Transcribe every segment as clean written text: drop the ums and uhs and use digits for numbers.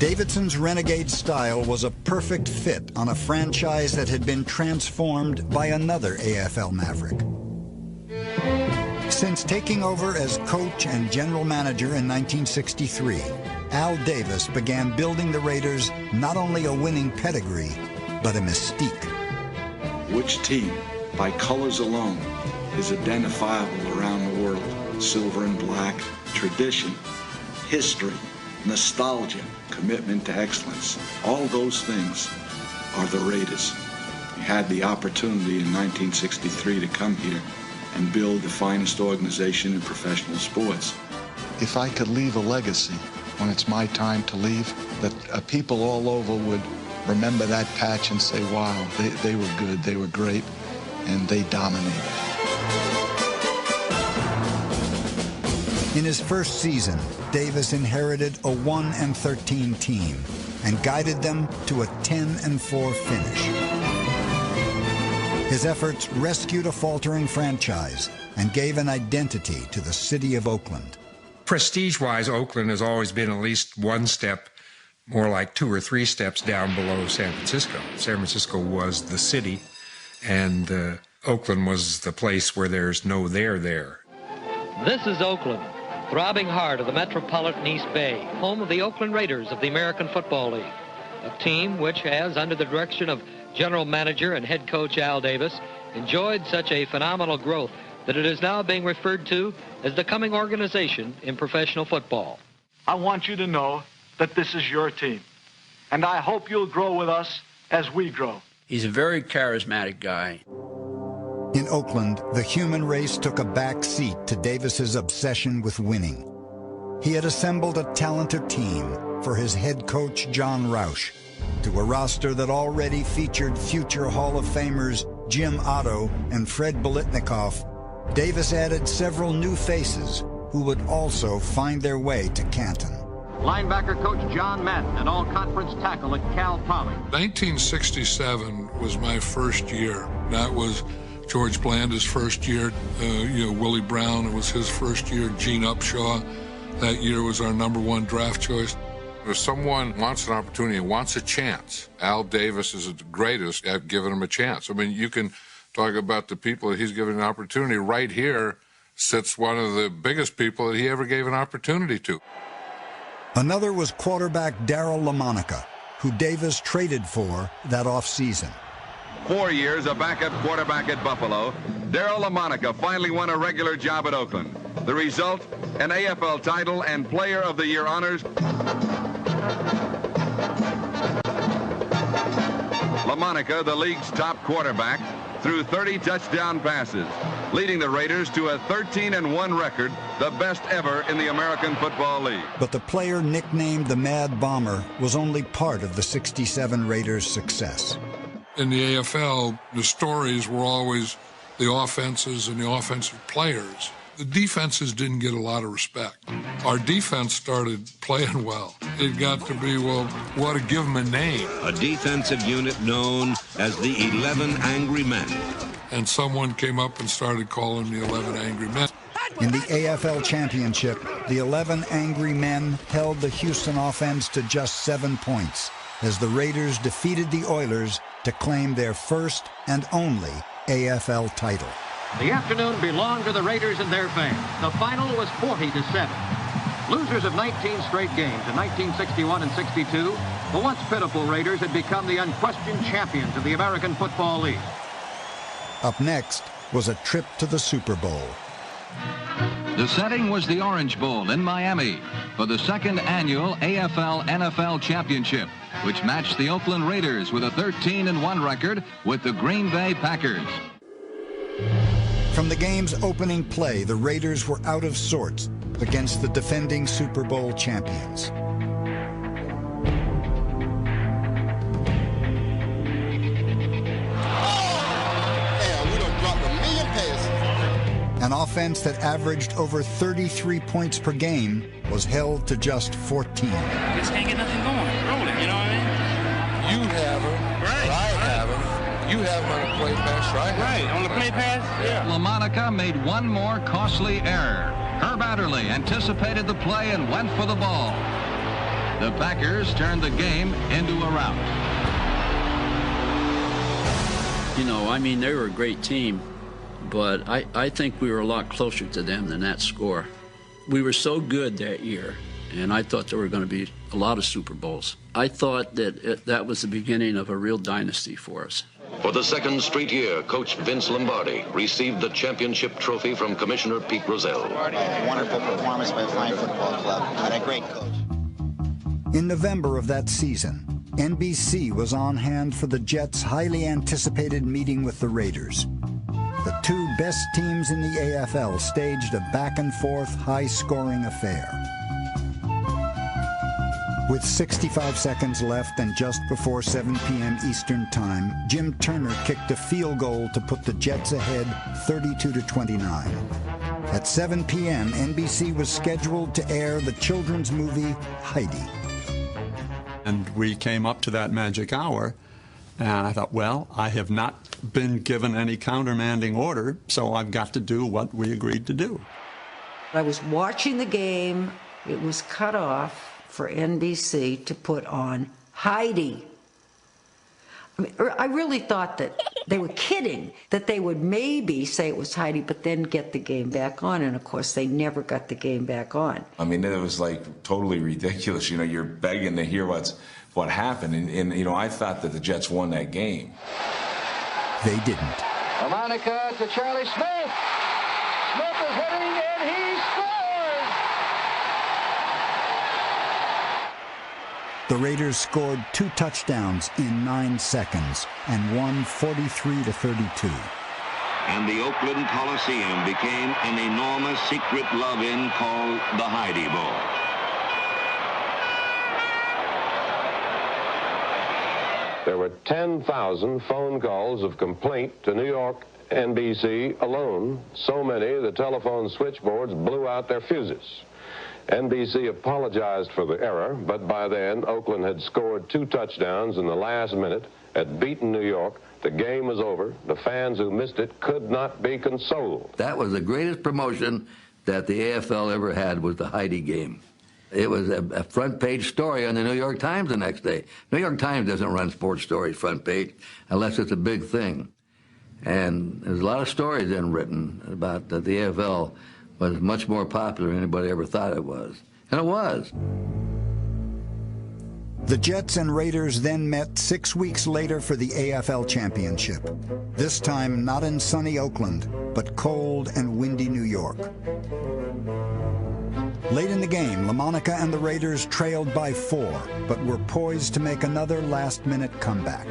Davidson's renegade style was a perfect fit on a franchise that had been transformed by another AFL maverick. Since taking over as coach and general manager in 1963, Al Davis began building the Raiders not only a winning pedigree, but a mystique. Which team, by colors alone, is identifiable around the world? Silver and black, tradition, history, nostalgia, commitment to excellence. All those things are the Raiders. We had the opportunity in 1963 to come here and build the finest organization in professional sports. If I could leave a legacy when it's my time to leave, that people all over would remember that patch and say, wow, they were good, they were great, and they dominated. In his first season, Davis inherited a 1-13 team and guided them to a 10-4 finish. His efforts rescued a faltering franchise and gave an identity to the city of Oakland. Prestige-wise, Oakland has always been at least one step, more like 2 or 3 steps down below San Francisco. San Francisco was the city, and Oakland was the place where there's no there there. This is Oakland, throbbing heart of the metropolitan East Bay, home of the Oakland Raiders of the American Football League, a team which has, under the direction of general manager and head coach Al Davis, enjoyed such a phenomenal growth that it is now being referred to as the coming organization in professional football. I want you to know that this is your team, and I hope you'll grow with us as we grow. He's a very charismatic guy. In Oakland, the human race took a back seat to Davis's obsession with winning. He had assembled a talented team for his head coach, John Roush, to a roster that already featured future Hall of Famers Jim Otto and Fred Biletnikoff. Davis added several new faces who would also find their way to Canton. Linebacker coach John Madden, an all-conference tackle at Cal Poly. 1967 was my first year. That was George Blanda's first year. Willie Brown, it was his first year. Gene Upshaw, that year was our #1 draft choice. If someone wants an opportunity, wants a chance, Al Davis is the greatest at giving them a chance. I mean, you can talk about the people that he's given an opportunity. Right here sits one of the biggest people that he ever gave an opportunity to. Another was quarterback Darryl LaMonica, who Davis traded for that offseason. 4 years a backup quarterback at Buffalo, Darryl LaMonica finally won a regular job at Oakland. The result, an AFL title and Player of the Year honors. LaMonica, the league's top quarterback, threw 30 touchdown passes, leading the Raiders to a 13-1 record, the best ever in the American Football League. But the player nicknamed the Mad Bomber was only part of the '67 Raiders' success. In the AFL, the stories were always the offenses and the offensive players. The defenses didn't get a lot of respect. Our defense started playing well. It got to be, well, what to give them a name. A defensive unit known as the 11 Angry Men. And someone came up and started calling the 11 Angry Men. In the AFL Championship, the 11 Angry Men held the Houston offense to just 7 points as the Raiders defeated the Oilers to claim their first and only AFL title. The afternoon belonged to the Raiders and their fans. The final was 40-7. Losers of 19 straight games in 1961 and 62, the once pitiful Raiders had become the unquestioned champions of the American Football League. Up next was a trip to the Super Bowl. The setting was the Orange Bowl in Miami for the second annual AFL-NFL Championship, which matched the Oakland Raiders with a 13-1 record with the Green Bay Packers. From the game's opening play, the Raiders were out of sorts against the defending Super Bowl champions. An offense that averaged over 33 points per game was held to just 14. Just can't get nothing going, rolling, you know what I mean? You have him, right. I have him. You have him on a play pass, right? Right, on the play pass, yeah. LaMonica made one more costly error. Herb Adderley anticipated the play and went for the ball. The Packers turned the game into a rout. You know, I mean, they were a great team, but I think we were a lot closer to them than that score. We were so good that year, and I thought there were going to be a lot of Super Bowls. I thought that that was the beginning of a real dynasty for us. For the second straight year, Coach Vince Lombardi received the championship trophy from Commissioner Pete Rozelle. A wonderful performance by a fine football club and a great coach. In November of that season, NBC was on hand for the Jets' highly anticipated meeting with the Raiders. The two best teams in the AFL staged a back-and-forth, high-scoring affair. With 65 seconds left and just before 7 p.m. Eastern Time, Jim Turner kicked a field goal to put the Jets ahead 32-29. At 7 p.m., NBC was scheduled to air the children's movie Heidi. And we came up to that magic hour, and I thought, well, I have not been given any countermanding order, so I've got to do what we agreed to do. I was watching the game. It was cut off for NBC to put on Heidi. I mean, I really thought that they were kidding, that they would maybe say it was Heidi, but then get the game back on, and of course they never got the game back on. I mean, it was like totally ridiculous. You know, you're begging to hear what happened, and you know, I thought that the Jets won that game. They didn't. Harmonica to Charlie Smith. Smith is hitting, and he scores! The Raiders scored 2 touchdowns in 9 seconds and won 43-32. And the Oakland Coliseum became an enormous secret love-in called the Heidi Bowl. There were 10,000 phone calls of complaint to New York NBC alone. So many, the telephone switchboards blew out their fuses. NBC apologized for the error, but by then, Oakland had scored 2 touchdowns in the last minute, had beaten New York. The game was over. The fans who missed it could not be consoled. That was the greatest promotion that the AFL ever had, was the Heidi game. It was a front-page story on the New York Times the next day. New York Times doesn't run sports stories front page unless it's a big thing. And there's a lot of stories then written about that the AFL was much more popular than anybody ever thought it was. And it was. The Jets and Raiders then met 6 weeks later for the AFL Championship. This time not in sunny Oakland, but cold and windy New York. Late in the game, LaMonica and the Raiders trailed by 4, but were poised to make another last-minute comeback.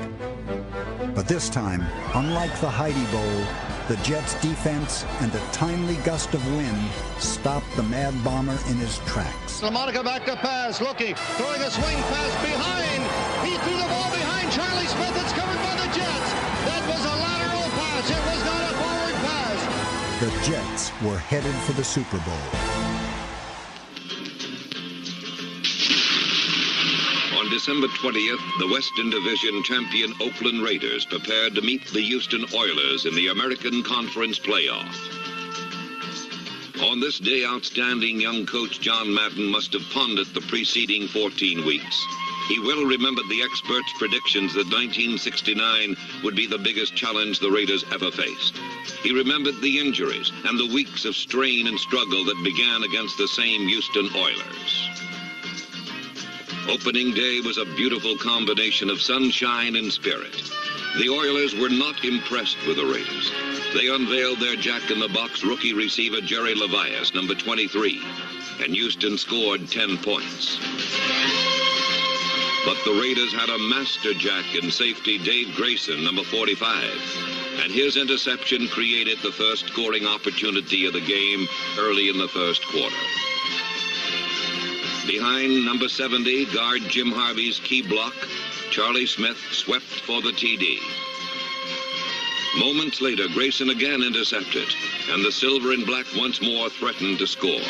But this time, unlike the Heidi Bowl, the Jets' defense and a timely gust of wind stopped the Mad Bomber in his tracks. LaMonica back to pass, looking, throwing a swing pass behind. He threw the ball behind Charlie Smith. It's covered by the Jets. That was a lateral pass. It was not a forward pass. The Jets were headed for the Super Bowl. On December 20th, the Western Division champion Oakland Raiders prepared to meet the Houston Oilers in the American Conference playoff. On this day, outstanding young coach John Madden must have pondered the preceding 14 weeks. He well remembered the experts' predictions that 1969 would be the biggest challenge the Raiders ever faced. He remembered the injuries and the weeks of strain and struggle that began against the same Houston Oilers. Opening day was a beautiful combination of sunshine and spirit. The Oilers were not impressed with the Raiders. They unveiled their jack-in-the-box rookie receiver Jerry Levias, number 23, and Houston scored 10 points. But the Raiders had a master jack in safety Dave Grayson, number 45, and his interception created the first scoring opportunity of the game early in the first quarter. Behind number 70, guard Jim Harvey's key block, Charlie Smith swept for the TD. Moments later, Grayson again intercepted, and the silver and black once more threatened to score.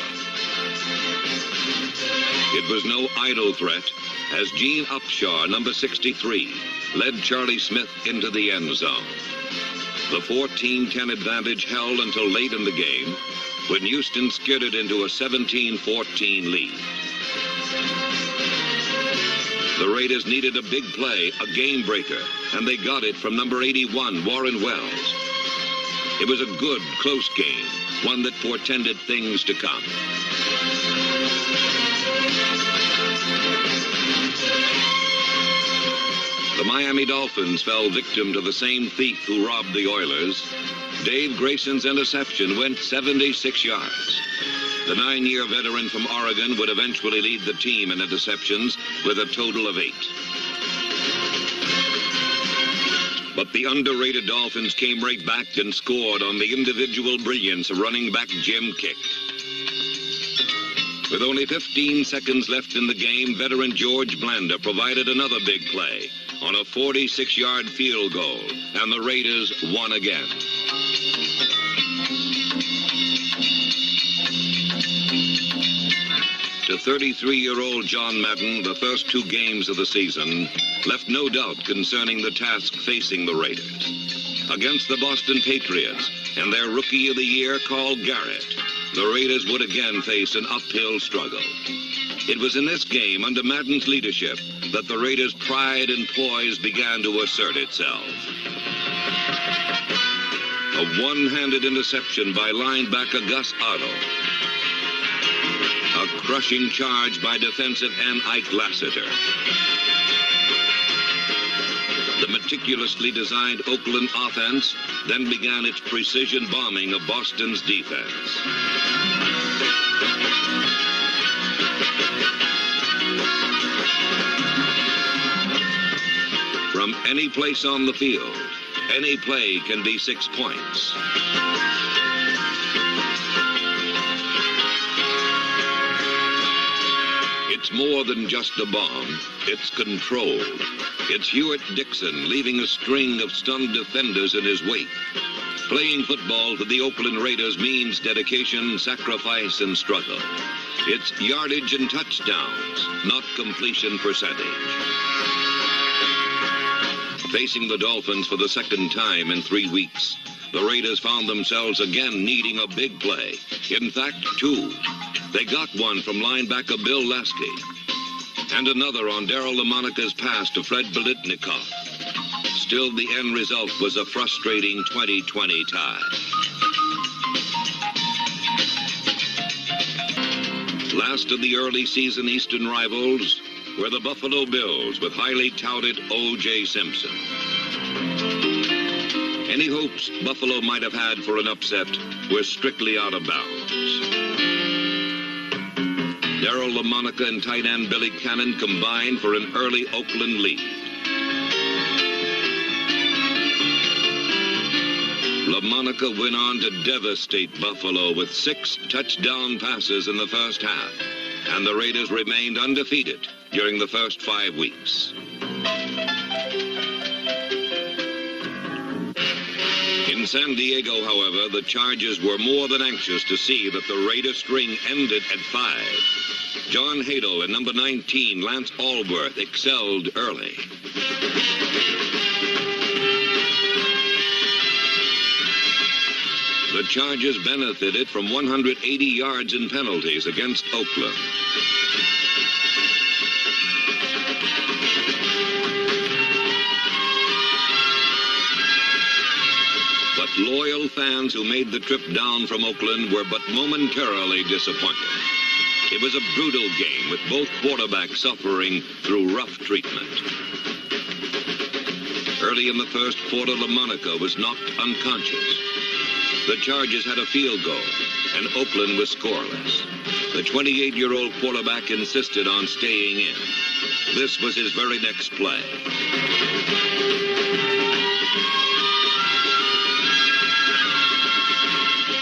It was no idle threat, as Gene Upshaw, number 63, led Charlie Smith into the end zone. The 14-10 advantage held until late in the game, when Houston skidded into a 17-14 lead. The Raiders needed a big play, a game breaker, and they got it from number 81, Warren Wells. It was a good, close game, one that portended things to come. The Miami Dolphins fell victim to the same thief who robbed the Oilers. Dave Grayson's interception went 76 yards. The 9-year veteran from Oregon would eventually lead the team in interceptions with a total of 8. But the underrated Dolphins came right back and scored on the individual brilliance of running back Jim Kick. With only 15 seconds left in the game, veteran George Blanda provided another big play on a 46-yard field goal, and the Raiders won again. To 33-year-old John Madden, the first 2 games of the season left no doubt concerning the task facing the Raiders. Against the Boston Patriots and their Rookie of the Year, Carl Garrett, the Raiders would again face an uphill struggle. It was in this game, under Madden's leadership, that the Raiders' pride and poise began to assert itself. A one-handed interception by linebacker Gus Otto. A crushing charge by defensive end Ike Lassiter. The meticulously designed Oakland offense then began its precision bombing of Boston's defense. From any place on the field, any play can be 6 points. It's more than just a bomb. It's controlled. It's Hewitt Dixon leaving a string of stunned defenders in his wake. Playing football for the Oakland Raiders means dedication, sacrifice, and struggle. It's yardage and touchdowns, not completion percentage. Facing the Dolphins for the second time in 3 weeks, the Raiders found themselves again needing a big play. In fact, 2. They got one from linebacker Bill Lasky, and another on Darryl LaMonica's pass to Fred Biletnikoff. Still, the end result was a frustrating 20-20 tie. Last of the early season Eastern rivals were the Buffalo Bills with highly touted O.J. Simpson. Any hopes Buffalo might have had for an upset were strictly out of bounds. Darryl LaMonica and tight end Billy Cannon combined for an early Oakland lead. LaMonica went on to devastate Buffalo with 6 touchdown passes in the first half, and the Raiders remained undefeated during the first 5 weeks. In San Diego, however, the Chargers were more than anxious to see that the Raider string ended at 5. John Hadle and number 19, Lance Allworth, excelled early. The Chargers benefited from 180 yards in penalties against Oakland. But loyal fans who made the trip down from Oakland were but momentarily disappointed. It was a brutal game with both quarterbacks suffering through rough treatment. Early in the first quarter, LaMonica was knocked unconscious. The Chargers had a field goal, and Oakland was scoreless. The 28-year-old quarterback insisted on staying in. This was his very next play.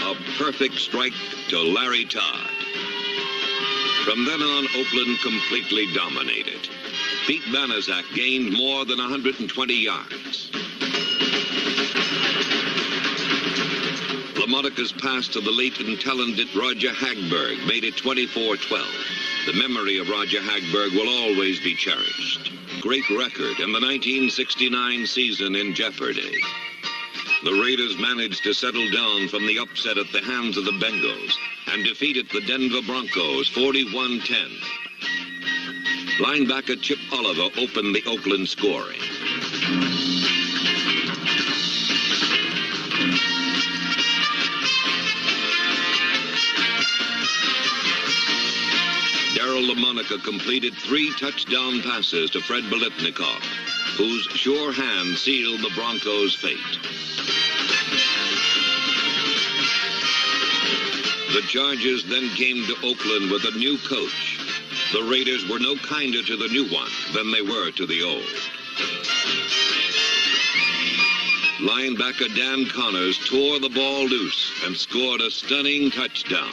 A perfect strike to Larry Todd. From then on, Oakland completely dominated. Pete Banaszak gained more than 120 yards. LaMonica's pass to the late and talented Roger Hagberg made it 24-12. The memory of Roger Hagberg will always be cherished. Great record and the 1969 season in jeopardy. The Raiders managed to settle down from the upset at the hands of the Bengals and defeated the Denver Broncos 41-10. Linebacker Chip Oliver opened the Oakland scoring. Darryl LaMonica completed 3 touchdown passes to Fred Biletnikoff, whose sure hand sealed the Broncos' fate. The Chargers then came to Oakland with a new coach. The Raiders were no kinder to the new one than they were to the old. Linebacker Dan Connors tore the ball loose and scored a stunning touchdown.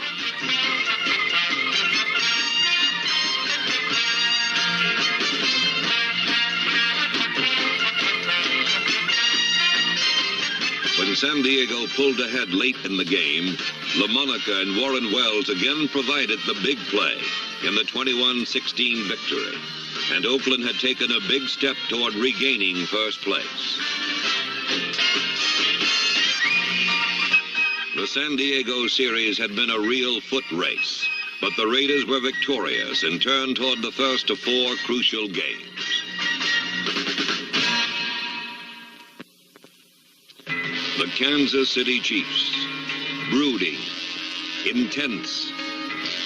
When San Diego pulled ahead late in the game, LaMonica and Warren Wells again provided the big play in the 21-16 victory, and Oakland had taken a big step toward regaining first place. The San Diego series had been a real foot race, but the Raiders were victorious and turned toward the first of 4 crucial games. The Kansas City Chiefs, brooding, intense,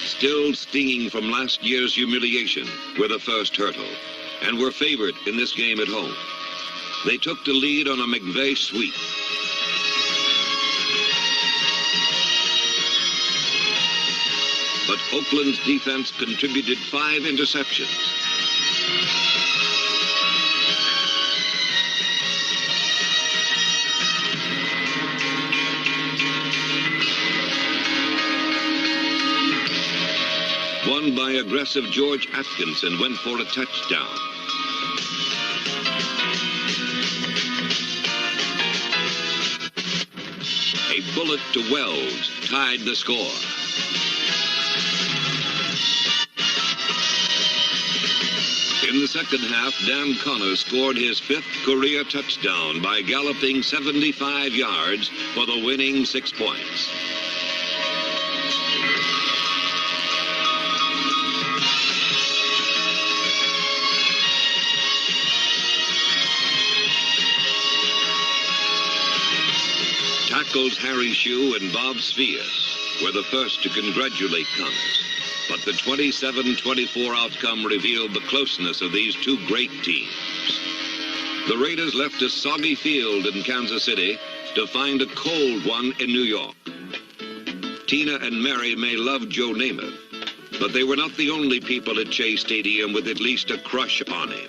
still stinging from last year's humiliation, were the first hurdle, and were favored in this game at home. They took the lead on a McVay sweep. But Oakland's defense contributed 5 interceptions. One by aggressive George Atkinson went for a touchdown. A bullet to Wells tied the score. In the second half, Dan Connors scored his 5th career touchdown by galloping 75 yards for the winning 6 points. Tackles Harry Shue and Bob Spheas were the first to congratulate Connors, but the 27-24 outcome revealed the closeness of these 2 great teams. The Raiders left a soggy field in Kansas City to find a cold one in New York. Tina and Mary may love Joe Namath, but they were not the only people at Shea Stadium with at least a crush on him.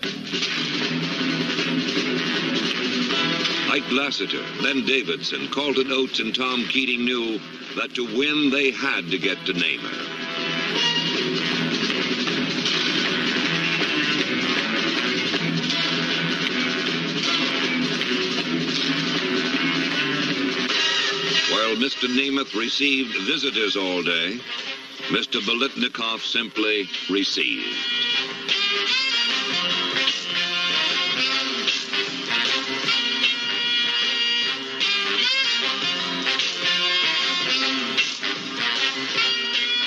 Ike Lassiter, Len Davidson, Carlton Oates, and Tom Keating knew that to win they had to get to Namath. While Mr. Namath received visitors all day, Mr. Biletnikoff simply received.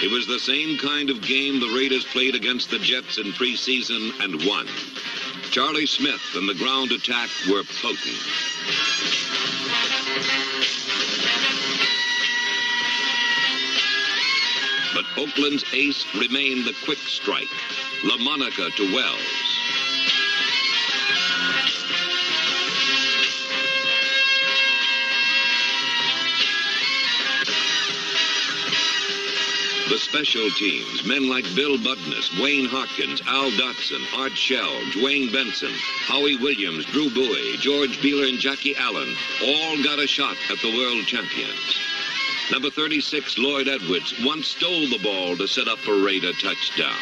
It was the same kind of game the Raiders played against the Jets in preseason and won. Charlie Smith and the ground attack were potent. But Oakland's ace remained the quick strike, LaMonica to Wells. The special teams, men like Bill Budness, Wayne Hawkins, Al Dotson, Art Shell, Dwayne Benson, Howie Williams, Drew Bowie, George Beeler, and Jackie Allen all got a shot at the world champions. Number 36, Lloyd Edwards, once stole the ball to set up a Raider touchdown.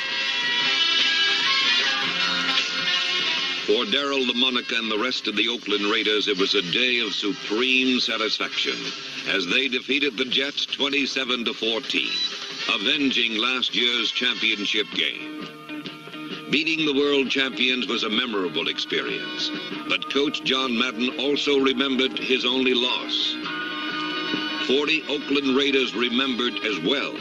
For Darryl LaMonica and the rest of the Oakland Raiders, it was a day of supreme satisfaction as they defeated the Jets 27-14, avenging last year's championship game. Beating the world champions was a memorable experience, but Coach John Madden also remembered his only loss. 40 Oakland Raiders remembered as well.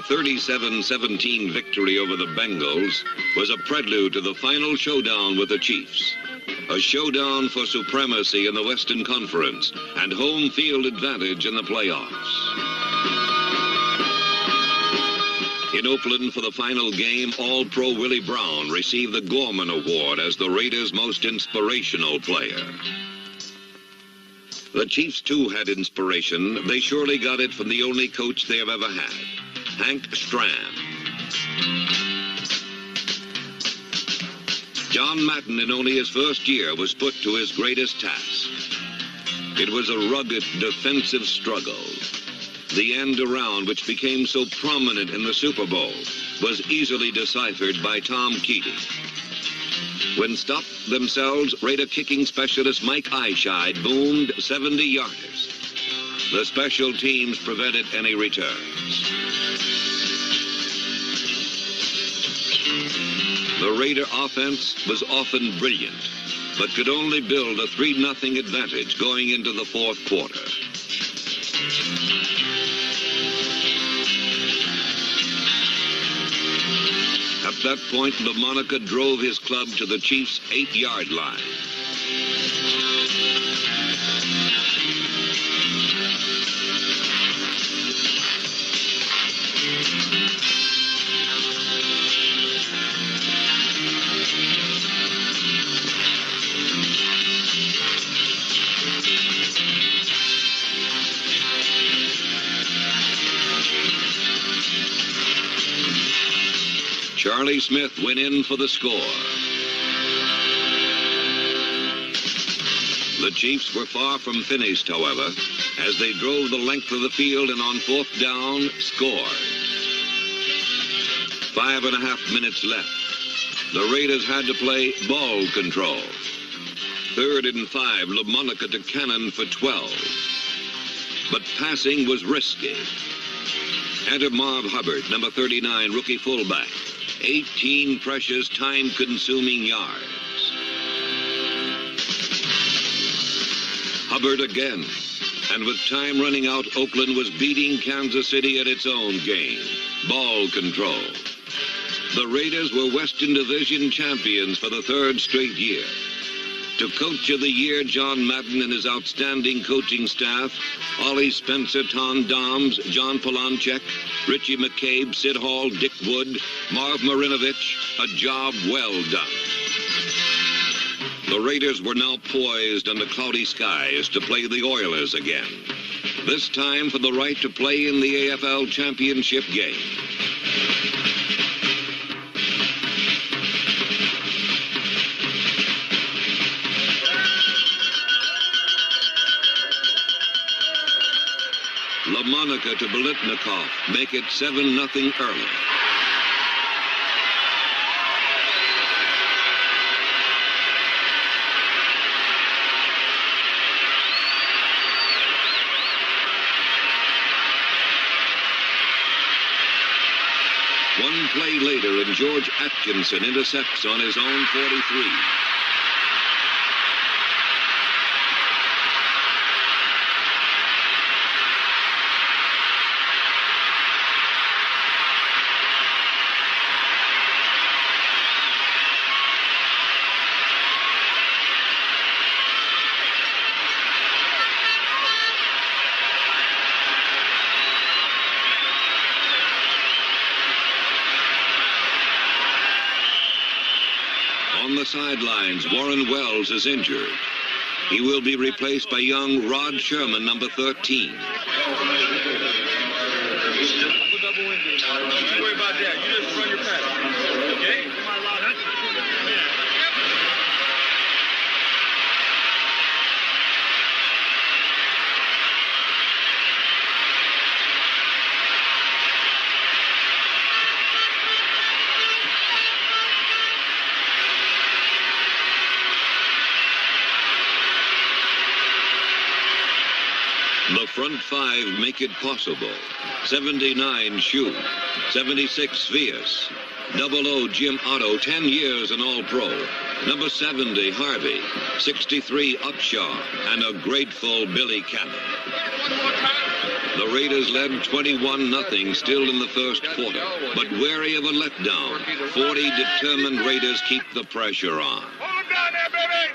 37-17 victory over the Bengals was a prelude to the final showdown with the Chiefs. A showdown for supremacy in the Western Conference and home field advantage in the playoffs. In Oakland for the final game, All-Pro Willie Brown received the Gorman Award as the Raiders' most inspirational player. The Chiefs, too, had inspiration. They surely got it from the only coach they have ever had, Hank Stram. John Madden, in only his first year, was put to his greatest task. It was a rugged defensive struggle. The end around, which became so prominent in the Super Bowl, was easily deciphered by Tom Keating. When stopped themselves, Raider kicking specialist Mike Eyeshide boomed 70-yarders. The special teams prevented any returns. The Raider offense was often brilliant, but could only build a 3-0 advantage going into the fourth quarter. At that point, LaMonica drove his club to the Chiefs' 8-yard line. Charlie Smith went in for the score. The Chiefs were far from finished, however, as they drove the length of the field and on fourth down, scored. 5.5 minutes left. The Raiders had to play ball control. 3rd and 5, LaMonica to Cannon for 12. But passing was risky. Enter Marv Hubbard, number 39, rookie fullback. 18 precious, time-consuming yards. Hubbard again. And with time running out, Oakland was beating Kansas City at its own game. Ball control. The Raiders were Western Division champions for the 3rd straight year. To Coach of the Year, John Madden and his outstanding coaching staff, Ollie Spencer, Tom Doms, John Polanchek, Richie McCabe, Sid Hall, Dick Wood, Marv Marinovich, a job well done. The Raiders were now poised under cloudy skies to play the Oilers again. This time for the right to play in the AFL Championship game. LaMonica to Biletnikoff, make it 7-0 early. One play later, and George Atkinson intercepts on his own 43. On the sidelines, Warren Wells is injured. He will be replaced by young Rod Sherman, number 13. Don't worry about that. You just run your pass. Okay? The front 5 make it possible. 79 Shue, 76 Fierce, 00 Jim Otto, 10 years in All-Pro, number 70 Harvey, 63 Upshaw, and a grateful Billy Cannon. The Raiders led 21-0 still in the first quarter, but wary of a letdown, 40 determined Raiders keep the pressure on. Hold him down there, baby!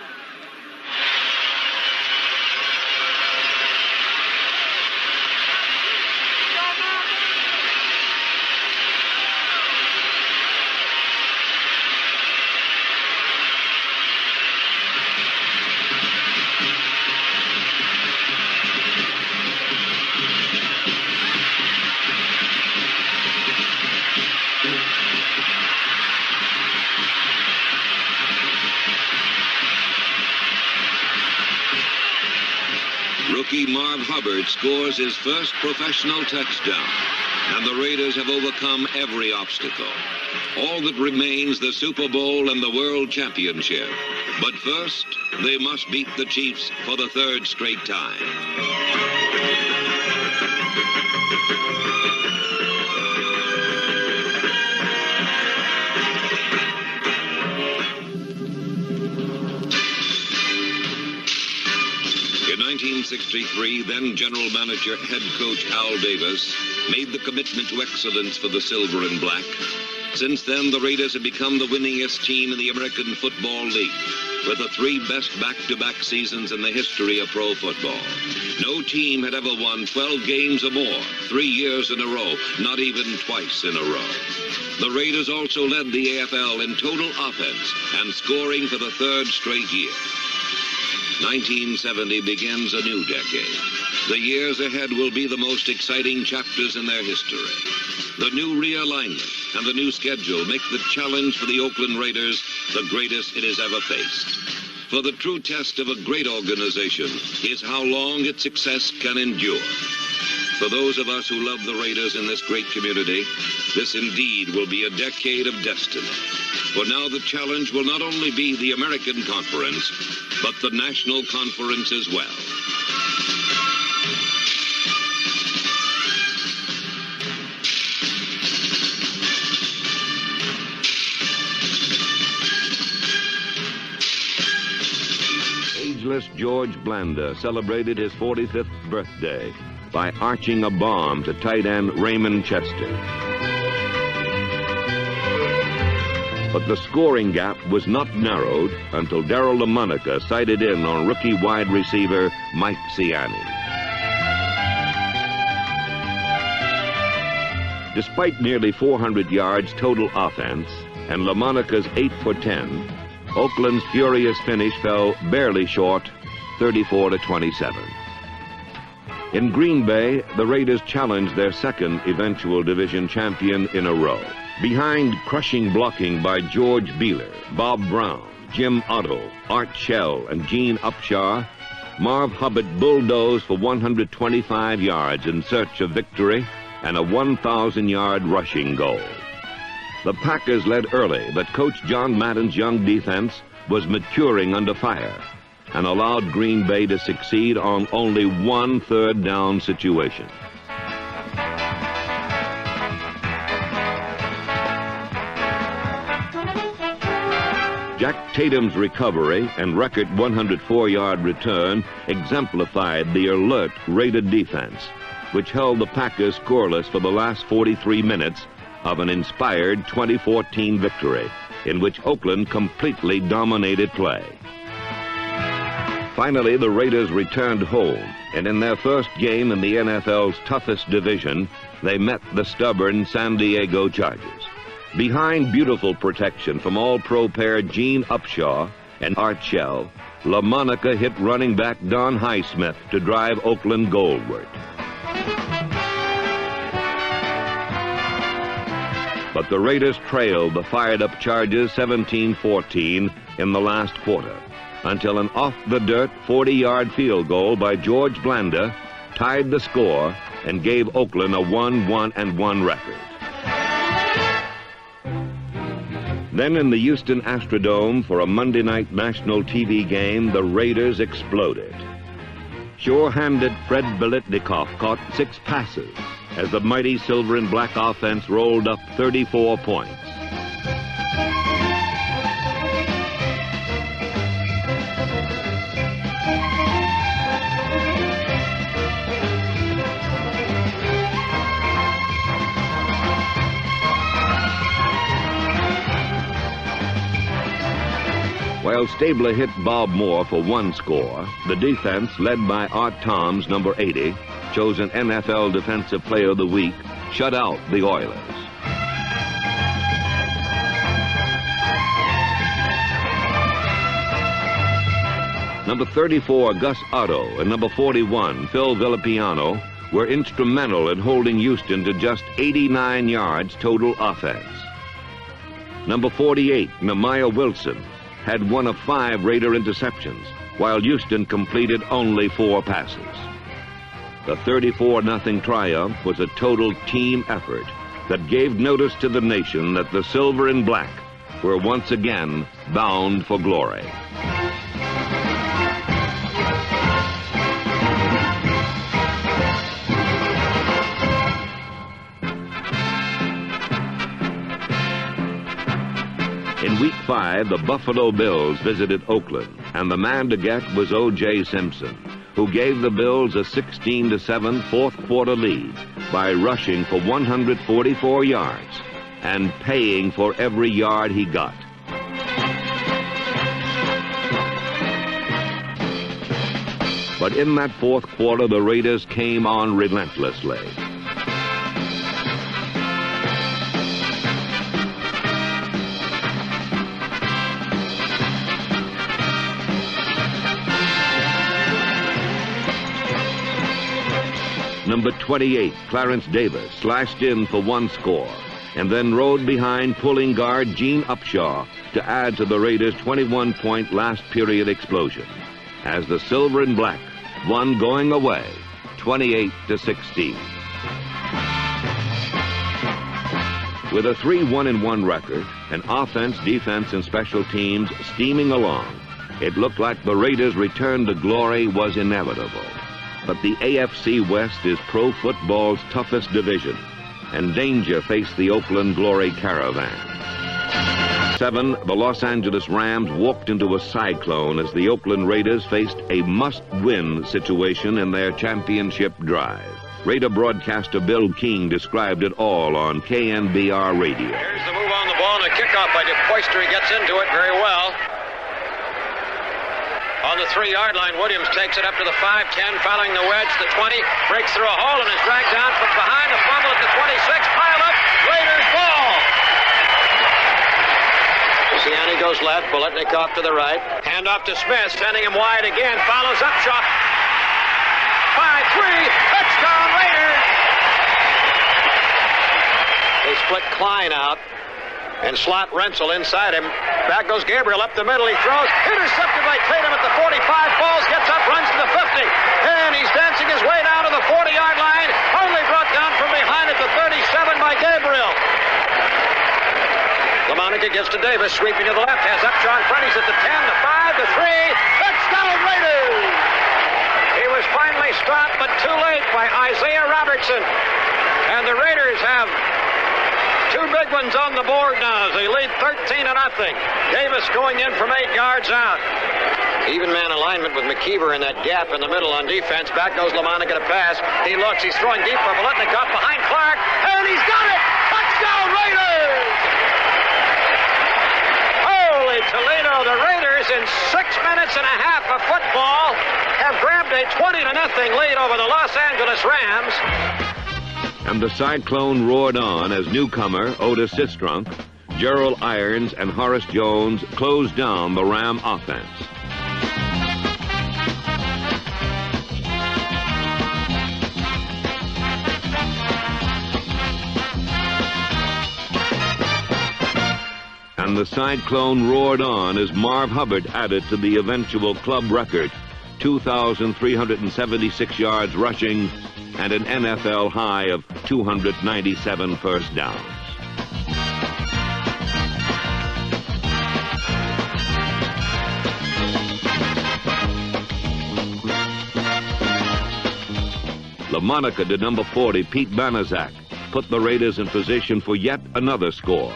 Rookie Marv Hubbard scores his first professional touchdown, and the Raiders have overcome every obstacle. All that remains the Super Bowl and the World Championship. But first, they must beat the Chiefs for the third straight time. In 1963, then General Manager head coach Al Davis made the commitment to excellence for the Silver and Black. Since then, the Raiders have become the winningest team in the American Football League, with the 3 best back-to-back seasons in the history of pro football. No team had ever won 12 games or more, 3 years in a row, not even twice in a row. The Raiders also led the AFL in total offense and scoring for the 3rd straight year. 1970 begins a new decade. The years ahead will be the most exciting chapters in their history. The new realignment and the new schedule make the challenge for the Oakland Raiders the greatest it has ever faced. For the true test of a great organization is how long its success can endure. For those of us who love the Raiders in this great community, this indeed will be a decade of destiny. For now the challenge will not only be the American Conference, but the National Conference as well. Ageless George Blanda celebrated his 45th birthday by arching a bomb to tight end Raymond Chester. But the scoring gap was not narrowed until Darryl LaMonica sighted in on rookie wide receiver Mike Ciani. Despite nearly 400 yards total offense and LaMonica's 8 for 10, Oakland's furious finish fell barely short, 34-27. In Green Bay, the Raiders challenged their second eventual division champion in a row. Behind crushing blocking by George Beeler, Bob Brown, Jim Otto, Art Shell, and Gene Upshaw, Marv Hubbard bulldozed for 125 yards in search of victory and a 1,000-yard rushing goal. The Packers led early, but Coach John Madden's young defense was maturing under fire and allowed Green Bay to succeed on only 1 third down situation. Jack Tatum's recovery and record 104-yard return exemplified the alert Raider defense, which held the Packers scoreless for the last 43 minutes of an inspired 2014 victory, in which Oakland completely dominated play. Finally, the Raiders returned home, and in their first game in the NFL's toughest division, they met the stubborn San Diego Chargers. Behind beautiful protection from all-pro pair Gene Upshaw and Art Shell, LaMonica hit running back Don Highsmith to drive Oakland goalward. But the Raiders trailed the fired-up Chargers 17-14 in the last quarter, until an off-the-dirt 40-yard field goal by George Blanda tied the score and gave Oakland a 1-1-1 record. Then in the Houston Astrodome for a Monday night national TV game, the Raiders exploded. Sure-handed Fred Biletnikoff caught 6 passes as the mighty silver and black offense rolled up 34 points. While Stabler hit Bob Moore for 1 score, the defense, led by Art Toms, number 80, chosen NFL Defensive Player of the Week, shut out the Oilers. Number 34, Gus Otto, and number 41, Phil Villapiano, were instrumental in holding Houston to just 89 yards total offense. Number 48, Nehemiah Wilson, had 1 of 5 Raider interceptions, while Houston completed only 4 passes. The 34-0 triumph was a total team effort that gave notice to the nation that the Silver and Black were once again bound for glory. In Week 5, the Buffalo Bills visited Oakland, and the man to get was O.J. Simpson, who gave the Bills a 16-7 fourth-quarter lead by rushing for 144 yards and paying for every yard he got. But in that fourth quarter, the Raiders came on relentlessly. Number 28, Clarence Davis, slashed in for 1 score, and then rode behind pulling guard Gene Upshaw to add to the Raiders' 21-point last-period explosion, as the Silver and Black won going away, 28-16. With a 3-1-1 record, and offense, defense, and special teams steaming along, it looked like the Raiders' return to glory was inevitable. But the AFC West is pro football's toughest division, and danger faced the Oakland Glory Caravan. 7, the Los Angeles Rams walked into a cyclone as the Oakland Raiders faced a must-win situation in their championship drive. Raider broadcaster Bill King described it all on KNBR Radio. Here's the move on the ball, and a kickoff by DePoister. He gets into it very well. On the 3-yard line, Williams takes it up to the 5-10, following the wedge, the 20, breaks through a hole and is dragged down from behind. The fumble at the 26, pile up, Raiders ball. Ciani goes left, Biletnikoff to the right. Hand off to Smith, sending him wide again, follows up, shot. 5-3, touchdown Raiders. They split Klein out and slot Rensel inside him. Back goes Gabriel up the middle. He throws. Intercepted by Tatum at the 45. Falls, gets up, runs to the 50. And he's dancing his way down to the 40-yard line. Only brought down from behind at the 37 by Gabriel. LaMonica gets to Davis, sweeping to the left. Has Upshaw in front. He's at the 10, the 5, the 3. Touchdown Raiders! He was finally stopped, but too late by Isaiah Robertson. And the Raiders have 2 big ones on the board now as they lead 13-0. Davis going in from 8 yards out. Even man alignment with McKeever in that gap in the middle on defense. Back goes LaMonica to pass. He looks. He's throwing deep for Biletnikoff behind Clark. And he's got it! Touchdown Raiders! Holy Toledo. The Raiders in 6 minutes and a half of football have grabbed a 20-0 lead over the Los Angeles Rams. And the Cyclone roared on as newcomer Otis Sistrunk, Gerald Irons, and Horace Jones closed down the Ram offense. And the Cyclone roared on as Marv Hubbard added to the eventual club record, 2,376 yards rushing and an NFL high of 297 first downs. LaMonica to number 40, Pete Banaszak, put the Raiders in position for yet another score.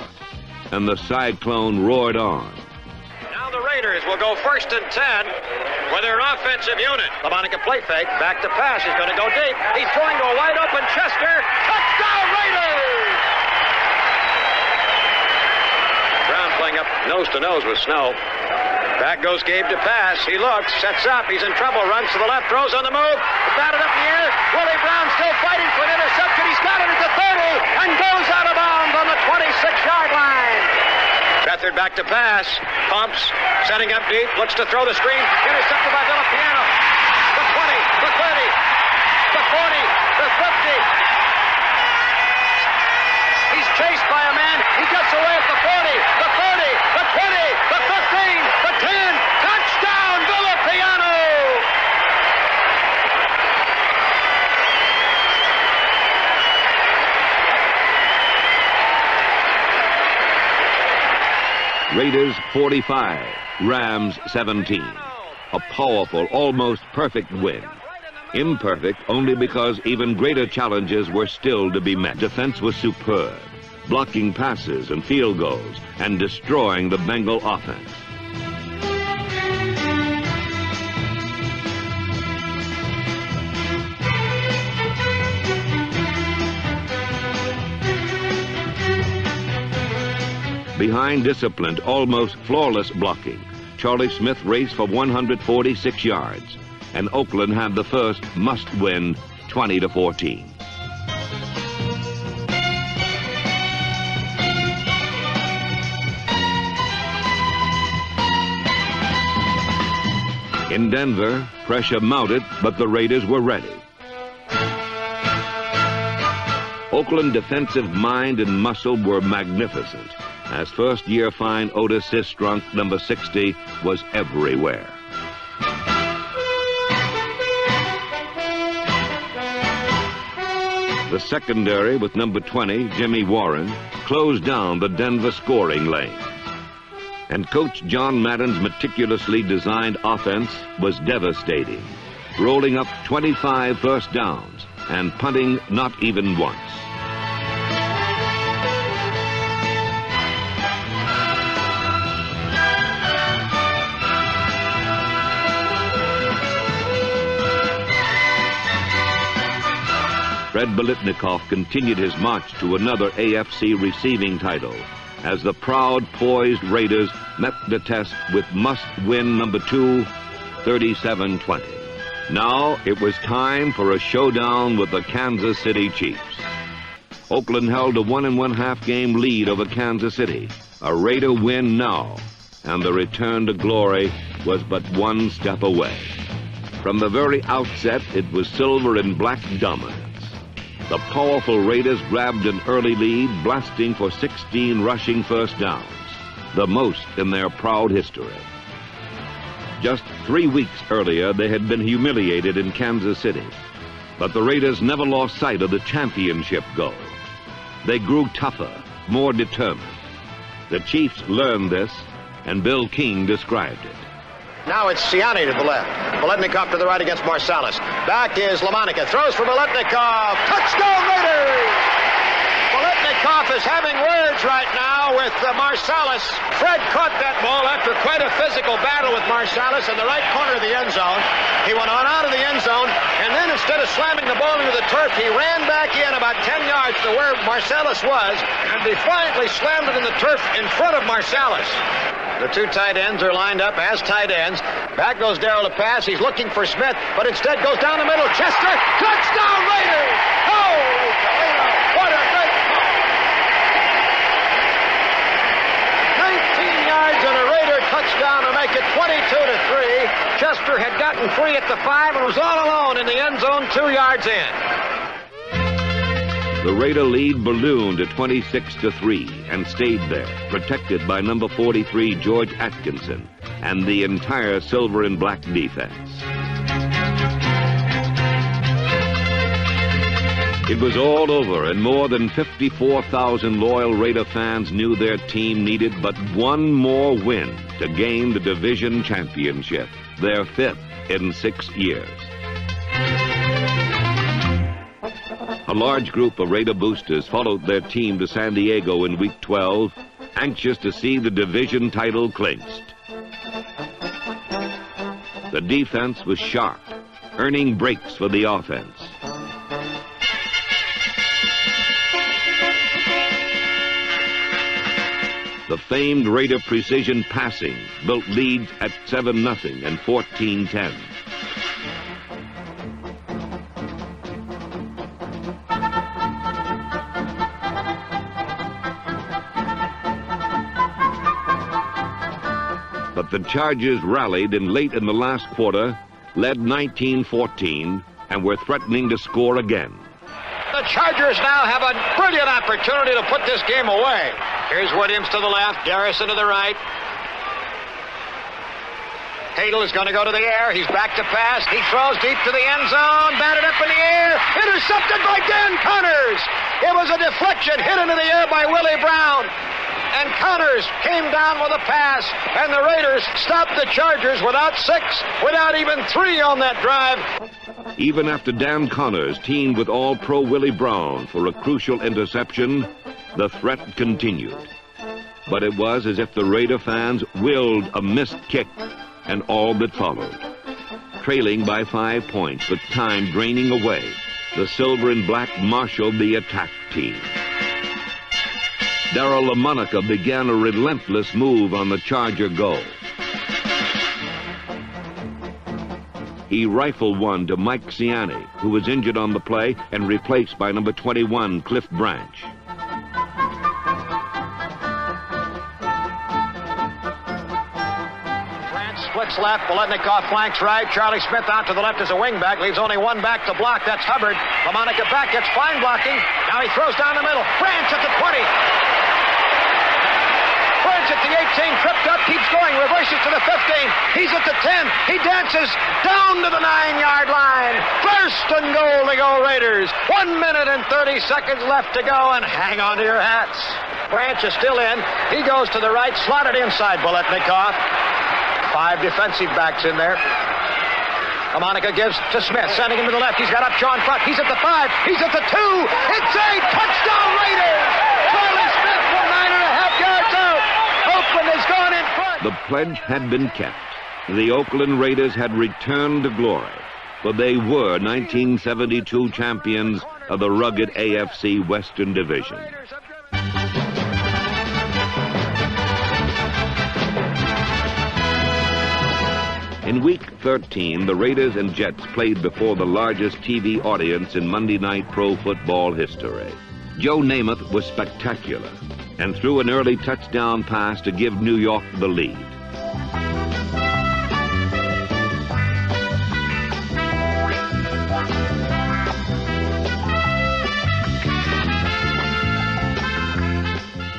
And the Cyclone roared on. Now the Raiders will go 1st and 10 with their offensive unit. LaMonica play fake, back to pass. He's going to go deep. He's throwing to a wide open Chester. Touchdown Raiders! Brown playing up nose to nose with Snow. Back goes Gabe to pass. He looks, sets up. He's in trouble. Runs to the left. Throws on the move. Batted up in the air. Willie Brown still fighting for an interception. He's got it at the 30 and goes out of bounds on the 26-yard line. Beathard back to pass. Pumps. Setting up deep. Looks to throw the screen. Intercepted by Villapiano. The 20. The 30. The 40. The 50. He's chased by a man. He gets away at the 40, the 30, the 20, the 15, the 10. Touchdown, Villapiano! Raiders 45, Rams 17. A powerful, almost perfect win. Imperfect only because even greater challenges were still to be met. Defense was superb, blocking passes and field goals and destroying the Bengal offense. Behind disciplined, almost flawless blocking, Charlie Smith raced for 146 yards. And Oakland had the first must-win 20-14. In Denver, pressure mounted, but the Raiders were ready. Oakland defensive mind and muscle were magnificent, as first-year fine Otis Sistrunk, number 60, was everywhere. The secondary, with number 20, Jimmy Warren, closed down the Denver scoring lanes. And Coach John Madden's meticulously designed offense was devastating, rolling up 25 first downs and punting not even once. Fred Biletnikoff continued his march to another AFC receiving title as the proud, poised Raiders met the test with must-win number 2, 37-20. Now it was time for a showdown with the Kansas City Chiefs. Oakland held a 1.5 game lead over Kansas City. A Raider win now, and the return to glory was but one step away. From the very outset, it was silver and black dominance. The powerful Raiders grabbed an early lead, blasting for 16 rushing first downs, the most in their proud history. Just 3 weeks earlier, they had been humiliated in Kansas City, but the Raiders never lost sight of the championship goal. They grew tougher, more determined. The Chiefs learned this, and Bill King described it. Now it's Siani to the left. Biletnikoff to the right against Marsalis. Back is Lamonica. Throws for Biletnikoff. Touchdown Raiders! Biletnikoff is having words right now with Marsalis. Fred caught that ball after quite a physical battle with Marsalis in the right corner of the end zone. He went on out of the end zone, and then instead of slamming the ball into the turf, he ran back in about 10 yards to where Marsalis was and defiantly slammed it in the turf in front of Marsalis. The two tight ends are lined up as tight ends. Back goes Darrell to pass. He's looking for Smith, but instead goes down the middle. Chester, touchdown Raiders! Holy Toledo! What a great call! 19 yards and a Raider touchdown to make it 22-3. Chester had gotten free at the 5 and was all alone in the end zone 2 yards in. The Raider lead ballooned to 26-3 and stayed there, protected by number 43 George Atkinson and the entire silver and black defense. It was all over, and more than 54,000 loyal Raider fans knew their team needed but one more win to gain the division championship, their 5th in 6 years. A large group of Raider boosters followed their team to San Diego in Week 12, anxious to see the division title clinched. The defense was sharp, earning breaks for the offense. The famed Raider precision passing built leads at 7-0 and 14-10. But the Chargers rallied and late in the last quarter led 19-14 and were threatening to score again. The Chargers now have a brilliant opportunity to put this game away. Here's Williams to the left, Garrison to the right. Hadel is going to go to the air. He's back to pass. He throws deep to the end zone. Batted up in the air. Intercepted by Dan Connors. It was a deflection hit into the air by Willie Brown. And Connors came down with a pass. And the Raiders stopped the Chargers without 6, without even 3 on that drive. Even after Dan Connors teamed with All-Pro Willie Brown for a crucial interception, the threat continued. But it was as if the Raider fans willed a missed kick and all that followed. Trailing by 5 points with time draining away, the silver and black marshaled the attack team. Darryl LaMonica began a relentless move on the Charger goal. He rifled one to Mike Ciani, who was injured on the play and replaced by number 21, Cliff Branch. Branch splits left, Biletnikoff flanks right, Charlie Smith out to the left as a wingback, leaves only one back to block, that's Hubbard. LaMonica back, gets fine blocking, now he throws down the middle, Branch at the 20. Branch at the 18, tripped up, keeps going, reverses to the 15. He's at the 10. He dances down to the 9-yard line. First and goal to go Raiders. 1 minute and 30 seconds left to go, and hang on to your hats. Branch is still in. He goes to the right, slotted inside Biletnikoff. 5 defensive backs in there. LaMonica gives to Smith, sending him to the left. He's got Upshaw in front. He's at the 5. He's at the 2. It's a touchdown Raiders. Charlie Smith from 9.5 yards out. Oakland has gone in front. The pledge had been kept. The Oakland Raiders had returned to glory, but they were 1972 champions of the rugged AFC Western Division. In Week 13, the Raiders and Jets played before the largest TV audience in Monday Night Pro Football history. Joe Namath was spectacular and threw an early touchdown pass to give New York the lead.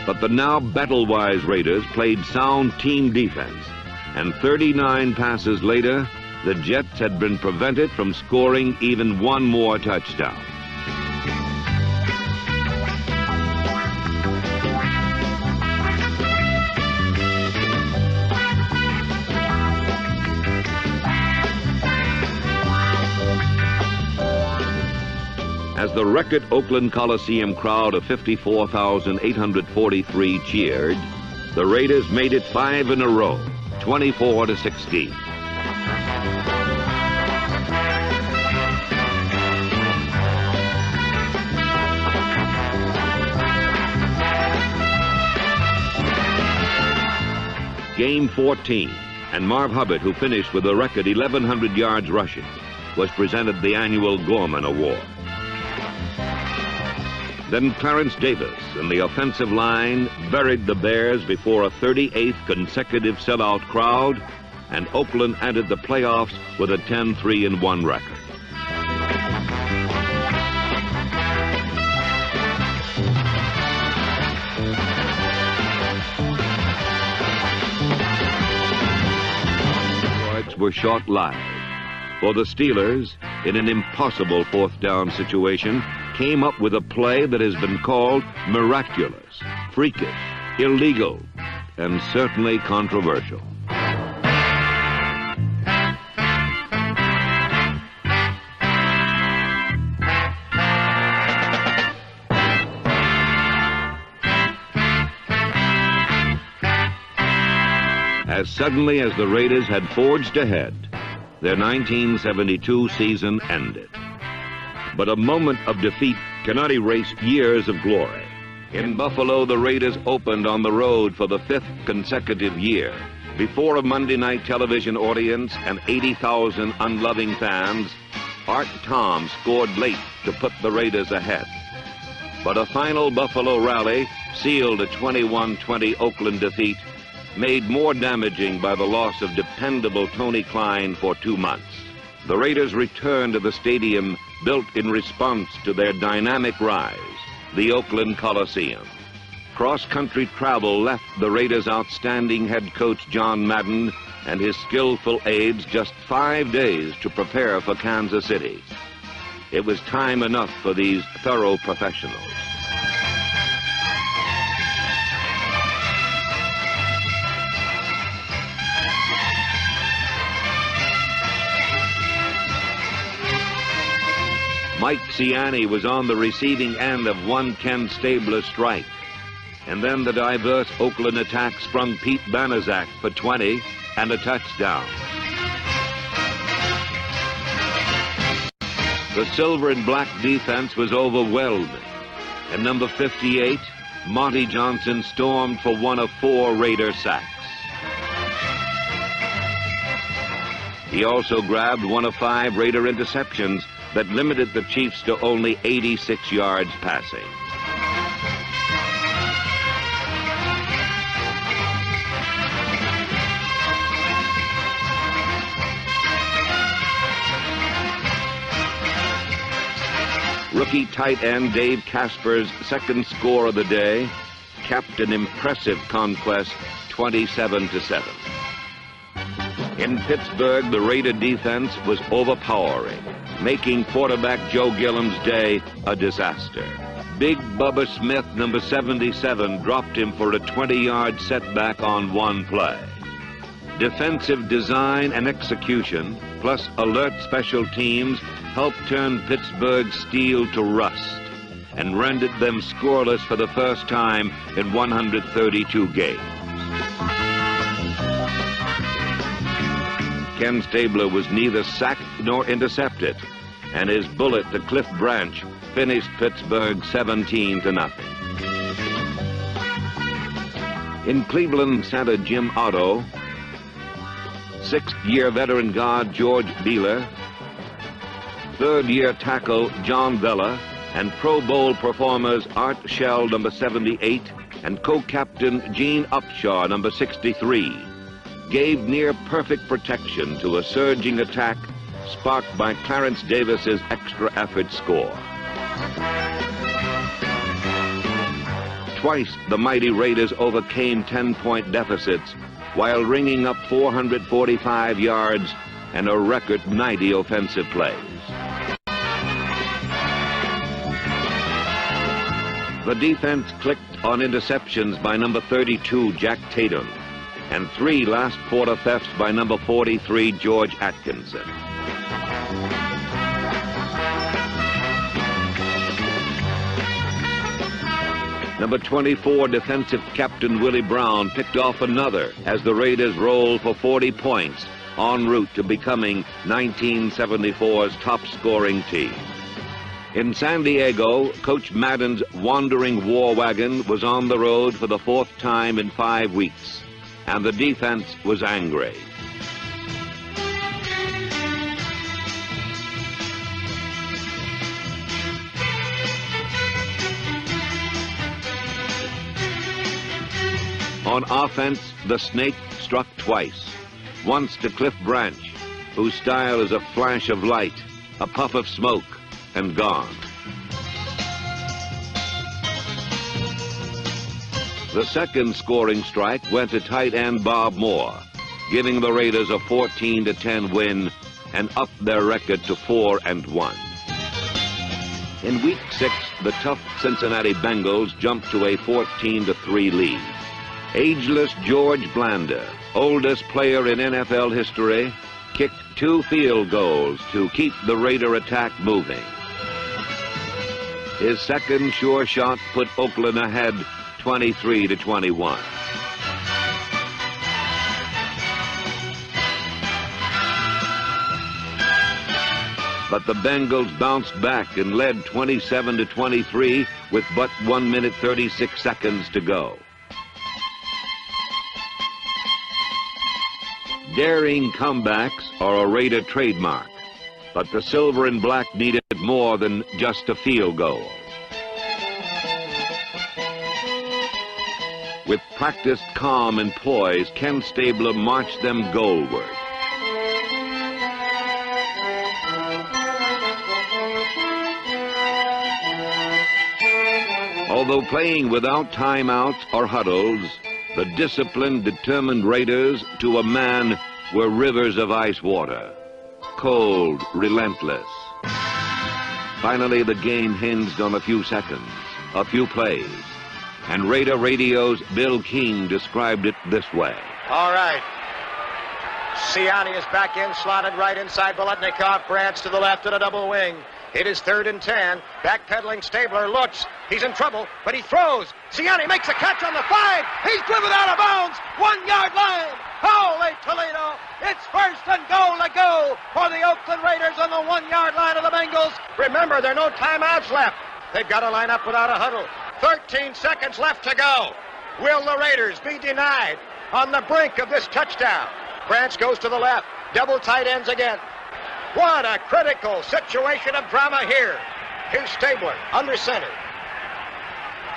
But the now battle-wise Raiders played sound team defense, and 39 passes later, the Jets had been prevented from scoring even one more touchdown. As the record Oakland Coliseum crowd of 54,843 cheered, the Raiders made it 5 in a row, 24-16. Game 14, and Marv Hubbard, who finished with a record 1,100 yards rushing, was presented the annual Gorman Award. Then Clarence Davis and the offensive line buried the Bears before a 38th consecutive sellout crowd, and Oakland entered the playoffs with a 10-3-1 record. Points were short-lived, for the Steelers, in an impossible fourth down situation, came up with a play that has been called miraculous, freakish, illegal, and certainly controversial. As suddenly as the Raiders had forged ahead, their 1972 season ended. But a moment of defeat cannot erase years of glory. In Buffalo, the Raiders opened on the road for the 5th consecutive year. Before a Monday night television audience and 80,000 unloving fans, Art Tom scored late to put the Raiders ahead. But a final Buffalo rally sealed a 21-20 Oakland defeat, made more damaging by the loss of dependable Tony Klein for 2 months. The Raiders returned to the stadium built in response to their dynamic rise, the Oakland Coliseum. Cross-country travel left the Raiders' outstanding head coach John Madden and his skillful aides just 5 days to prepare for Kansas City. It was time enough for these thorough professionals. Mike Ciani was on the receiving end of one Ken Stabler strike. And then the diverse Oakland attack sprung Pete Banaszak for 20 and a touchdown. The silver and black defense was overwhelming. And number 58, Monty Johnson, stormed for one of 4 Raider sacks. He also grabbed one of 5 Raider interceptions that limited the Chiefs to only 86 yards passing. Rookie tight end Dave Casper's second score of the day capped an impressive conquest, 27-7. In Pittsburgh, the Raider defense was overpowering, making quarterback Joe Gilliam's day a disaster. Big Bubba Smith, number 77, dropped him for a 20-yard setback on one play. Defensive design and execution, plus alert special teams, helped turn Pittsburgh's steel to rust and rendered them scoreless for the first time in 132 games. Ken Stabler was neither sacked nor intercepted, and his bullet to Cliff Branch finished Pittsburgh 17-0. In Cleveland, center Jim Otto, 6th-year veteran guard George Beeler, 3rd-year tackle John Vella, and Pro Bowl performers Art Shell, number 78, and co-captain Gene Upshaw, number 63, gave near-perfect protection to a surging attack sparked by Clarence Davis's extra effort score. Twice the mighty Raiders overcame 10-point deficits while ringing up 445 yards and a record 90 offensive plays. The defense clicked on interceptions by number 32, Jack Tatum, and 3 last-quarter thefts by number 43, George Atkinson. Number 24, defensive captain Willie Brown, picked off another as the Raiders rolled for 40 points, en route to becoming 1974's top-scoring team. In San Diego, Coach Madden's wandering war wagon was on the road for the 4th time in 5 weeks, and the defense was angry. On offense, the snake struck twice. Once to Cliff Branch, whose style is a flash of light, a puff of smoke, and gone. The second scoring strike went to tight end Bob Moore, giving the Raiders a 14-10 win and upped their record to 4-1. In Week 6, the tough Cincinnati Bengals jumped to a 14-3 lead. Ageless George Blanda, oldest player in NFL history, kicked 2 field goals to keep the Raider attack moving. His second sure shot put Oakland ahead 23-21. But the Bengals bounced back and led 27-23 with but 1 minute 36 seconds to go. Daring comebacks are a Raider trademark, but the silver and black needed more than just a field goal. With practiced calm and poise, Ken Stabler marched them goalward. Although playing without timeouts or huddles, the disciplined, determined Raiders to a man were rivers of ice water, cold, relentless. Finally, the game hinged on a few seconds, a few plays, and Raider Radio's Bill King described it this way. All right. Siani is back in, slotted right inside Biletnikoff. Branch to the left at a double wing. It is 3rd and 10. Backpedaling Stabler looks. He's in trouble, but he throws. Siani makes a catch on the 5. He's driven out of bounds. 1 yard line. Holy Toledo. It's 1st and goal to go for the Oakland Raiders on the 1 yard line of the Bengals. Remember, there are no timeouts left. They've got to line up without a huddle. 13 seconds left to go. Will the Raiders be denied on the brink of this touchdown? Branch goes to the left. Double tight ends again. What a critical situation of drama here. Here's Stabler under center.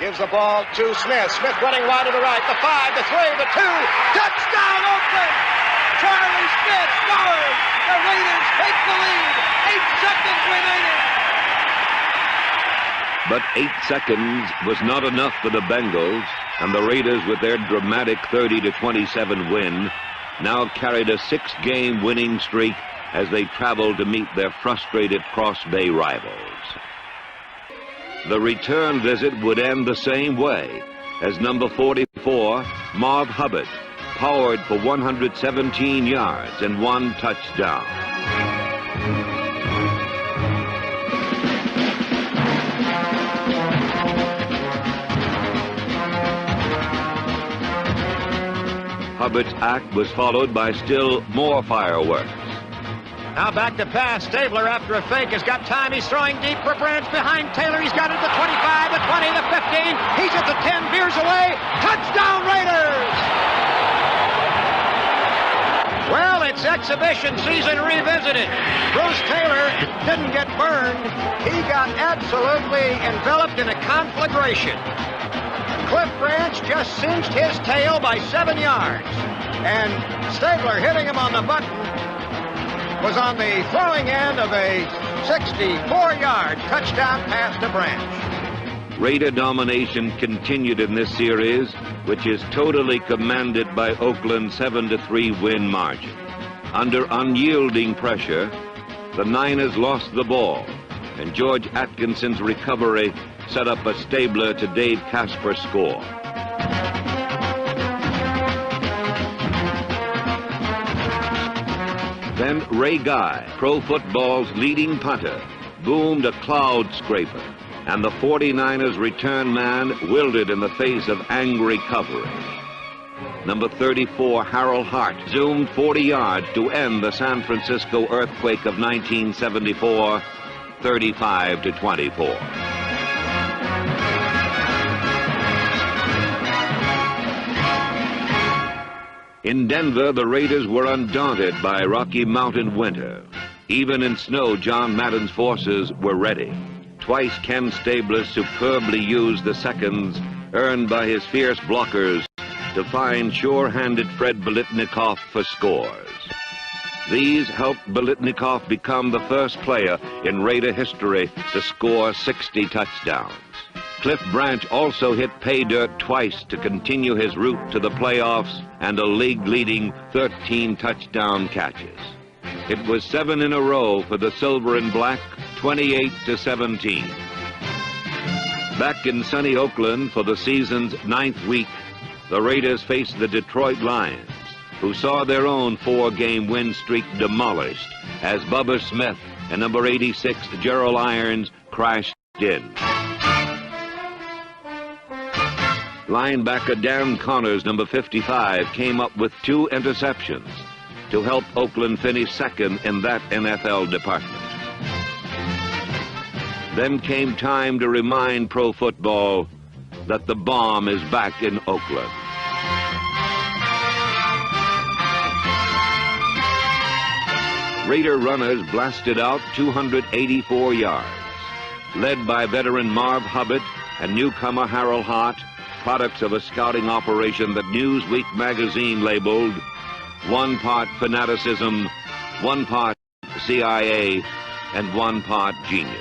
Gives the ball to Smith. Smith running wide to the right. The 5, the 3, the 2. Touchdown, Oakland! Charlie Smith scores. The Raiders take the lead. 8 seconds remaining. But 8 seconds was not enough for the Bengals, and the Raiders, with their dramatic 30-27 win, now carried a 6-game winning streak as they traveled to meet their frustrated Cross Bay rivals. The return visit would end the same way, as number 44, Marv Hubbard, powered for 117 yards and 1 touchdown. Hubbard's act was followed by still more fireworks. Now back to pass. Stabler, after a fake, has got time. He's throwing deep for Branch behind Taylor. He's got it at the 25, the 20, the 15. He's at the 10, veers away. Touchdown, Raiders! Well, it's exhibition season revisited. Bruce Taylor didn't get burned. He got absolutely enveloped in a conflagration. Cliff Branch just cinched his tail by 7 yards. And Stabler hitting him on the button was on the throwing end of a 64-yard touchdown pass to Branch. Raider domination continued in this series, which is totally commanded by Oakland's 7-3 win margin. Under unyielding pressure, the Niners lost the ball, and George Atkinson's recovery set up a Stabler to Dave Casper score. Then Ray Guy, pro football's leading punter, boomed a cloud scraper, and the 49ers return man wilted in the face of angry coverage. Number 34, Harold Hart, zoomed 40 yards to end the San Francisco earthquake of 1974, 35-24. In Denver, the Raiders were undaunted by Rocky Mountain winter. Even in snow, John Madden's forces were ready. Twice Ken Stabler superbly used the seconds earned by his fierce blockers to find sure-handed Fred Biletnikoff for scores. These helped Biletnikoff become the first player in Raider history to score 60 touchdowns. Cliff Branch also hit pay dirt twice to continue his route to the playoffs and a league-leading 13 touchdown catches. It was 7 in a row for the Silver and Black, 28-17. Back in sunny Oakland for the season's 9th week, the Raiders faced the Detroit Lions, who saw their own 4-game win streak demolished as Bubba Smith and number 86, Gerald Irons, crashed in. Linebacker Dan Connors, number 55, came up with 2 interceptions to help Oakland finish second in that NFL department. Then came time to remind pro football that the bomb is back in Oakland. Raider runners blasted out 284 yards. Led by veteran Marv Hubbard and newcomer Harold Hart, products of a scouting operation that Newsweek magazine labeled 1 part fanaticism, 1 part CIA, and 1 part genius.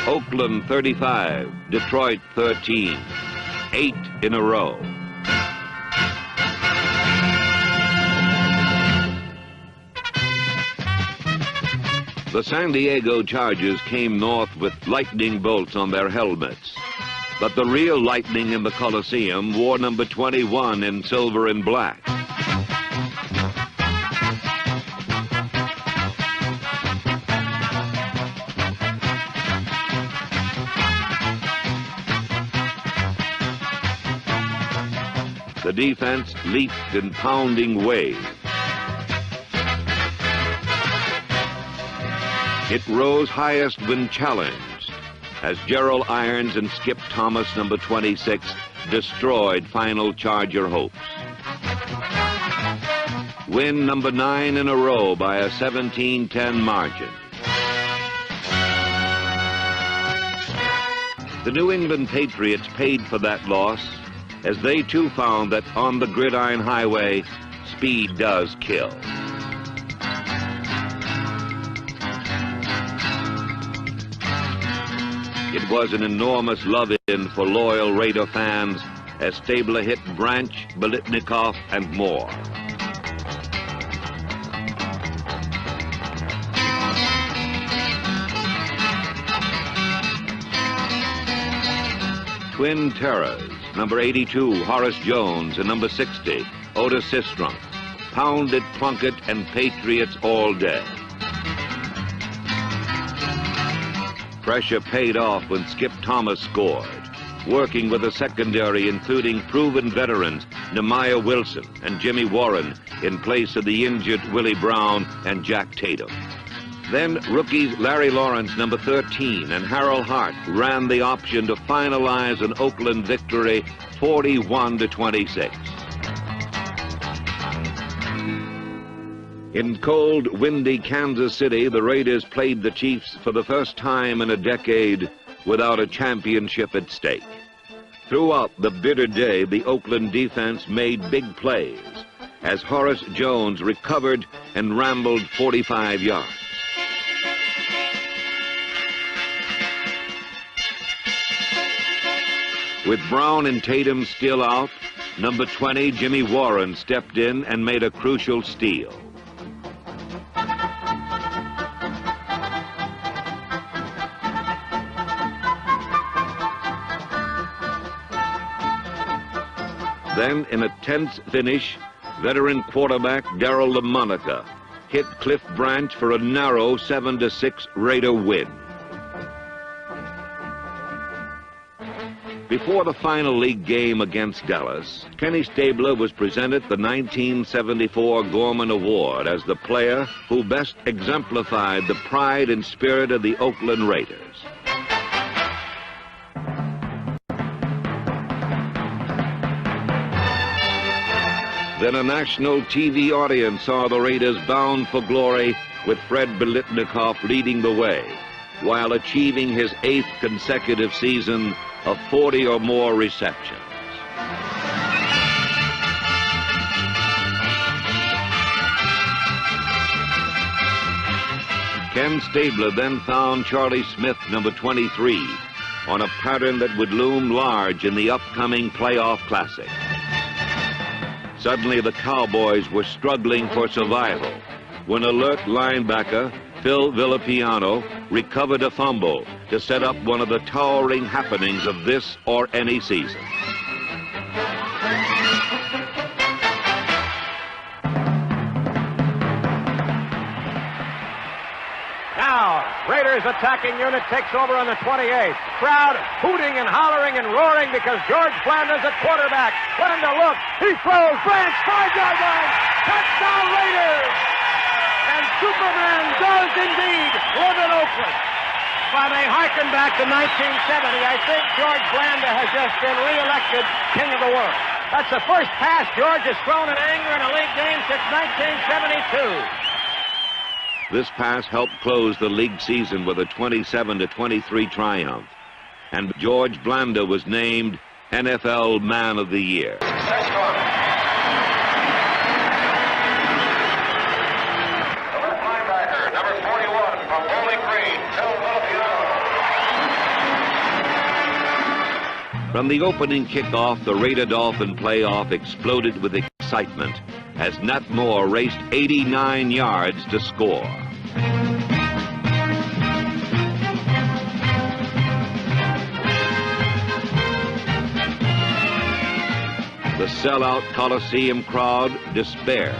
Oakland 35, Detroit 13, 8 in a row. The San Diego Chargers came north with lightning bolts on their helmets. But the real lightning in the Coliseum wore number 21 in silver and black. The defense leaped in pounding waves. It rose highest when challenged, as Gerald Irons and Skip Thomas, number 26, destroyed final Charger hopes. Win number 9 in a row by a 17-10 margin. The New England Patriots paid for that loss, as they too found that on the gridiron highway, speed does kill. It was an enormous love-in for loyal Raider fans as Stabler hit Branch, Biletnikoff, and more. Twin terrors, number 82, Horace Jones, and number 60, Otis Sistrunk, pounded Plunkett and Patriots all day. Pressure paid off when Skip Thomas scored, working with a secondary including proven veterans Nehemiah Wilson and Jimmy Warren in place of the injured Willie Brown and Jack Tatum. Then rookies Larry Lawrence, number 13, and Harold Hart ran the option to finalize an Oakland victory 41-26. In cold, windy Kansas City, the Raiders played the Chiefs for the first time in a decade without a championship at stake. Throughout the bitter day, the Oakland defense made big plays as Horace Jones recovered and rambled 45 yards. With Brown and Tatum still out, number 20, Jimmy Warren, stepped in and made a crucial steal. Then, in a tense finish, veteran quarterback Darryl LaMonica hit Cliff Branch for a narrow 7-6 Raider win. Before the final league game against Dallas, Kenny Stabler was presented the 1974 Gorman Award as the player who best exemplified the pride and spirit of the Oakland Raiders. Then a national TV audience saw the Raiders bound for glory with Fred Biletnikoff leading the way, while achieving his 8th consecutive season of 40 or more receptions. Ken Stabler then found Charlie Smith, number 23, on a pattern that would loom large in the upcoming playoff classic. Suddenly, the Cowboys were struggling for survival when alert linebacker Phil Villapiano recovered a fumble to set up one of the towering happenings of this or any season. Now, Raiders attacking unit takes over on the 28. Crowd hooting and hollering and roaring because George Blanda is at quarterback. Blanda looks, he throws, Branch, 5-yard line, touchdown Raiders! And Superman does indeed live in Oakland. If I may harken back to 1970, I think George Blanda has just been reelected King of the World. That's the first pass George has thrown in anger in a league game since 1972. This pass helped close the league season with a 27-23 triumph. And George Blanda was named NFL Man of the Year. From the opening kickoff, the Raider Dolphin playoff exploded with excitement as Nat Moore raced 89 yards to score. The sellout Coliseum crowd despaired,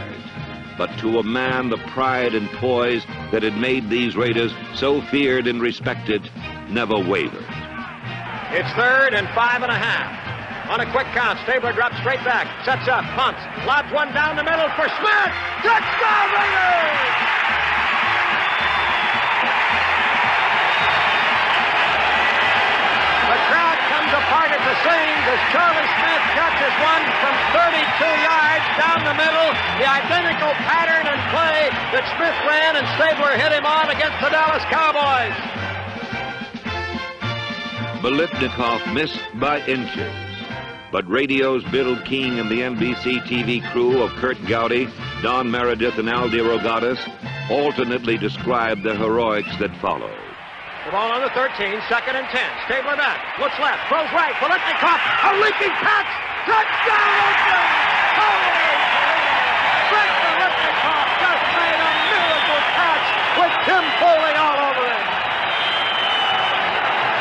but to a man the pride and poise that had made these Raiders so feared and respected never wavered. It's 3rd and 5.5. On a quick count, Stabler drops straight back, sets up, punts, lobs one down the middle for Smith. Touchdown Raiders! The crowd comes apart at the seams as Charlie Smith catches one from 32 yards down the middle. The identical pattern and play that Smith ran and Stabler hit him on against the Dallas Cowboys. Biletnikoff missed by inches, but radio's Bill King and the NBC TV crew of Kurt Gowdy, Don Meredith, and Al DeRogatis alternately described the heroics that followed. The ball on the 13, 2nd and 10. Stabler back, looks left, throws right. Biletnikoff, a leaping catch, touchdown Oakland! Fred Biletnikoff just made a miracle catch with Tim Foley all over him.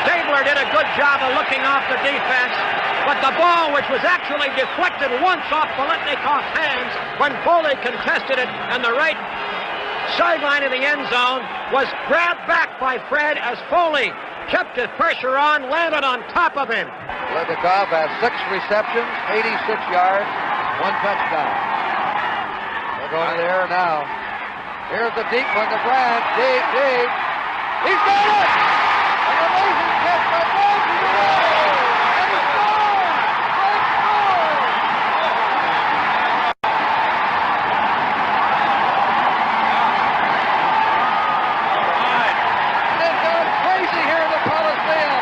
Stabler did a good job of looking off the defense, but the ball, which was actually deflected once off Biletnikoff's hands when Foley contested it, and the right sideline of the end zone was grabbed back by Fred as Foley kept his pressure on, landed on top of him. Biletnikoff has 6 receptions, 86 yards, 1 touchdown. They're going to the air now. Here's the deep one to Branch, deep. He's got it! An amazing catch by Branch. And he scores! Branch scores! They've gone crazy here in the Coliseum.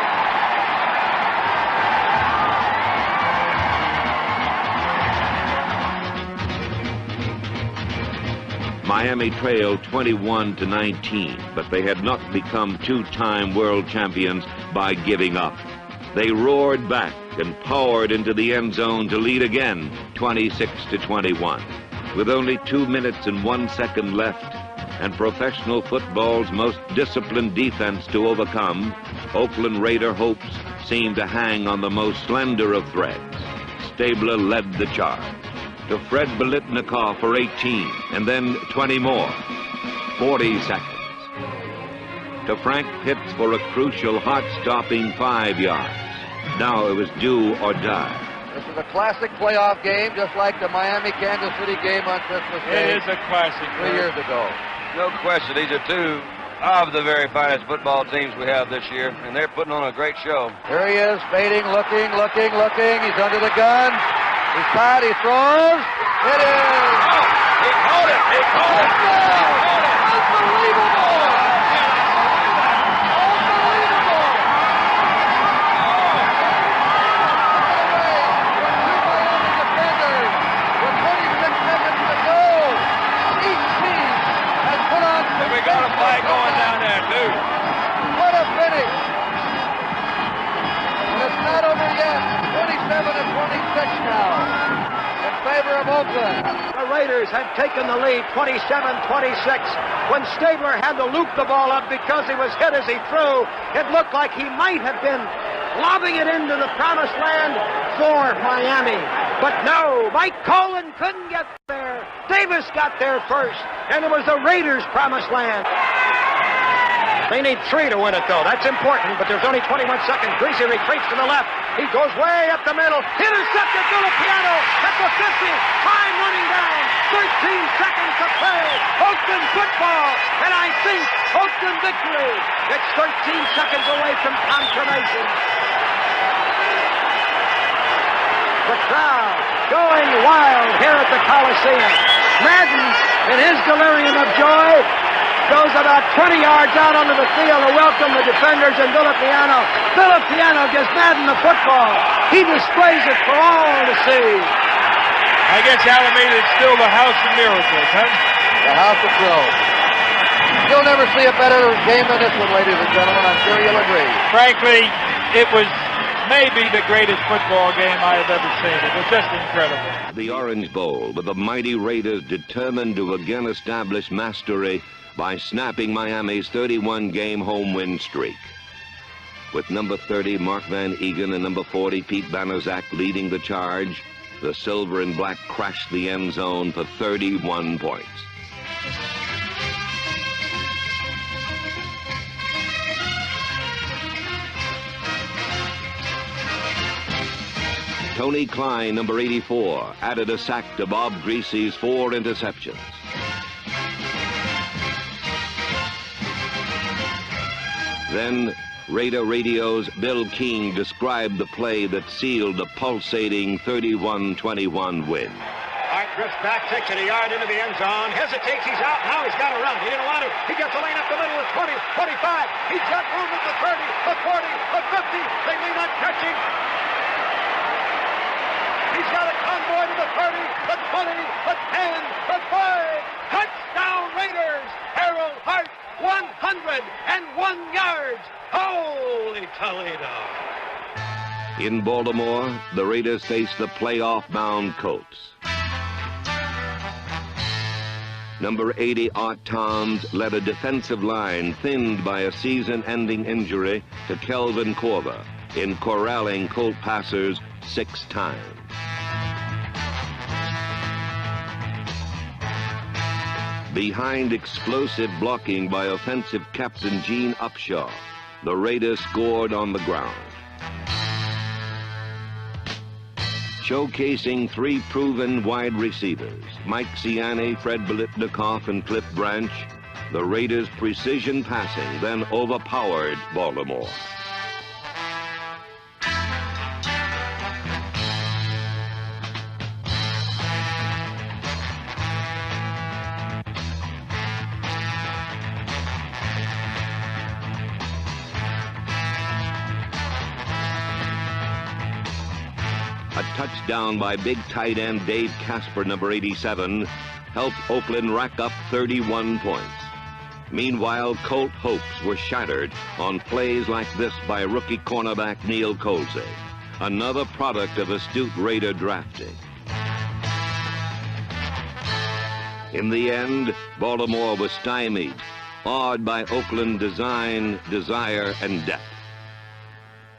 Miami trailed 21-19, but they had not become 2-time world champions by giving up. They roared back and powered into the end zone to lead again, 26-21. With only 2 minutes and 1 second left, and professional football's most disciplined defense to overcome, Oakland Raider hopes seemed to hang on the most slender of threads. Stabler led the charge. To Fred Biletnikoff for 18, and then 20 more. 40 seconds. To Frank Pitts for a crucial, heart-stopping 5 yards. Now it was do or die. This is a classic playoff game, just like the Miami-Kansas City game on Christmas Day. It is a classic. 3 years ago. No question, these are two of the very finest football teams we have this year, and they're putting on a great show. Here he is, fading, looking. He's under the gun. He's caught, he throws. It is! Oh, he caught it! He caught it! Unbelievable! Defenders, with 26 seconds to go, each team has put on some. And we got a flag going down there, too. What a finish! And it's not over yet. 27-26 now in favor of Oakland. The Raiders had taken the lead 27-26 when Stabler had to loop the ball up because he was hit as he threw. It looked like he might have been lobbing it into the promised land for Miami. But no, Mike Colin couldn't get there. Davis got there first, and it was the Raiders' promised land. They need 3 to win it, though. That's important, but there's only 21 seconds. Greasy retreats to the left. He goes way up the middle. Intercepted Filipiano at the 50. Time running down. 13 seconds to play. Oakland football. And I think Oakland victory. It's 13 seconds away from confirmation. The crowd going wild here at the Coliseum. Madden, in his delirium of joy, goes about 20 yards out onto the field to welcome the defenders and Filipiano. Filipiano gives Madden the football. He displays it for all to see. I guess Alameda is still the house of miracles, huh? The house of thrills. You'll never see a better game than this one, ladies and gentlemen. I'm sure you'll agree. Frankly, it was maybe the greatest football game I have ever seen. It was just incredible. The Orange Bowl, with the mighty Raiders determined to again establish mastery by snapping Miami's 31-game home win streak. With number 30, Mark Van Egan, and number 40, Pete Banaszak, leading the charge, the silver and black crashed the end zone for 31 points. Tony Klein, number 84, added a sack to Bob Greasy's 4 interceptions. Then Raider Radio's Bill King described the play that sealed the pulsating 31-21 win. Hart drifts back, takes it a yard into the end zone, hesitates, he's out, now he's got to run. He didn't want to. He gets a lane up the middle at 20, 25. He's got room at the 30, the 40, the 50. They may not catch him. He's got a convoy to the 30, the 20, the 10, the 5. Touchdown Raiders! Harold Hart, 101 yards. Holy Toledo! In Baltimore, the Raiders face the playoff-bound Colts. Number 80, Art Towns, led a defensive line thinned by a season-ending injury to Kelvin Korver in corralling Colt passers 6 times. Behind explosive blocking by offensive captain Gene Upshaw, the Raiders scored on the ground. Showcasing 3 proven wide receivers, Mike Ciani, Fred Biletnikoff, and Cliff Branch, the Raiders' precision passing then overpowered Baltimore. A touchdown by big tight end Dave Casper, number 87, helped Oakland rack up 31 points. Meanwhile, Colt hopes were shattered on plays like this by rookie cornerback Neil Colsey, another product of astute Raider drafting. In the end, Baltimore was stymied, awed by Oakland design, desire, and depth.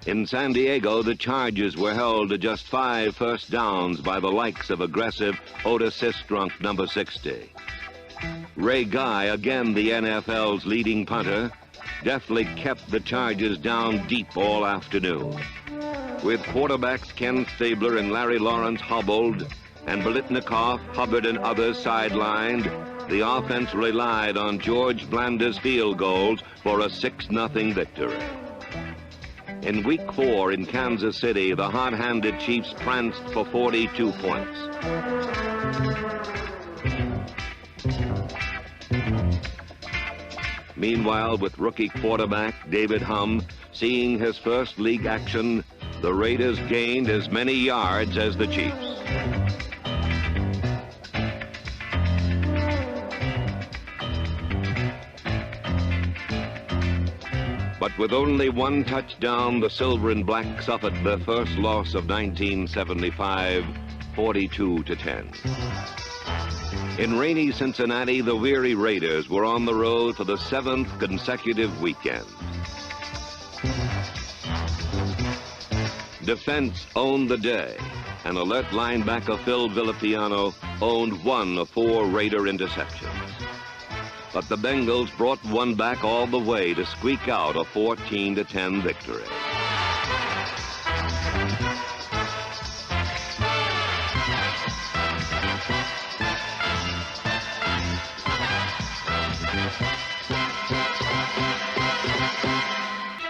In San Diego, the Chargers were held to just 5 first downs by the likes of aggressive Otis Sistrunk, number 60. Ray Guy, again the NFL's leading punter, deftly kept the Chargers down deep all afternoon. With quarterbacks Ken Stabler and Larry Lawrence hobbled, and Biletnikoff, Hubbard, and others sidelined, the offense relied on George Blander's field goals for a 6-0 victory. In Week 4 in Kansas City, the hot-handed Chiefs pranced for 42 points. Meanwhile, with rookie quarterback David Humm seeing his first league action, the Raiders gained as many yards as the Chiefs. But with only 1 touchdown, the Silver and Black suffered their first loss of 1975, 42-10. In rainy Cincinnati, the weary Raiders were on the road for the 7th consecutive weekend. Defense owned the day, and alert linebacker Phil Villapiano owned 1 of 4 Raider interceptions. but the Bengals brought one back all the way to squeak out a 14-10 victory.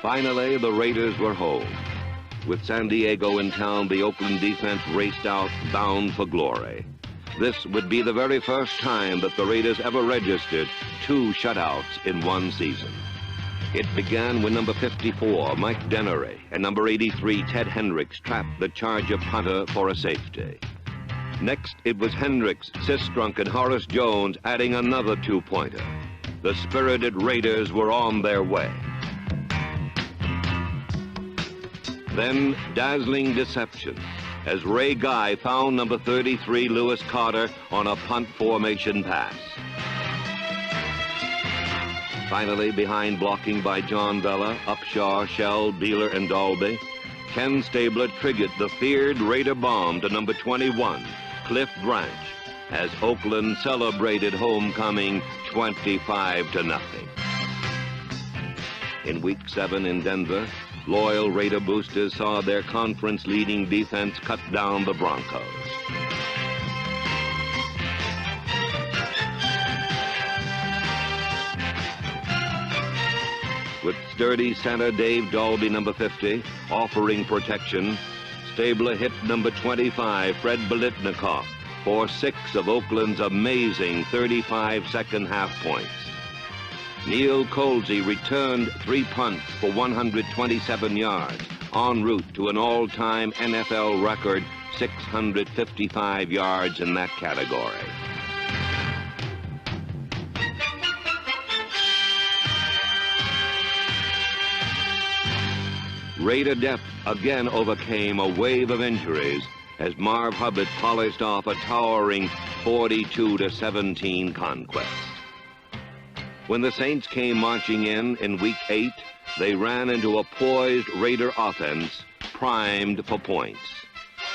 Finally, the Raiders were home. With San Diego in town, the Oakland defense raced out, bound for glory. This would be the very first time that the Raiders ever registered 2 shutouts in one season. It began when number 54, Mike Dennery, and number 83, Ted Hendricks, trapped the Charger punter for a safety. Next, it was Hendricks, Sistrunk, and Horace Jones adding another 2-pointer. The spirited Raiders were on their way. Then, dazzling deception, as Ray Guy found number 33, Lewis Carter, on a punt formation pass. Finally, behind blocking by John Vella, Upshaw, Shell, Beeler, and Dalby, Ken Stabler triggered the feared Raider bomb to number 21, Cliff Branch, as Oakland celebrated homecoming 25-0. In Week 7 in Denver, loyal Raider boosters saw their conference-leading defense cut down the Broncos. With sturdy center Dave Dalby, number 50, offering protection, Stabler hit number 25, Fred Biletnikoff, for 6 of Oakland's amazing 35 second-half points. Neil Colsey returned 3 punts for 127 yards, en route to an all-time NFL record 655 yards in that category. Raider depth again overcame a wave of injuries as Marv Hubbard polished off a towering 42-17 conquest. When the Saints came marching in Week 8, they ran into a poised Raider offense primed for points.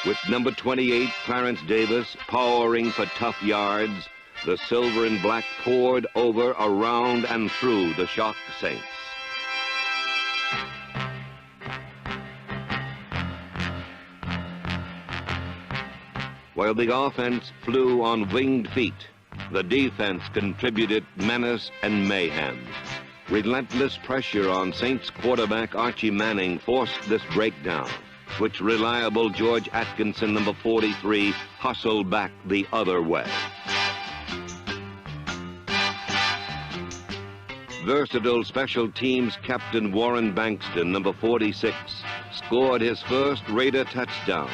With number 28, Clarence Davis, powering for tough yards, the silver and black poured over, around, and through the shocked Saints. While the offense flew on winged feet, the defense contributed menace and mayhem. Relentless pressure on Saints quarterback Archie Manning forced this breakdown, which reliable George Atkinson, number 43, hustled back the other way. Versatile special teams captain Warren Bankston, number 46, scored his first Raider touchdown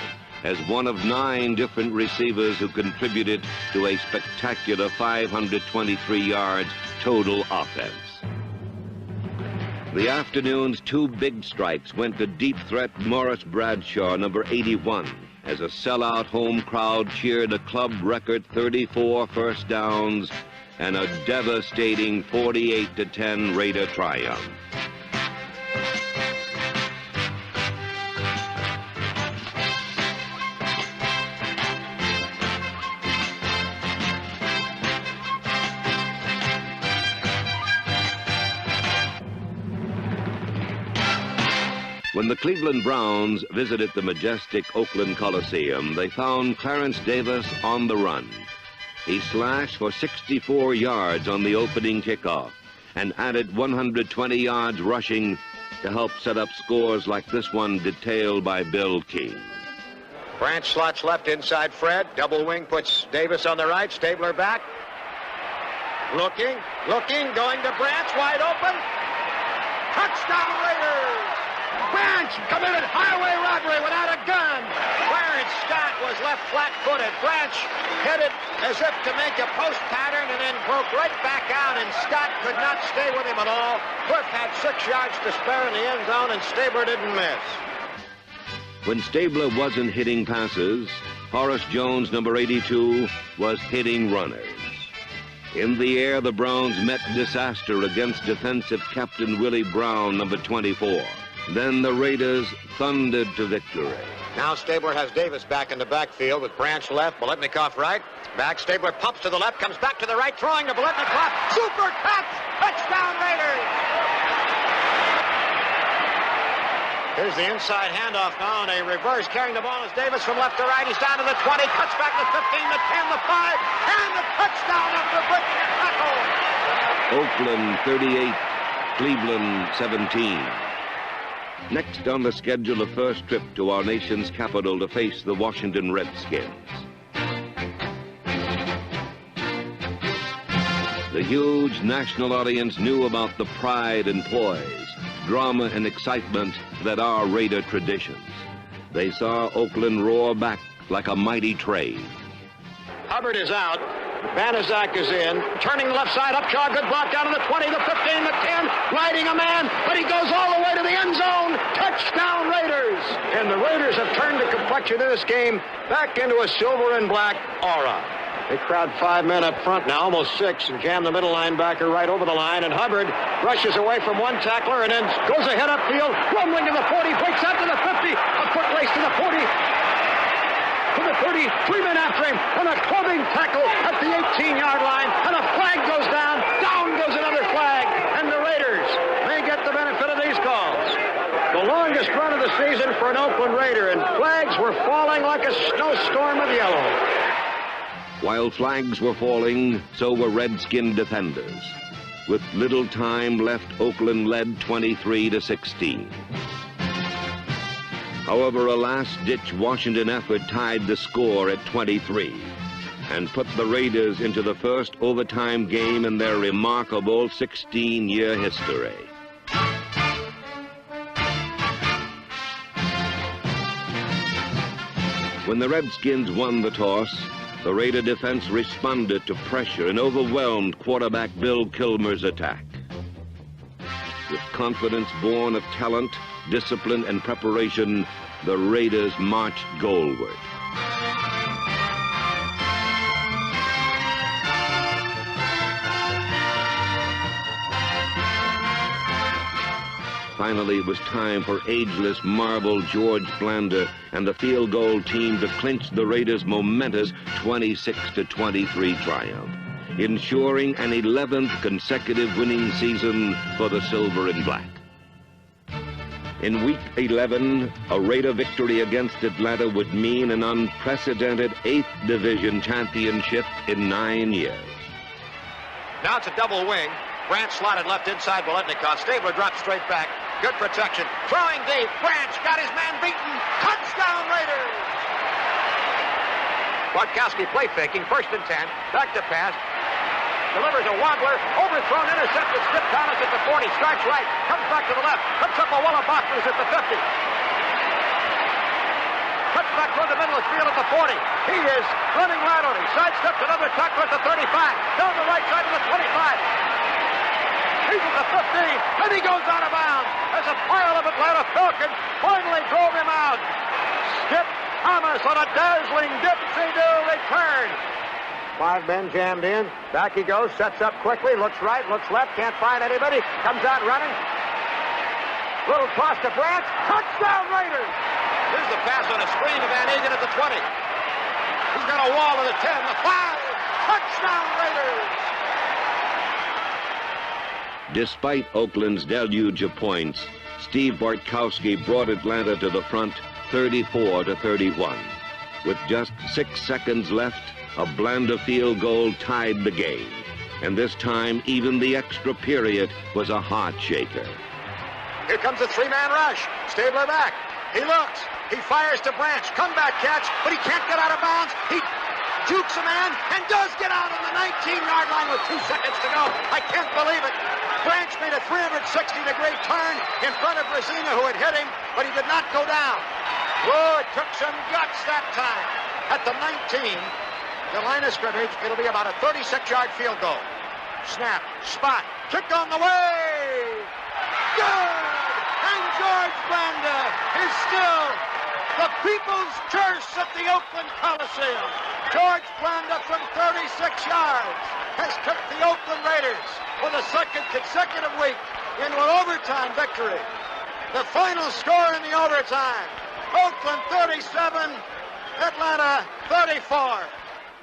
as one of 9 different receivers who contributed to a spectacular 523 yards total offense. The afternoon's 2 big strikes went to deep threat Morris Bradshaw, number 81, as a sellout home crowd cheered a club record 34 first downs and a devastating 48-10 Raider triumph. When the Cleveland Browns visited the majestic Oakland Coliseum, they found Clarence Davis on the run. He slashed for 64 yards on the opening kickoff and added 120 yards rushing to help set up scores like this one detailed by Bill King. Branch slots left inside Fred. Double wing puts Davis on the right. Stabler back. Looking, going to Branch, wide open. Touchdown Raiders! Branch committed highway robbery without a gun. Clarence Scott was left flat-footed. Branch headed as if to make a post pattern and then broke right back out, and Scott could not stay with him at all. Cliff had 6 yards to spare in the end zone, and Stabler didn't miss. When Stabler wasn't hitting passes, Horace Jones, number 82, was hitting runners. In the air, the Browns met disaster against defensive captain Willie Brown, number 24. Then the Raiders thundered to victory. Now Stabler has Davis back in the backfield with Branch left, Biletnikoff right. Back, Stabler pumps to the left, comes back to the right, throwing to Biletnikoff. Super catch! Touchdown Raiders! Here's the inside handoff now, and a reverse. Carrying the ball is Davis from left to right. He's down to the 20, cuts back to 15, the 10, the 5, and the touchdown after breaking a tackle. Oakland 38, Cleveland 17. Next on the schedule, a first trip to our nation's capital to face the Washington Redskins. The huge national audience knew about the pride and poise, drama and excitement that are Raider traditions. They saw Oakland roar back like a mighty train. Hubbard is out. Banaszak is in. Turning left side, Upshaw, good block down to the 20, the 15, the 10. Riding a man, but he goes all the way to the end zone. Touchdown Raiders! And the Raiders have turned the complexion of this game back into a silver and black aura. They crowd 5 men up front now, almost 6, and jam the middle linebacker right over the line. And Hubbard rushes away from one tackler and then goes ahead upfield, rumbling to the 40, breaks out to the 50, a foot race to the 40, to the 30, 3 men after him, and a clubbing tackle at the 18-yard line, and a flag goes down, down goes another flag, and the Raiders may get the benefit of these calls. The longest run of the season for an Oakland Raider, and flags were falling like a snowstorm of yellow. While flags were falling, so were Redskin defenders. With little time left, Oakland led 23-16. However, a last-ditch Washington effort tied the score at 23 and put the Raiders into the first overtime game in their remarkable 16-year history. When the Redskins won the toss, the Raider defense responded to pressure and overwhelmed quarterback Bill Kilmer's attack. With confidence born of talent, discipline, and preparation, the Raiders marched goalward. Finally, it was time for ageless marvel George Blanda and the field goal team to clinch the Raiders' momentous 26-23 triumph, ensuring an 11th consecutive winning season for the Silver and Black. In Week 11, a Raider victory against Atlanta would mean an unprecedented 8th Division championship in 9 years. Now it's a double wing. Branch slotted left inside Biletnikoff. Stabler drops straight back. Good protection. Throwing deep. Branch got his man beaten. Touchdown Raiders! Bartkowski play faking. 1st and 10. Back to pass. Delivers a wobbler. Overthrown, intercepted. Skip Thomas at the 40. Strikes right. Comes back to the left. Puts up a wall of boxers at the 50. Cuts back toward the middle of the field at the 40. He is running laterally. Sidesteps another tackler at the 35. Down the right side of the 25. He's at the 15, and he goes out of bounds as a pile of Atlanta Falcons finally drove him out. Skip Thomas on a dazzling dipsy-do return. 5 men jammed in. Back he goes, sets up quickly, looks right, looks left, can't find anybody. Comes out running. Little toss to Branch. Touchdown Raiders! Here's the pass on a screen to Van Egan at the 20. He's got a wall at the 10, the 5. Touchdown Raiders! Despite Oakland's deluge of points, Steve Bartkowski brought Atlanta to the front 34-31. With just 6 seconds left, a Blanda field goal tied the game. And this time, even the extra period was a heart shaker. Here comes a 3-man rush. Stabler back. He looks. He fires to Branch. Comeback catch, but he can't get out of bounds. He jukes a man and does get out on the 19-yard line with 2 seconds to go. I can't believe it. Branch made a 360-degree turn in front of Rosina, who had hit him, but he did not go down. Whoa, it took some guts that time. At the 19, the line of scrimmage, it'll be about a 36-yard field goal. Snap, spot, kick on the way. Good! And George Blanda is still the people's curse at the Oakland Coliseum. George Blanda from 36 yards has took the Oakland Raiders for the 2nd consecutive week into an overtime victory. The final score in the overtime, Oakland 37, Atlanta 34.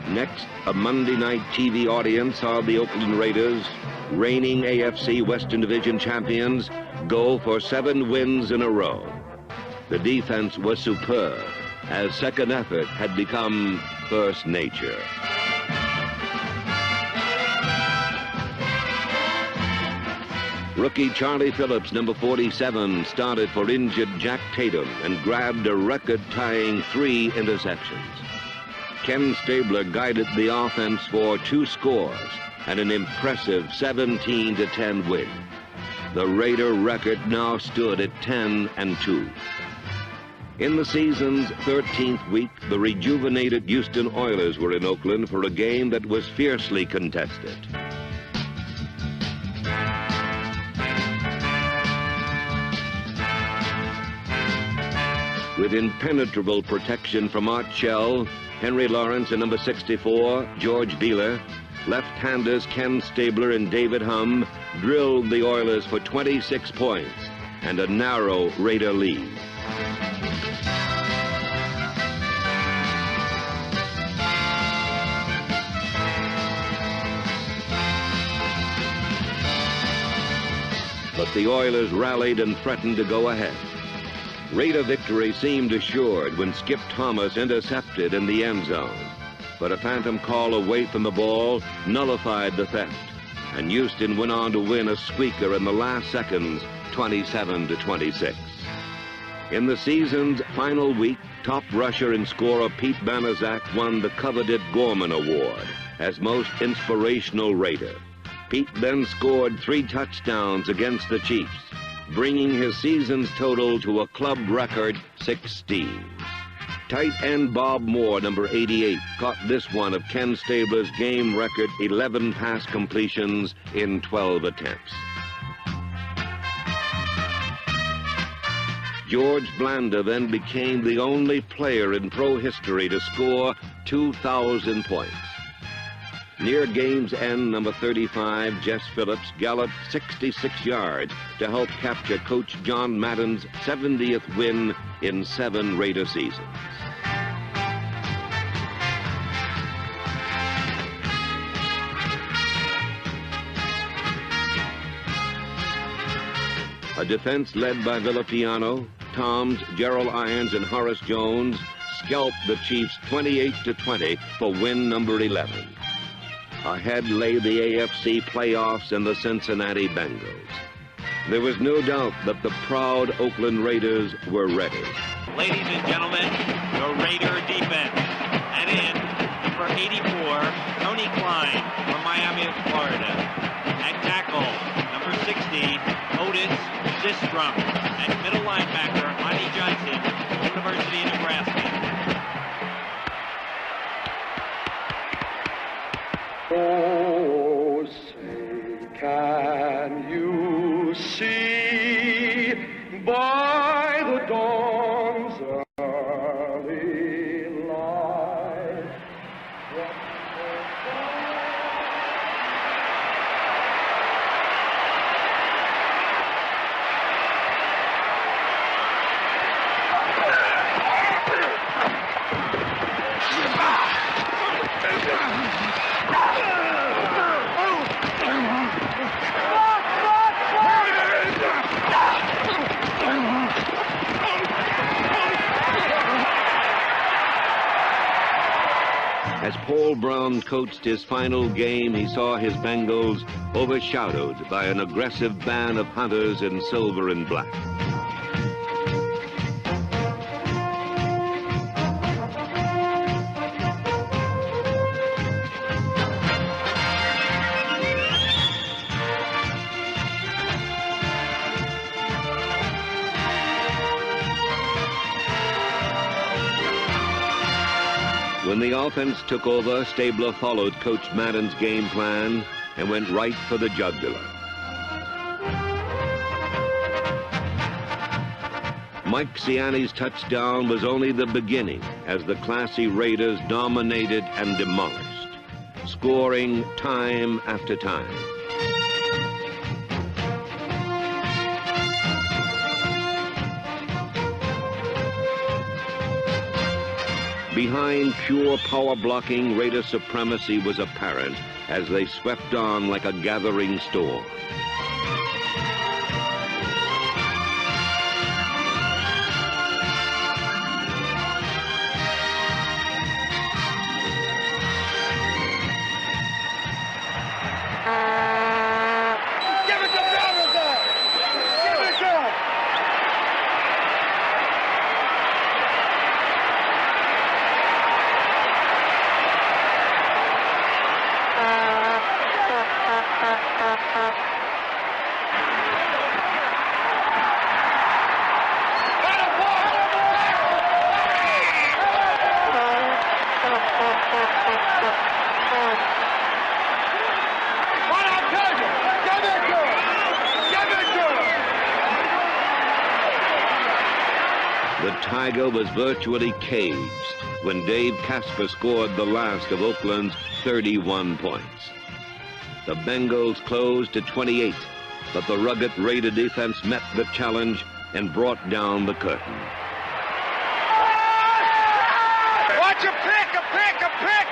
Next, a Monday night TV audience saw the Oakland Raiders, reigning AFC Western Division champions, go for 7 wins in a row. The defense was superb, as second effort had become first nature. Rookie Charlie Phillips, number 47, started for injured Jack Tatum and grabbed a record-tying 3 interceptions. Ken Stabler guided the offense for 2 scores and an impressive 17-10 win. The Raider record now stood at 10-2. In the season's 13th week, the rejuvenated Houston Oilers were in Oakland for a game that was fiercely contested. With impenetrable protection from Art Shell, Henry Lawrence and number 64, George Beeler, left-handers Ken Stabler and David Humm drilled the Oilers for 26 points and a narrow Raider lead. But the Oilers rallied and threatened to go ahead. Raider victory seemed assured when Skip Thomas intercepted in the end zone. But a phantom call away from the ball nullified the theft, and Houston went on to win a squeaker in the last seconds, 27-26. In the season's final week, top rusher and scorer Pete Banaszak won the coveted Gorman Award as most inspirational Raider. Pete then scored 3 touchdowns against the Chiefs, bringing his season's total to a club record 16. Tight end Bob Moore, number 88, caught this one of Ken Stabler's game record 11 pass completions in 12 attempts. George Blanda then became the only player in pro history to score 2,000 points. Near game's end, number 35, Jess Phillips, galloped 66 yards to help capture Coach John Madden's 70th win in 7 Raider seasons. A defense led by Villapiano, Toms, Gerald Irons, and Horace Jones scalped the Chiefs 28-20 for win number 11. Ahead lay the AFC playoffs and the Cincinnati Bengals. There was no doubt that the proud Oakland Raiders were ready. Ladies and gentlemen, the Raider defense. And in, number 84, Tony Klein from Miami, Florida. At tackle, number 60, Otis Sistrom. At middle linebacker, Monty Johnson, University of Nebraska. Oh, say, can you see by the dawn's early light? As Paul Brown coached his final game, he saw his Bengals overshadowed by an aggressive band of hunters in silver and black. When the offense took over, Stabler followed Coach Madden's game plan and went right for the jugular. Mike Ciani's touchdown was only the beginning as the classy Raiders dominated and demolished, scoring time after time. Behind pure power-blocking, Raider supremacy was apparent as they swept on like a gathering storm. The Tiger was virtually caged when Dave Casper scored the last of Oakland's 31 points. The Bengals closed to 28, but the rugged Raider defense met the challenge and brought down the curtain. Watch a pick, a pick, a pick!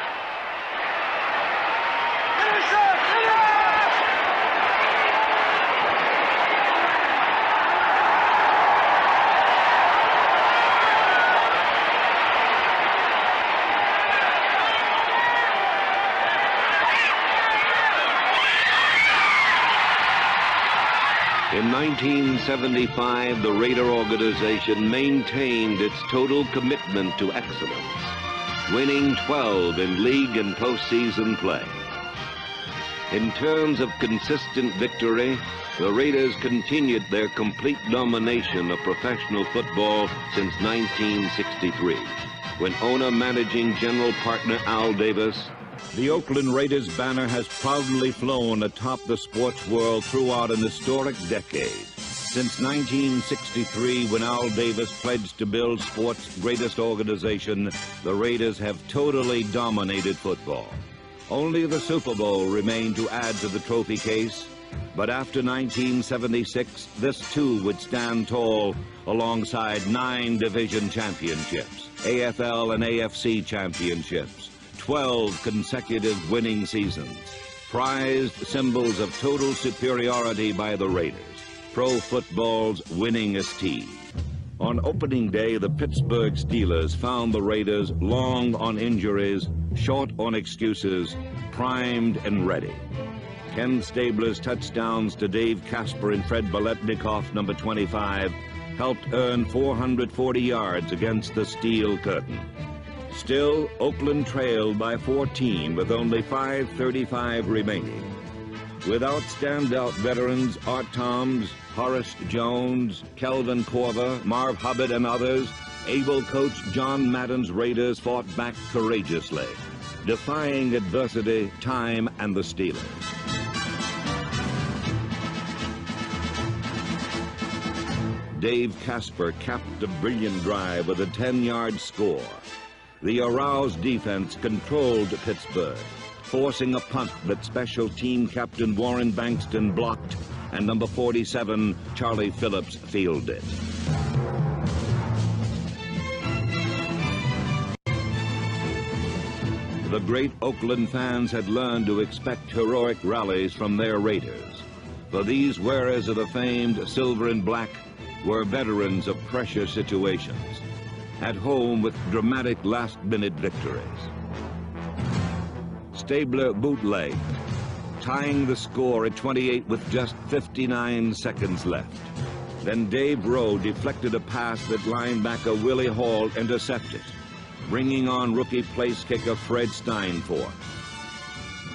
In 1975, the Raider organization maintained its total commitment to excellence, winning 12 in league and postseason play. In terms of consistent victory, the Raiders continued their complete domination of professional football since 1963, when owner-managing general partner Al Davis. The Oakland Raiders banner has proudly flown atop the sports world throughout an historic decade. Since 1963, when Al Davis pledged to build sports' greatest organization, the Raiders have totally dominated football. Only the Super Bowl remained to add to the trophy case, but after 1976, this too would stand tall alongside 9 division championships, AFL and AFC championships, 12 consecutive winning seasons, prized symbols of total superiority by the Raiders, pro football's winningest team. On opening day, the Pittsburgh Steelers found the Raiders long on injuries, short on excuses, primed and ready. Ken Stabler's touchdowns to Dave Casper and Fred Biletnikoff, number 25, helped earn 440 yards against the steel curtain. Still, Oakland trailed by 14 with only 5:35 remaining. Without standout veterans Art Toms, Horace Jones, Kelvin Corver, Marv Hubbard, and others, able coach John Madden's Raiders fought back courageously, defying adversity, time, and the Steelers. Dave Casper capped a brilliant drive with a 10-yard score. The aroused defense controlled Pittsburgh, forcing a punt that special team captain Warren Bankston blocked and number 47, Charlie Phillips, fielded. The great Oakland fans had learned to expect heroic rallies from their Raiders, for these wearers of the famed silver and black were veterans of pressure situations, at home with dramatic last-minute victories. Stabler bootlegged, tying the score at 28 with just 59 seconds left. Then Dave Rowe deflected a pass that linebacker Willie Hall intercepted, bringing on rookie place kicker Fred Steinfort.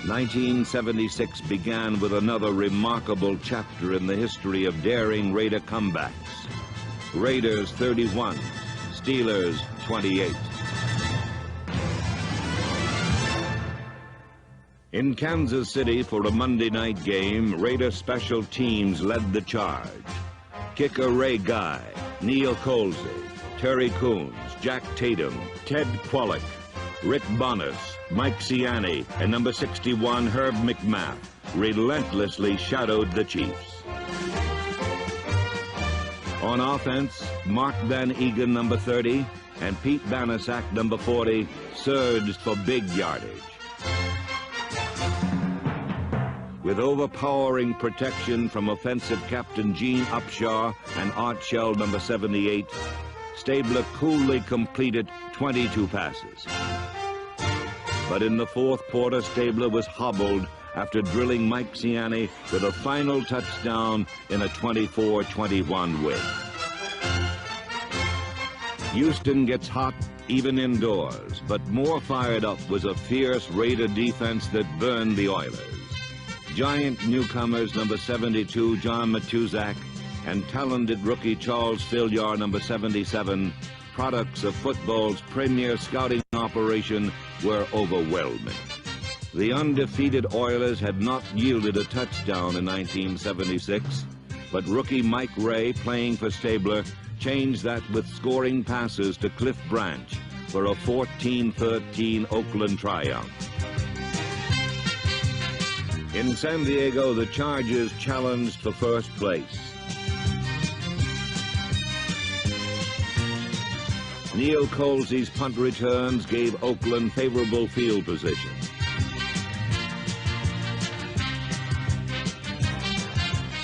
1976 began with another remarkable chapter in the history of daring Raider comebacks. Raiders 31, Steelers 28. In Kansas City for a Monday night game, Raider special teams led the charge. Kicker Ray Guy, Neil Colsey, Terry Coons, Jack Tatum, Ted Kwolek, Rick Bonas, Mike Ciani, and number 61, Herb McMath, relentlessly shadowed the Chiefs. On offense, Mark Van Egan, number 30, and Pete Banaszak, number 40, surged for big yardage. With overpowering protection from offensive captain Gene Upshaw and Art Shell, number 78, Stabler coolly completed 22 passes. But in the fourth quarter, Stabler was hobbled after drilling Mike Ciani with a final touchdown in a 24-21 win. Houston gets hot even indoors, but more fired up was a fierce Raider defense that burned the Oilers. Giant newcomers number 72, John Matuzak, and talented rookie Charles Filliar, number 77, products of football's premier scouting operation, were overwhelming. The undefeated Oilers had not yielded a touchdown in 1976, but rookie Mike Ray, playing for Stabler, changed that with scoring passes to Cliff Branch for a 14-13 Oakland triumph. In San Diego, the Chargers challenged for first place. Neil Colsey's punt returns gave Oakland favorable field position.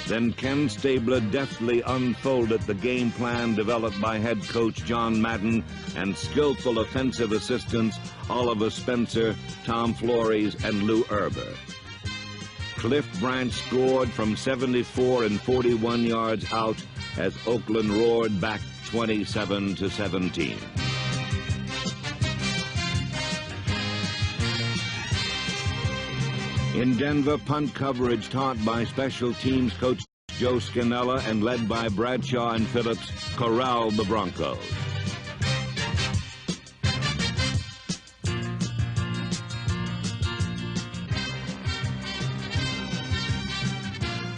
Then Ken Stabler deftly unfolded the game plan developed by head coach John Madden and skillful offensive assistants Oliver Spencer, Tom Flores, and Lou Erber. Cliff Branch scored from 74 and 41 yards out as Oakland roared back 27-17. In Denver, punt coverage taught by special teams coach Joe Scannella and led by Bradshaw and Phillips corralled the Broncos.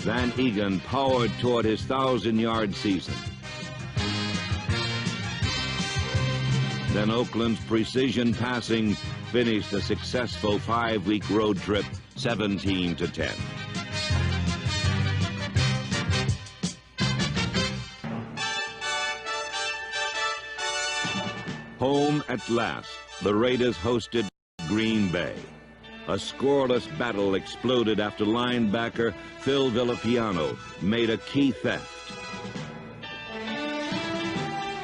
Van Egan powered toward his 1,000-yard season. Then Oakland's precision passing finished a successful 5-week road trip 17-10. Home at last, the Raiders hosted Green Bay. A scoreless battle exploded after linebacker Phil Villapiano made a key theft.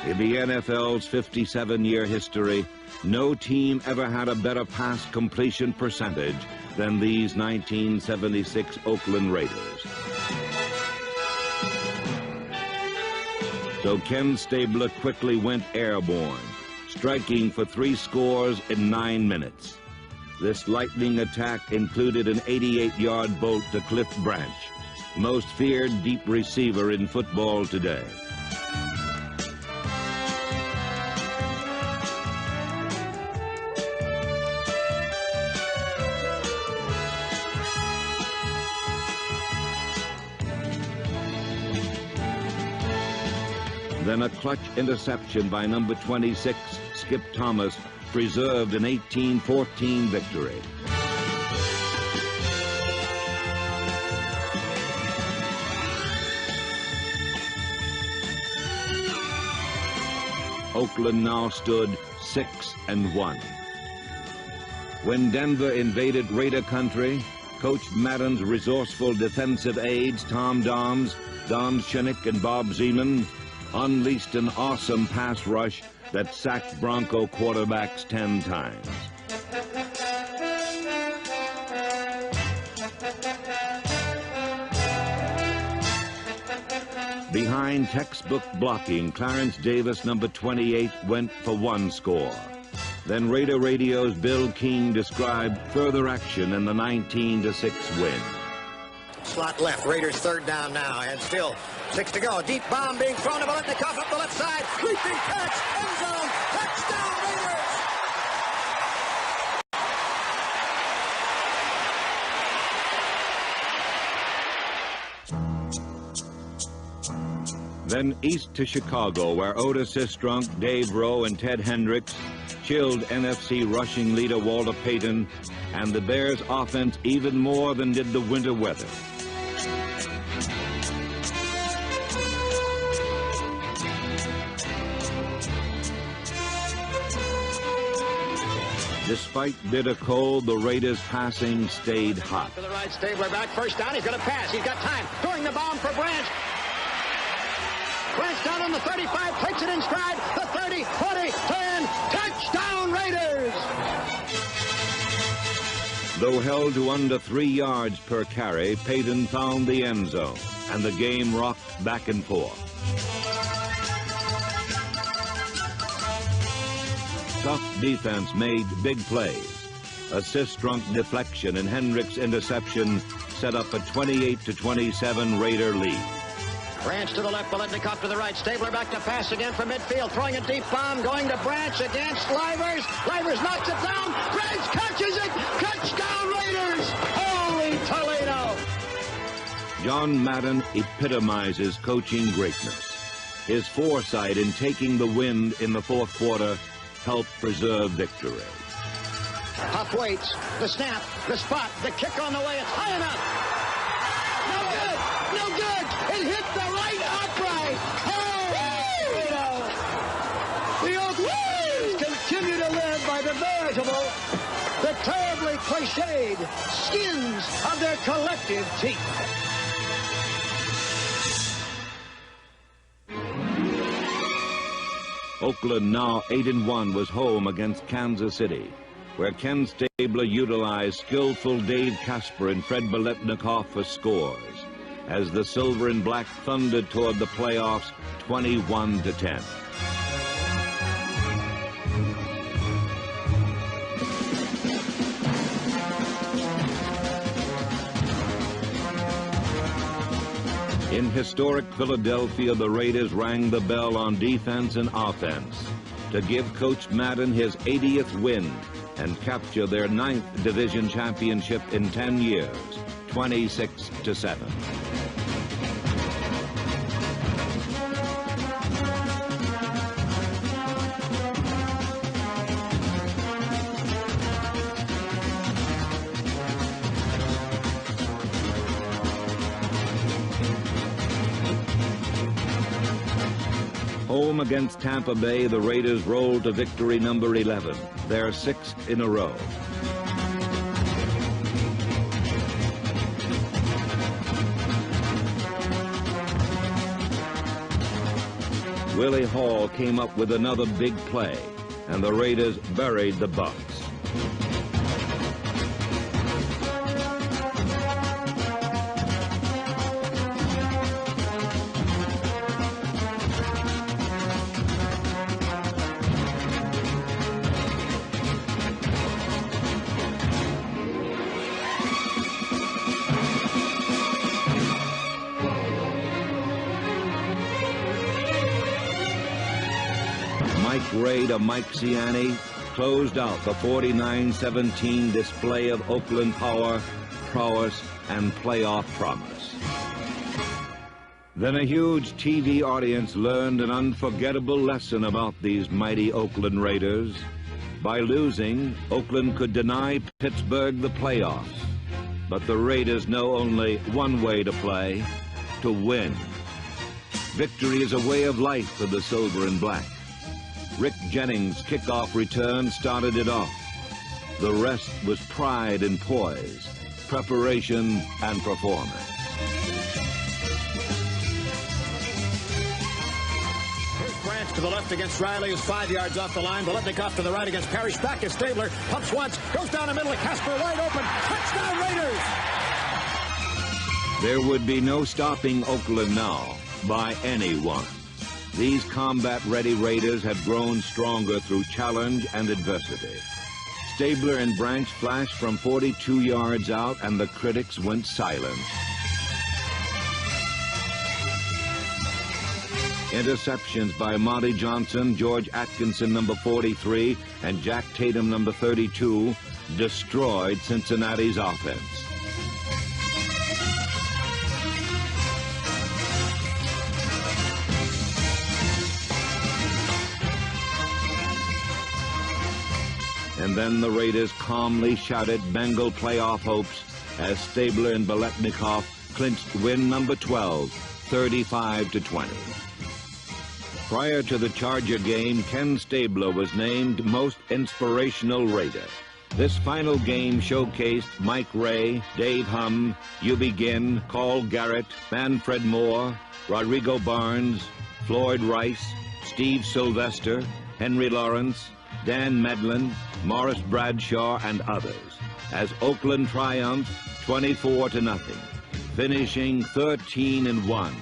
In the NFL's 57-year history, no team ever had a better pass completion percentage than these 1976 Oakland Raiders. So Ken Stabler quickly went airborne, striking for 3 scores in 9 minutes. This lightning attack included an 88-yard bolt to Cliff Branch, most feared deep receiver in football today. Then a clutch interception by number 26, Skip Thomas, preserved an 18-14 victory. Oakland now stood 6-1. When Denver invaded Raider country, Coach Madden's resourceful defensive aides Tom Doms, Don Shinnick, and Bob Zeman unleashed an awesome pass rush that sacked Bronco quarterbacks 10 times. Behind textbook blocking, Clarence Davis, number 28, went for 1 score. Then Raider Radio's Bill King described further action in the 19-6 win. Slot left, Raiders 3rd down now, and still 6 to go. Deep bomb being thrown to Biletnikoff up the left side. Leaping catch, end zone, touchdown Raiders! Then east to Chicago, where Otis Sistrunk, Dave Rowe, and Ted Hendricks chilled NFC rushing leader Walter Payton and the Bears' offense even more than did the winter weather. Despite bitter cold, the Raiders' passing stayed hot. To the right, Stabler back, first down, he's going to pass, he's got time, throwing the bomb for Branch. Branch down on the 35, takes it in stride, the 30, 20, 10, touchdown Raiders! Though held to under 3 yards per carry, Payton found the end zone, and the game rocked back and forth. Tough defense made big plays. Assist-drunk deflection and Hendricks' interception set up a 28-27 Raider lead. Branch to the left, Biletnikoff to the right. Stabler back to pass again from midfield, throwing a deep bomb, going to Branch against Livers. Livers knocks it down. Branch catches it. Touchdown Raiders! Holy Toledo! John Madden epitomizes coaching greatness. His foresight in taking the wind in the fourth quarter helped preserve victory. Huff waits, the snap, the spot, the kick on the way, it's high enough. No good, no good. It hit the right upright. Oh, the Oakland continue to live by the veritable, the terribly cliched skins of their collective teeth. Oakland, now 8-1, was home against Kansas City, where Ken Stabler utilized skillful Dave Casper and Fred Biletnikoff for scores, as the silver and black thundered toward the playoffs 21-10. In historic Philadelphia, the Raiders rang the bell on defense and offense to give Coach Madden his 80th win and capture their 9th division championship in 10 years, 26-7. Home against Tampa Bay, the Raiders rolled to victory number 11, their 6th in a row. Willie Hall came up with another big play, and the Raiders buried the Bucs. Ray to Mike Ciani closed out the 49-17 display of Oakland power, prowess, and playoff promise. Then a huge TV audience learned an unforgettable lesson about these mighty Oakland Raiders. By losing, Oakland could deny Pittsburgh the playoffs. But the Raiders know only one way to play, to win. Victory is a way of life for the silver and black. Rick Jennings' kickoff return started it off. The rest was pride and poise, preparation and performance. Here's Branch to the left against Riley, who's 5 yards off the line. Biletnikoff to the right against Parrish. Back to Stabler. Pumps once, goes down the middle of Casper, wide open. Touchdown Raiders! There would be no stopping Oakland now by anyone. These combat-ready Raiders had grown stronger through challenge and adversity. Stabler and Branch flashed from 42 yards out, and the critics went silent. Interceptions by Monty Johnson, George Atkinson, number 43, and Jack Tatum, number 32, destroyed Cincinnati's offense. And then the Raiders calmly shouted Bengal playoff hopes as Stabler and Biletnikoff clinched win number 12, 35-20. Prior to the Charger game, Ken Stabler was named Most Inspirational Raider. This final game showcased Mike Ray, Dave Hum, You Begin, Carl Garrett, Manfred Moore, Rodrigo Barnes, Floyd Rice, Steve Sylvester, Henry Lawrence, Dan Medlin, Morris Bradshaw, and others, as Oakland triumphed 24-0, finishing 13-1,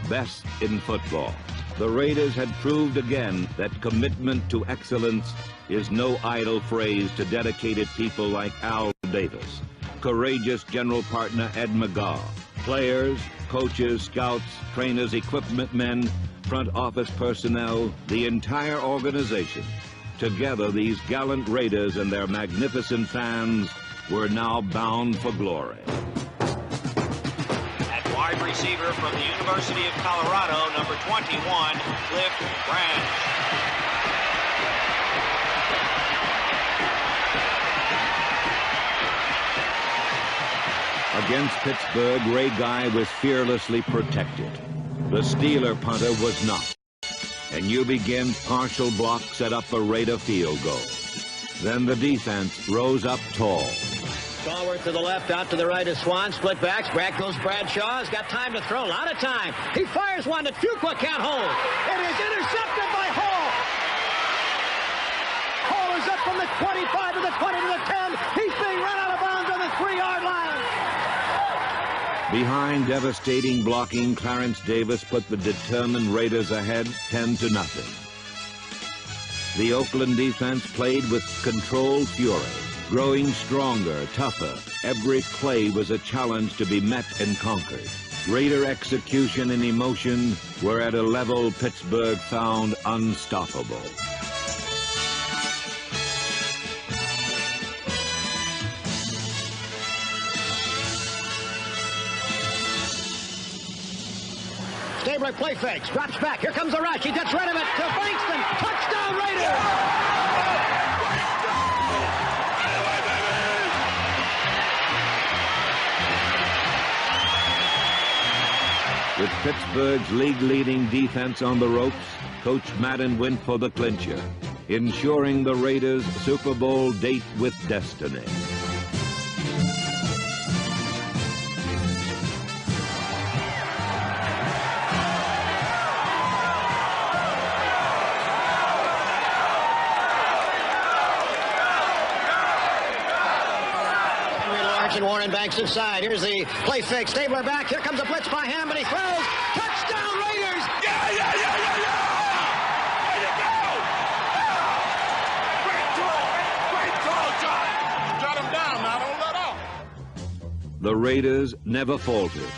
best in football. The Raiders had proved again that commitment to excellence is no idle phrase to dedicated people like Al Davis, courageous general partner Ed McGaw, players, coaches, scouts, trainers, equipment men, front office personnel, the entire organization. Together, these gallant Raiders and their magnificent fans were now bound for glory. At wide receiver from the University of Colorado, number 21, Cliff Branch. Against Pittsburgh, Ray Guy was fearlessly protected. The Steeler punter was not. And You Begin's partial block set up a Raider field goal. Then the defense rose up tall. Stallworth to the left, out to the right is Swan. Split backs. Back goes Bradshaw. Has got time to throw. A lot of time. He fires one that Fuqua can't hold. It is intercepted by Hall. Hall is up from the 25 to the 20 to the 10. He's being run out of bounds on the 3-yard line. Behind devastating blocking, Clarence Davis put the determined Raiders ahead 10-0. The Oakland defense played with controlled fury, growing stronger, tougher. Every play was a challenge to be met and conquered. Raider execution and emotion were at a level Pittsburgh found unstoppable. Stabler play fakes, drops back. Here comes the rush. He gets rid of it to Bankston. Touchdown Raiders! With Pittsburgh's league-leading defense on the ropes, Coach Madden went for the clincher, ensuring the Raiders' Super Bowl date with destiny. And Warren Banks inside. Here's the play fake. Stabler back. Here comes a blitz by him, and he throws. Touchdown Raiders! Yeah! There you go! Great call, John! Shut him down now, don't let up. The Raiders never faltered.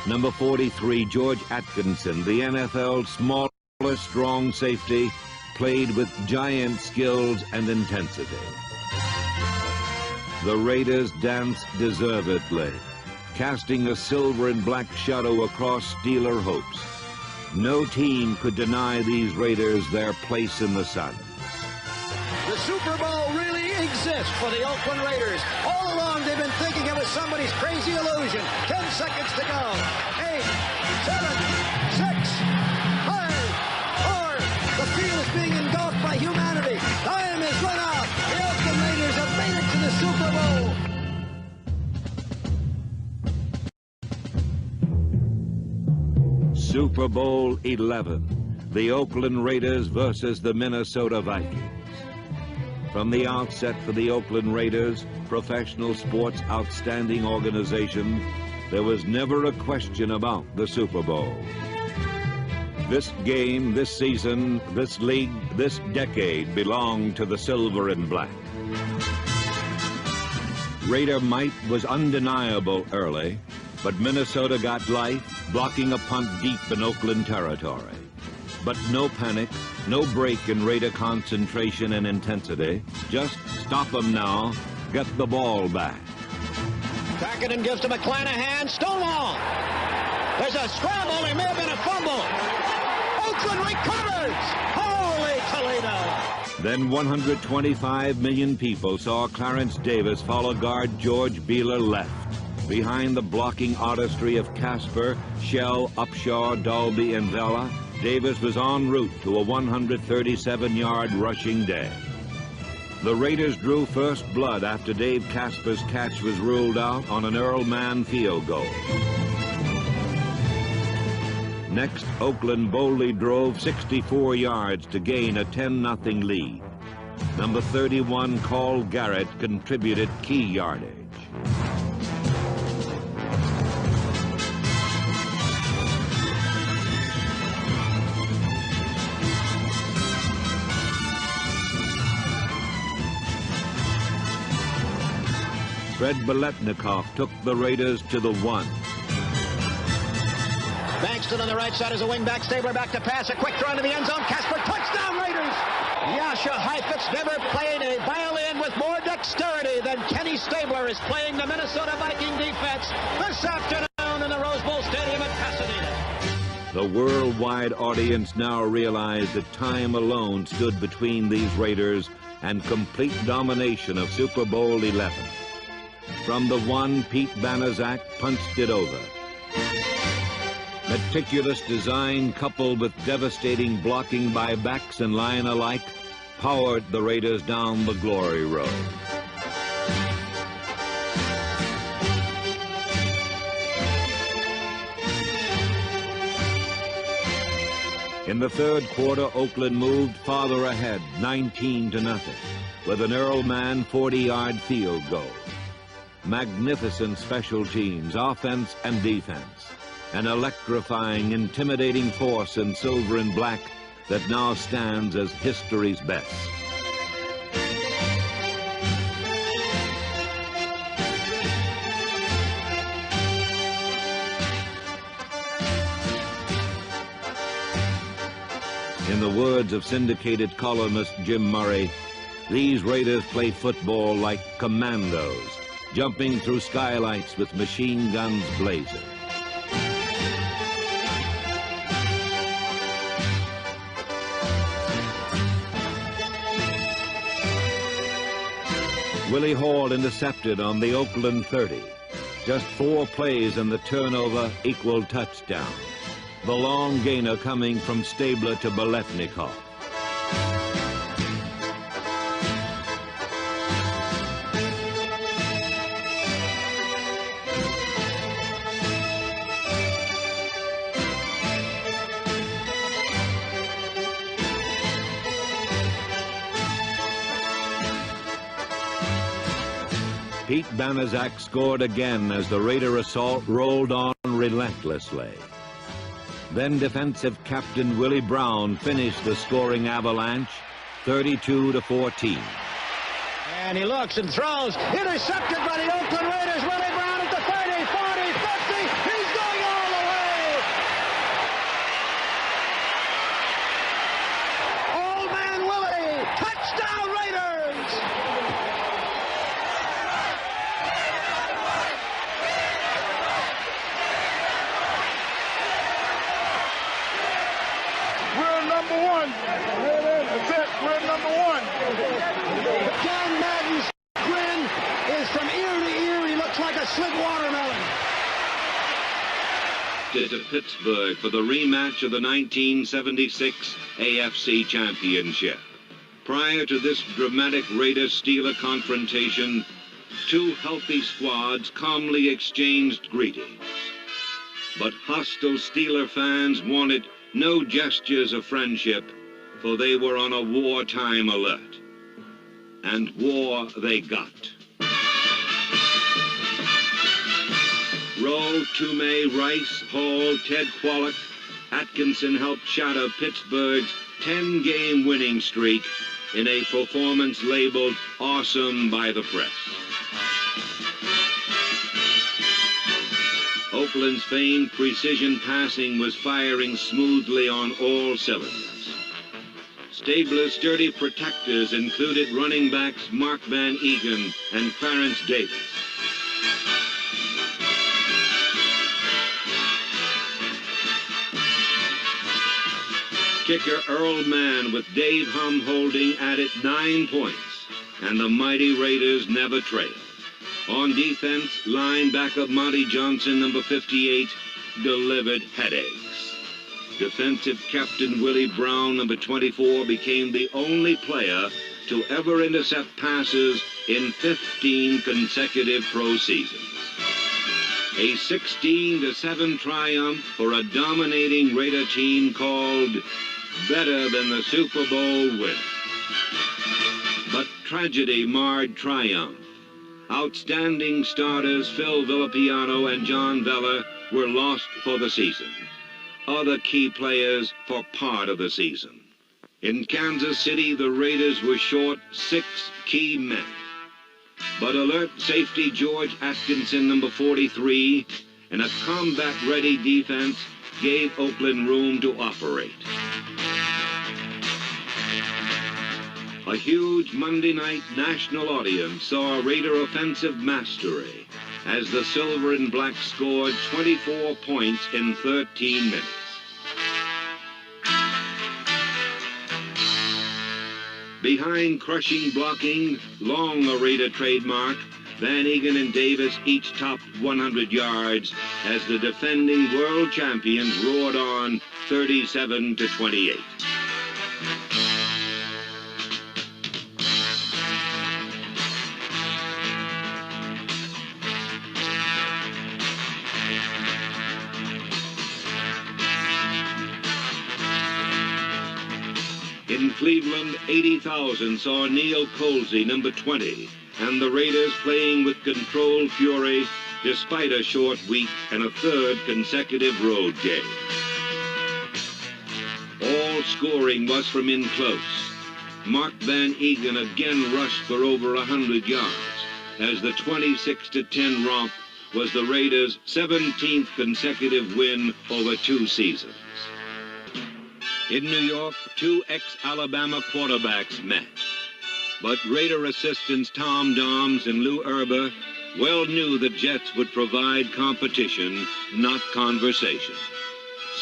Number 43, George Atkinson, the NFL's smallest strong safety, played with giant skills and intensity. The Raiders danced deservedly, casting a silver and black shadow across Steeler hopes. No team could deny these Raiders their place in the sun. The Super Bowl really exists for the Oakland Raiders. All along they've been thinking it was somebody's crazy illusion. 10 seconds to go. 8, 7, 6, 5, 4. The field is being engulfed by humanity. Time is run out. The Oakland Raiders have made it to the Super Bowl. Super Bowl 11, the Oakland Raiders versus the Minnesota Vikings. From the outset for the Oakland Raiders, professional sports outstanding organization, there was never a question about the Super Bowl. This game, this season, this league, this decade belonged to the silver and black. Raider might was undeniable early, but Minnesota got life, blocking a punt deep in Oakland territory. But no panic, no break in Raider concentration and intensity. Just stop them now, get the ball back. Tackett gives to McClanahan. Stonewall. There's a scramble. There may have been a fumble. Oakland recovers. Holy Toledo. Then 125 million people saw Clarence Davis follow guard George Beeler left, behind the blocking artistry of Casper, Shell, Upshaw, Dalby, and Vela. Davis was en route to a 137-yard rushing day. The Raiders drew first blood after Dave Casper's catch was ruled out on an Earl Mann field goal. Next, Oakland boldly drove 64 yards to gain a 10-0 lead. Number 31, Carl Garrett, contributed key yardage. Fred Biletnikoff took the Raiders to the 1. Bankston on the right side as a wingback. Stabler back to pass. A quick throw into the end zone. Casper, touchdown Raiders! Yasha Heifetz never played a violin with more dexterity than Kenny Stabler is playing the Minnesota Viking defense this afternoon in the Rose Bowl Stadium at Pasadena. The worldwide audience now realized that time alone stood between these Raiders and complete domination of Super Bowl 11. From the 1, Pete Banaszak punched it over. Meticulous design coupled with devastating blocking by backs and line alike powered the Raiders down the glory road. In the third quarter, Oakland moved farther ahead, 19-0, with an Earl Mann 40-yard field goal. Magnificent special teams, offense and defense. An electrifying, intimidating force in silver and black that now stands as history's best. In the words of syndicated columnist Jim Murray, these Raiders play football like commandos, jumping through skylights with machine guns blazing. Willie Hall intercepted on the Oakland 30. Just 4 plays and the turnover equaled touchdown. The long gainer coming from Stabler to Biletnikoff. Pete Banaszak scored again as the Raider assault rolled on relentlessly. Then defensive captain Willie Brown finished the scoring avalanche, 32-14. And he looks and throws, intercepted by the Oakland Raiders. Willie Brown at the 30, 40, 50. He's going all the way. Old man Willie, touchdown Raiders. We're number one. That's it. We're number one. John Madden's grin is from ear to ear. He looks like a slick watermelon. To Pittsburgh for the rematch of the 1976 AFC Championship. Prior to this dramatic Raiders-Steeler confrontation, 2 healthy squads calmly exchanged greetings. But hostile Steeler fans wanted no gestures of friendship, for they were on a wartime alert. And war they got. Rowe, Toomey, Rice, Hall, Ted Kwolek, Atkinson helped shatter Pittsburgh's 10-game winning streak in a performance labeled awesome by the press. Oakland's famed precision passing was firing smoothly on all cylinders. Stabler's sturdy protectors included running backs Mark Van Egan and Clarence Davis. Kicker Earl Mann with Dave Hum holding added 9 points, and the mighty Raiders never trailed. On defense, linebacker Monty Johnson, number 58, delivered headaches. Defensive captain Willie Brown, number 24, became the only player to ever intercept passes in 15 consecutive pro seasons. A 16-7 triumph for a dominating Raider team called better than the Super Bowl win. But tragedy marred triumph. Outstanding starters Phil Villapiano and John Veller were lost for the season. Other key players for part of the season. In Kansas City, the Raiders were short 6 key men. But alert safety George Atkinson, number 43, and a combat-ready defense gave Oakland room to operate. A huge Monday night national audience saw Raider offensive mastery as the Silver and Black scored 24 points in 13 minutes. Behind crushing blocking, long a Raider trademark, Van Egan and Davis each topped 100 yards as the defending world champions roared on 37-28. In Cleveland, 80,000 saw Neil Colsey, number 20, and the Raiders playing with controlled fury despite a short week and a third consecutive road game. All scoring was from in close. Mark Van Egan again rushed for over 100 yards as the 26-10 romp was the Raiders' 17th consecutive win over 2 seasons. In New York, 2 ex-Alabama quarterbacks met. But Raider assistants Tom Doms and Lou Erber well knew the Jets would provide competition, not conversation.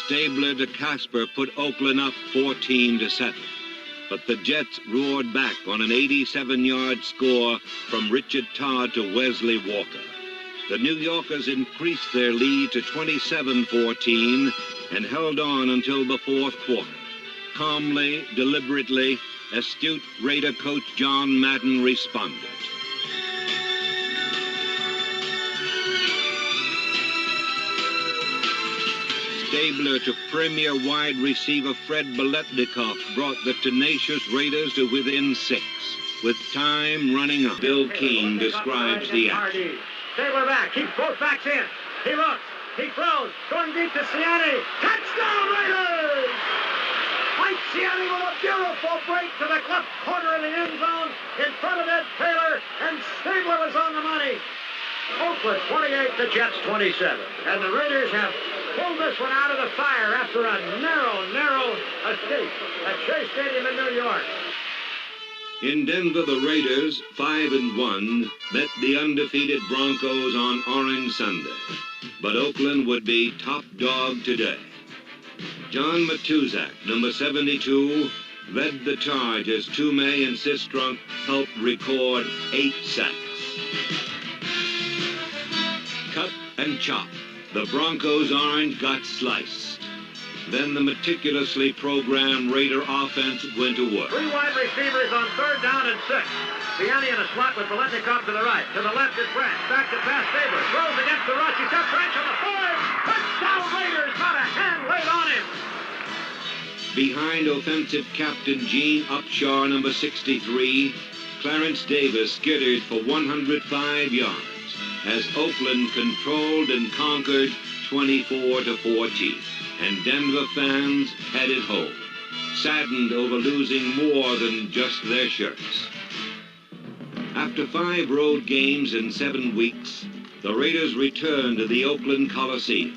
Stabler to Casper put Oakland up 14-7. But the Jets roared back on an 87-yard score from Richard Todd to Wesley Walker. The New Yorkers increased their lead to 27-14 and held on until the fourth quarter. Calmly, deliberately, astute Raider coach John Madden responded. Stabler to premier wide receiver Fred Biletnikoff brought the tenacious Raiders to within 6, with time running up. Bill King describes the action. Stabler back, keeps both backs in. He looks, he throws, going deep to Siani. Touchdown Raiders! Mike Siani with a beautiful break to the left corner of the end zone in front of Ed Taylor, and Stabler was on the money. Oakland 28, the Jets 27. And the Raiders have pulled this one out of the fire after a narrow escape at Shea Stadium in New York. In Denver, the Raiders, 5-1, met the undefeated Broncos on Orange Sunday. But Oakland would be top dog today. John Matuzak, number 72, led the charge as Toomey and Sistrunk helped record 8 sacks. Cut and chop. The Broncos' orange got sliced. Then the meticulously programmed Raider offense went to work. 3 wide receivers on 3rd down and 6. Siani in a slot with Biletnikoff to the right. To the left is Branch. Back to pass Stabler. Throws against the rush. He's got Branch on the 5. Touchdown Raiders. Not a hand laid on him. Behind offensive captain Gene Upshaw, number 63, Clarence Davis skittered for 105 yards as Oakland controlled and conquered 24-14. And Denver fans headed home, saddened over losing more than just their shirts. After 5 road games in 7 weeks, the Raiders returned to the Oakland Coliseum,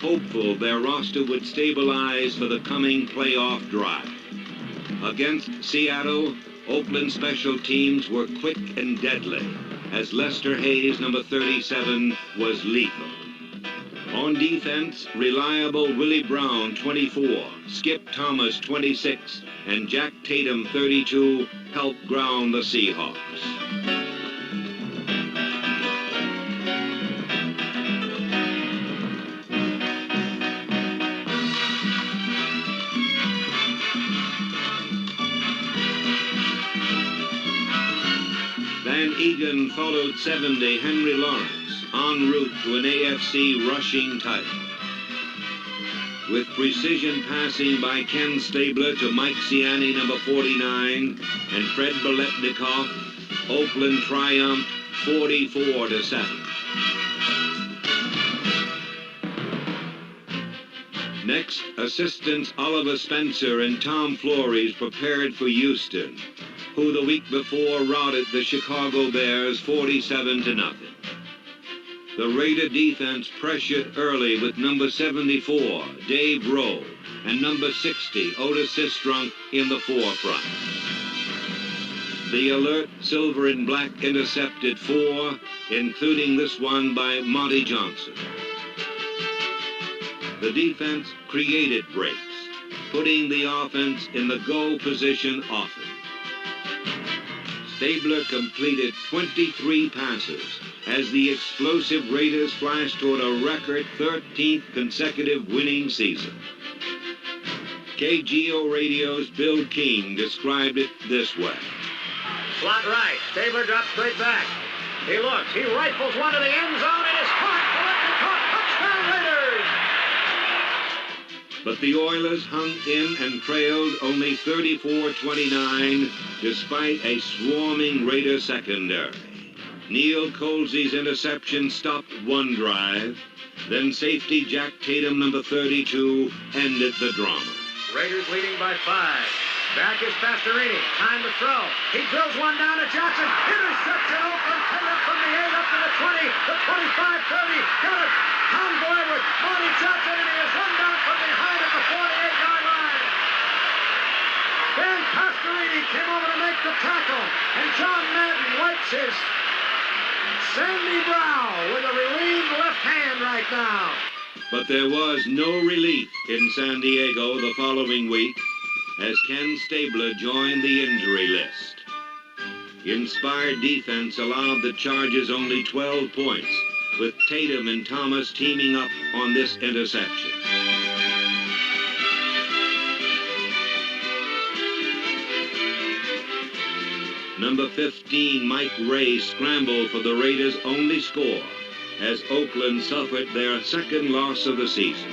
hopeful their roster would stabilize for the coming playoff drive. Against Seattle, Oakland special teams were quick and deadly, as Lester Hayes, number 37, was lethal. On defense, reliable Willie Brown, 24, Skip Thomas, 26, and Jack Tatum, 32, helped ground the Seahawks. Van Egan followed 70 Henry Lawrence en route to an AFC rushing title. With precision passing by Ken Stabler to Mike Ciani, number 49, and Fred Biletnikoff, Oakland triumphed 44-7. Next, assistants Oliver Spencer and Tom Flores prepared for Houston, who the week before routed the Chicago Bears 47-0. The Raider defense pressured early with number 74, Dave Rowe, and number 60, Otis Sistrunk, in the forefront. The alert silver and black intercepted 4, including this one by Monty Johnson. The defense created breaks, putting the offense in the go position often. Stabler completed 23 passes as the explosive Raiders flashed toward a record 13th consecutive winning season. KGO Radio's Bill King described it this way. Slot right. Stabler drops straight back. He looks. He rifles one to the end zone. It is caught. Touchdown Raiders! But the Oilers hung in and trailed only 34-29 despite a swarming Raider secondary. Neil Colsey's interception stopped one drive. Then safety Jack Tatum, number 32, ended the drama. Raiders leading by 5. Back is Pastorini. Time to throw. He drills one down to Johnson. Interception. Oakland picked up from the 8 up to the 20, the 25, 30. Got it. Convoy with Monty Johnson, and he is run down from behind at the 48-yard line. Then Pastorini came over to make the tackle, and John Madden wipes his sandy brow with a relieved left hand right now. But there was no relief in San Diego the following week as Ken Stabler joined the injury list. Inspired defense allowed the Chargers only 12 points, with Tatum and Thomas teaming up on this interception. Number 15, Mike Ray, scrambled for the Raiders' only score as Oakland suffered their second loss of the season.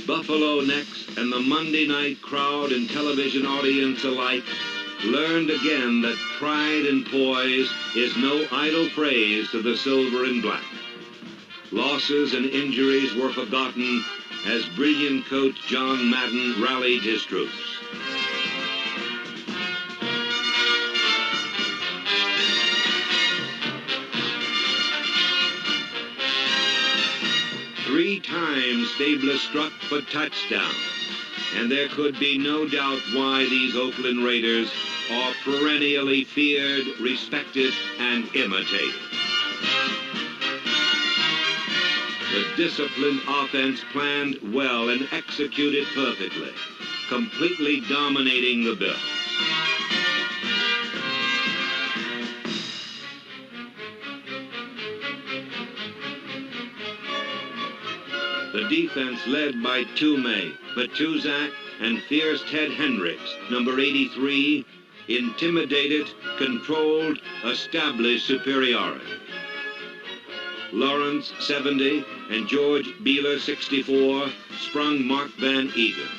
Buffalo next, and the Monday night crowd and television audience alike learned again that pride and poise is no idle phrase to the silver and black. Losses and injuries were forgotten as brilliant coach John Madden rallied his troops. Three times Stabler struck for touchdown, and there could be no doubt why these Oakland Raiders are perennially feared, respected, and imitated. The disciplined offense planned well and executed perfectly, completely dominating the Bills. The defense led by Toomey, Patuzak, and fierce Ted Hendricks, number 83, intimidated, controlled, established superiority. Lawrence, 70, and George Beeler, 64, sprung Mark Van Egan.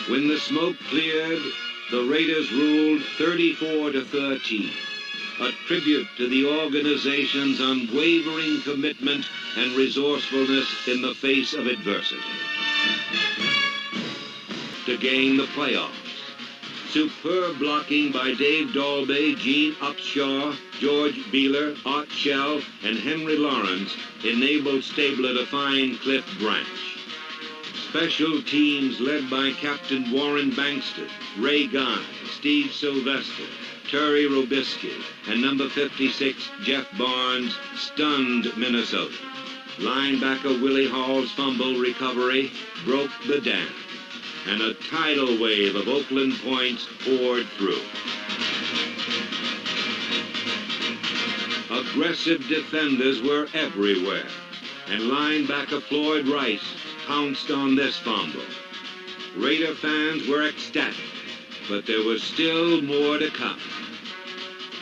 When the smoke cleared, the Raiders ruled 34-13. A tribute to the organization's unwavering commitment and resourcefulness in the face of adversity. To gain the playoffs, superb blocking by Dave Dalby, Gene Upshaw, George Beeler, Art Shell, and Henry Lawrence enabled Stabler to find Cliff Branch. Special teams led by Captain Warren Bankston, Ray Guy, Steve Sylvester, Terry Robisky, and number 56, Jeff Barnes, stunned Minnesota. Linebacker Willie Hall's fumble recovery broke the dam, and a tidal wave of Oakland points poured through. Aggressive defenders were everywhere, and linebacker Floyd Rice pounced on this fumble. Raider fans were ecstatic, but there was still more to come.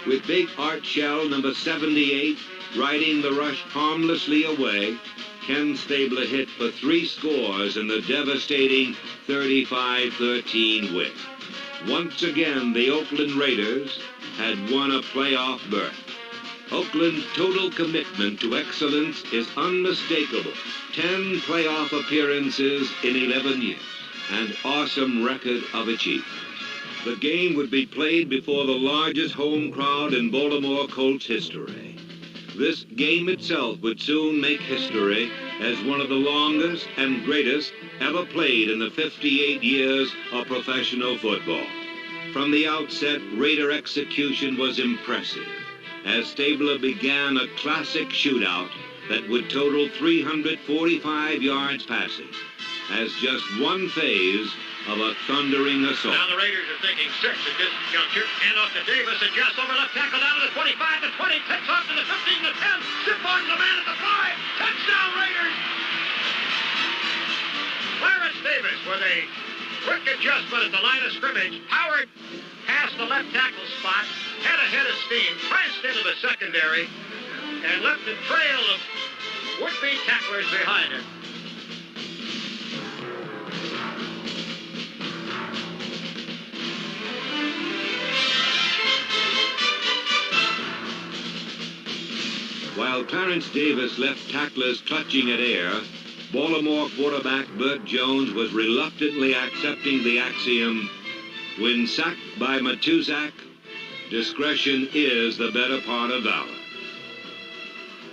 With big Art Shell number 78 riding the rush harmlessly away, Ken Stabler hit for 3 scores in the devastating 35-13 win. Once again, the Oakland Raiders had won a playoff berth. Oakland's total commitment to excellence is unmistakable. 10 playoff appearances in 11 years. An awesome record of achievement. The game would be played before the largest home crowd in Baltimore Colts history. This game itself would soon make history as one of the longest and greatest ever played in the 58 years of professional football. From the outset, Raider execution was impressive, as Stabler began a classic shootout that would total 345 yards passing, as just one phase of a thundering assault. Now the Raiders are thinking 6 at this juncture. Hand off to Davis, adjusts over left tackle down to the 25, the 20, picks off to the 15, the 10, zip on the man at the 5, touchdown Raiders! Clarence Davis with a quick adjustment at the line of scrimmage. Howard passed the left tackle spot, had a head of steam, pranced into the secondary, and left a trail of would-be tacklers behind him. While Clarence Davis left tacklers clutching at air, Baltimore quarterback Burt Jones was reluctantly accepting the axiom, when sacked by Matuzak, discretion is the better part of valor.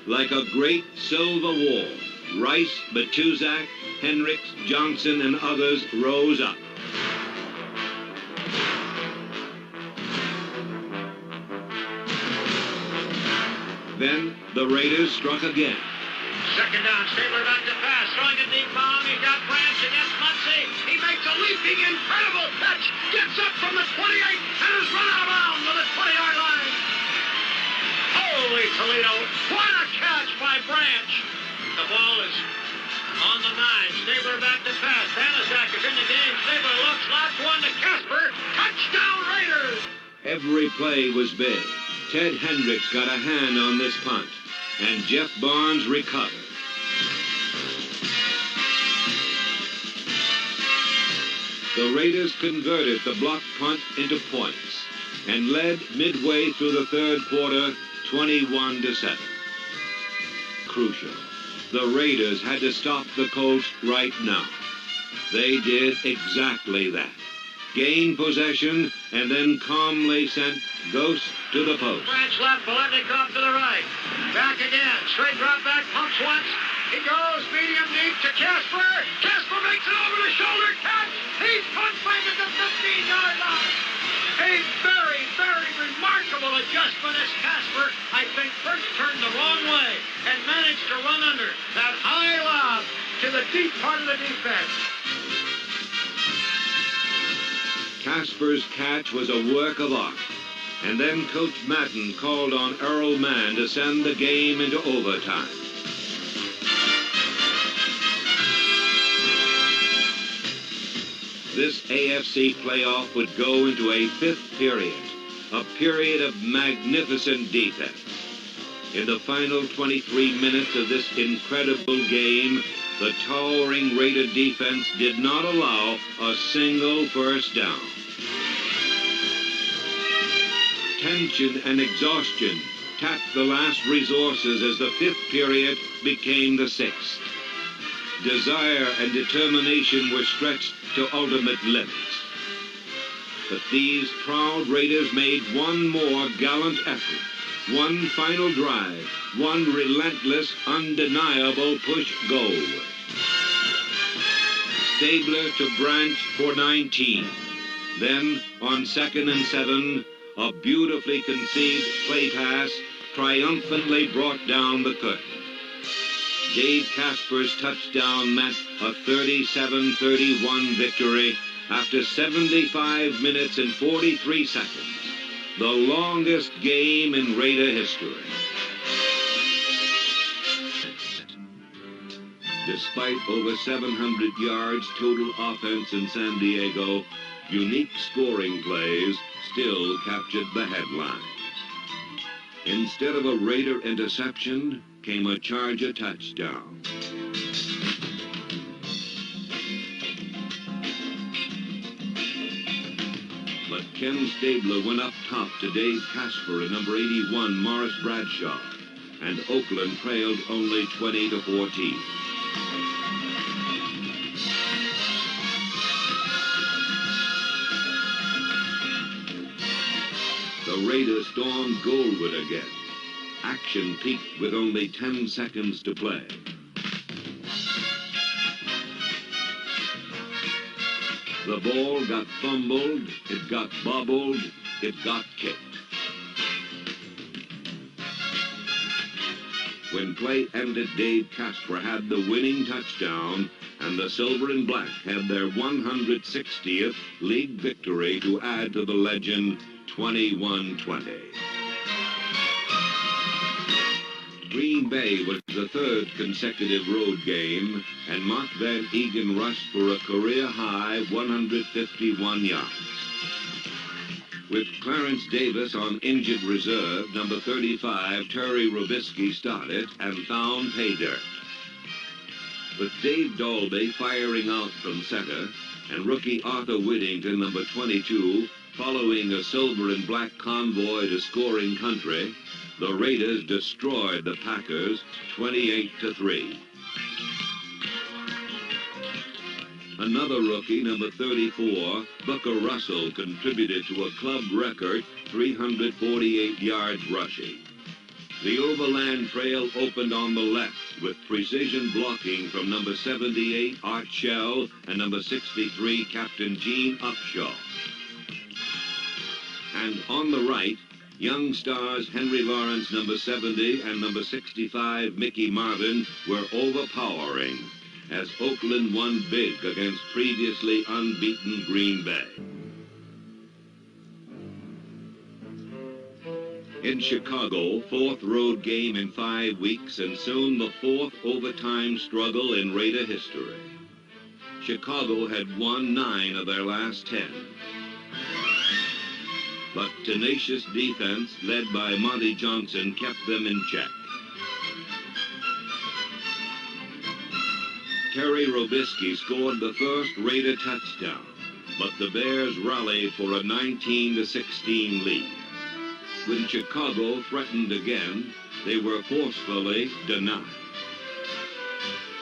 Like a great silver wall, Rice, Matuzak, Hendricks, Johnson, and others rose up. Then the Raiders struck again. Second down, Stabler back to pass, throwing a deep bomb. He's got Branch against Muncie. He makes a leaping, incredible catch, gets up from the 28, and is run out of bounds on the 20-yard line. Holy Toledo, what a catch by Branch. The ball is on the 9. Stabler back to pass. Banaszak is in the game. Stabler looks, lobs one to Casper. Touchdown Raiders. Every play was big. Ted Hendricks got a hand on this punt, and Jeff Barnes recovered. The Raiders converted the blocked punt into points and led midway through the third quarter 21-7. Crucial. The Raiders had to stop the Colts right now. They did exactly that. Gained possession and then calmly sent Ghost to the post. Branch left, Biletnikoff to the right. Back again, straight drop back, pumps once. He goes medium deep to Casper. Casper makes it over the shoulder catch. He's punching at the 15-yard line. A very, very remarkable adjustment as Casper, I think, first turned the wrong way and managed to run under that high lob to the deep part of the defense. Casper's catch was a work of art. And then Coach Madden called on Earl Mann to send the game into overtime. This AFC playoff would go into a 5th period, a period of magnificent defense. In the final 23 minutes of this incredible game, the towering Raider defense did not allow a single first down. Tension and exhaustion tapped the last resources as the 5th period became the 6th. Desire and determination were stretched to ultimate limits. But these proud Raiders made one more gallant effort, one final drive, one relentless, undeniable push goal. Stabler to Branch for 19. Then, on 2nd and 7, a beautifully conceived play pass triumphantly brought down the curtain. Dave Casper's touchdown meant a 37-31 victory after 75 minutes and 43 seconds, the longest game in Raider history. Despite over 700 yards total offense in San Diego, unique scoring plays still captured the headlines. Instead of a Raider interception, came a Charger touchdown. But Ken Stabler went up top to Dave Casper and number 81, Morris Bradshaw, and Oakland trailed only 20-14. The Raiders stormed Goldwood again. Action peaked with only 10 seconds to play. The ball got fumbled, it got bobbled, it got kicked. When play ended, Dave Casper had the winning touchdown, and the Silver and Black had their 160th league victory to add to the legend, 21-20. Green Bay was the third consecutive road game, and Mark Van Egan rushed for a career-high 151 yards. With Clarence Davis on injured reserve, number 35, Terry Robisky started and found pay dirt. With Dave Dalby firing out from center, and rookie Arthur Whittington, number 22, following a Silver and Black convoy to scoring country, the Raiders destroyed the Packers 28-3. Another rookie, number 34, Booker Russell, contributed to a club record 348 yards rushing. The Overland Trail opened on the left with precision blocking from number 78, Art Shell, and number 63, Captain Gene Upshaw. And on the right, young stars Henry Lawrence, number 70, and number 65, Mickey Marvin, were overpowering as Oakland won big against previously unbeaten Green Bay. In Chicago, fourth road game in 5 weeks, and soon the fourth overtime struggle in Raider history. Chicago had won 9 of their last 10. But tenacious defense, led by Monty Johnson, kept them in check. Terry Robisky scored the first Raider touchdown, but the Bears rallied for a 19-16 lead. When Chicago threatened again, they were forcefully denied.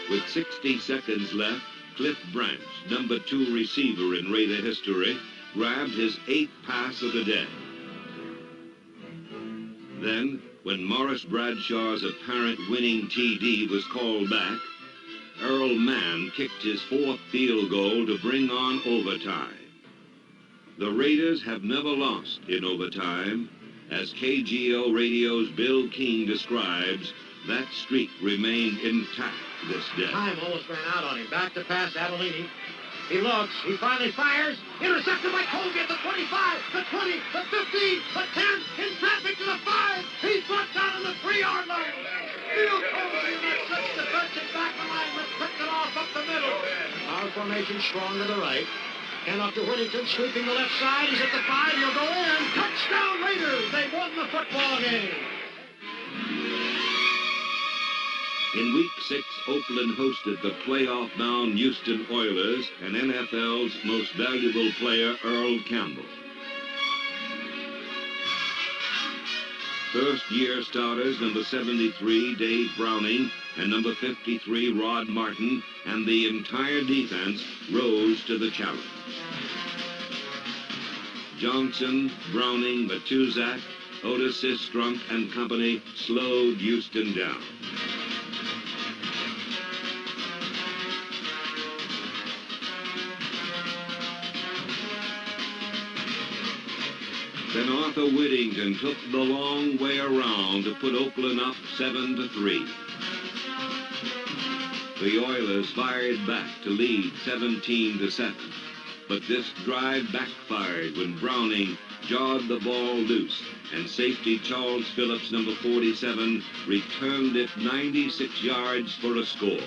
With 60 seconds left, Cliff Branch, number 2 receiver in Raider history, grabbed his 8th pass of the day. Then, when Morris Bradshaw's apparent winning TD was called back, Earl Mann kicked his 4th field goal to bring on overtime. The Raiders have never lost in overtime. As KGO Radio's Bill King describes, that streak remained intact this day. Time almost ran out on him. Back to pass, Adelini. He looks, he finally fires, intercepted by Colby at the 25, the 20, the 15, the 10, in traffic to the 5. He's brought down on the 3-yard line. Field Colby, and that's such defensive back alignment, picked it off up the middle. Our formation strong to the right. And up to Whittington, sweeping the left side. He's at the 5, he'll go in. Touchdown Raiders, they won the football game. In Week 6, Oakland hosted the playoff-bound Houston Oilers and NFL's most valuable player, Earl Campbell. First-year starters, number 73, Dave Browning, and number 53, Rod Martin, and the entire defense rose to the challenge. Johnson, Browning, Matuzak, Otis Sistrunk, and company slowed Houston down. Then Arthur Whittington took the long way around to put Oakland up 7-3. The Oilers fired back to lead 17-7. But this drive backfired when Browning jawed the ball loose and safety Charles Phillips, number 47, returned it 96 yards for a score.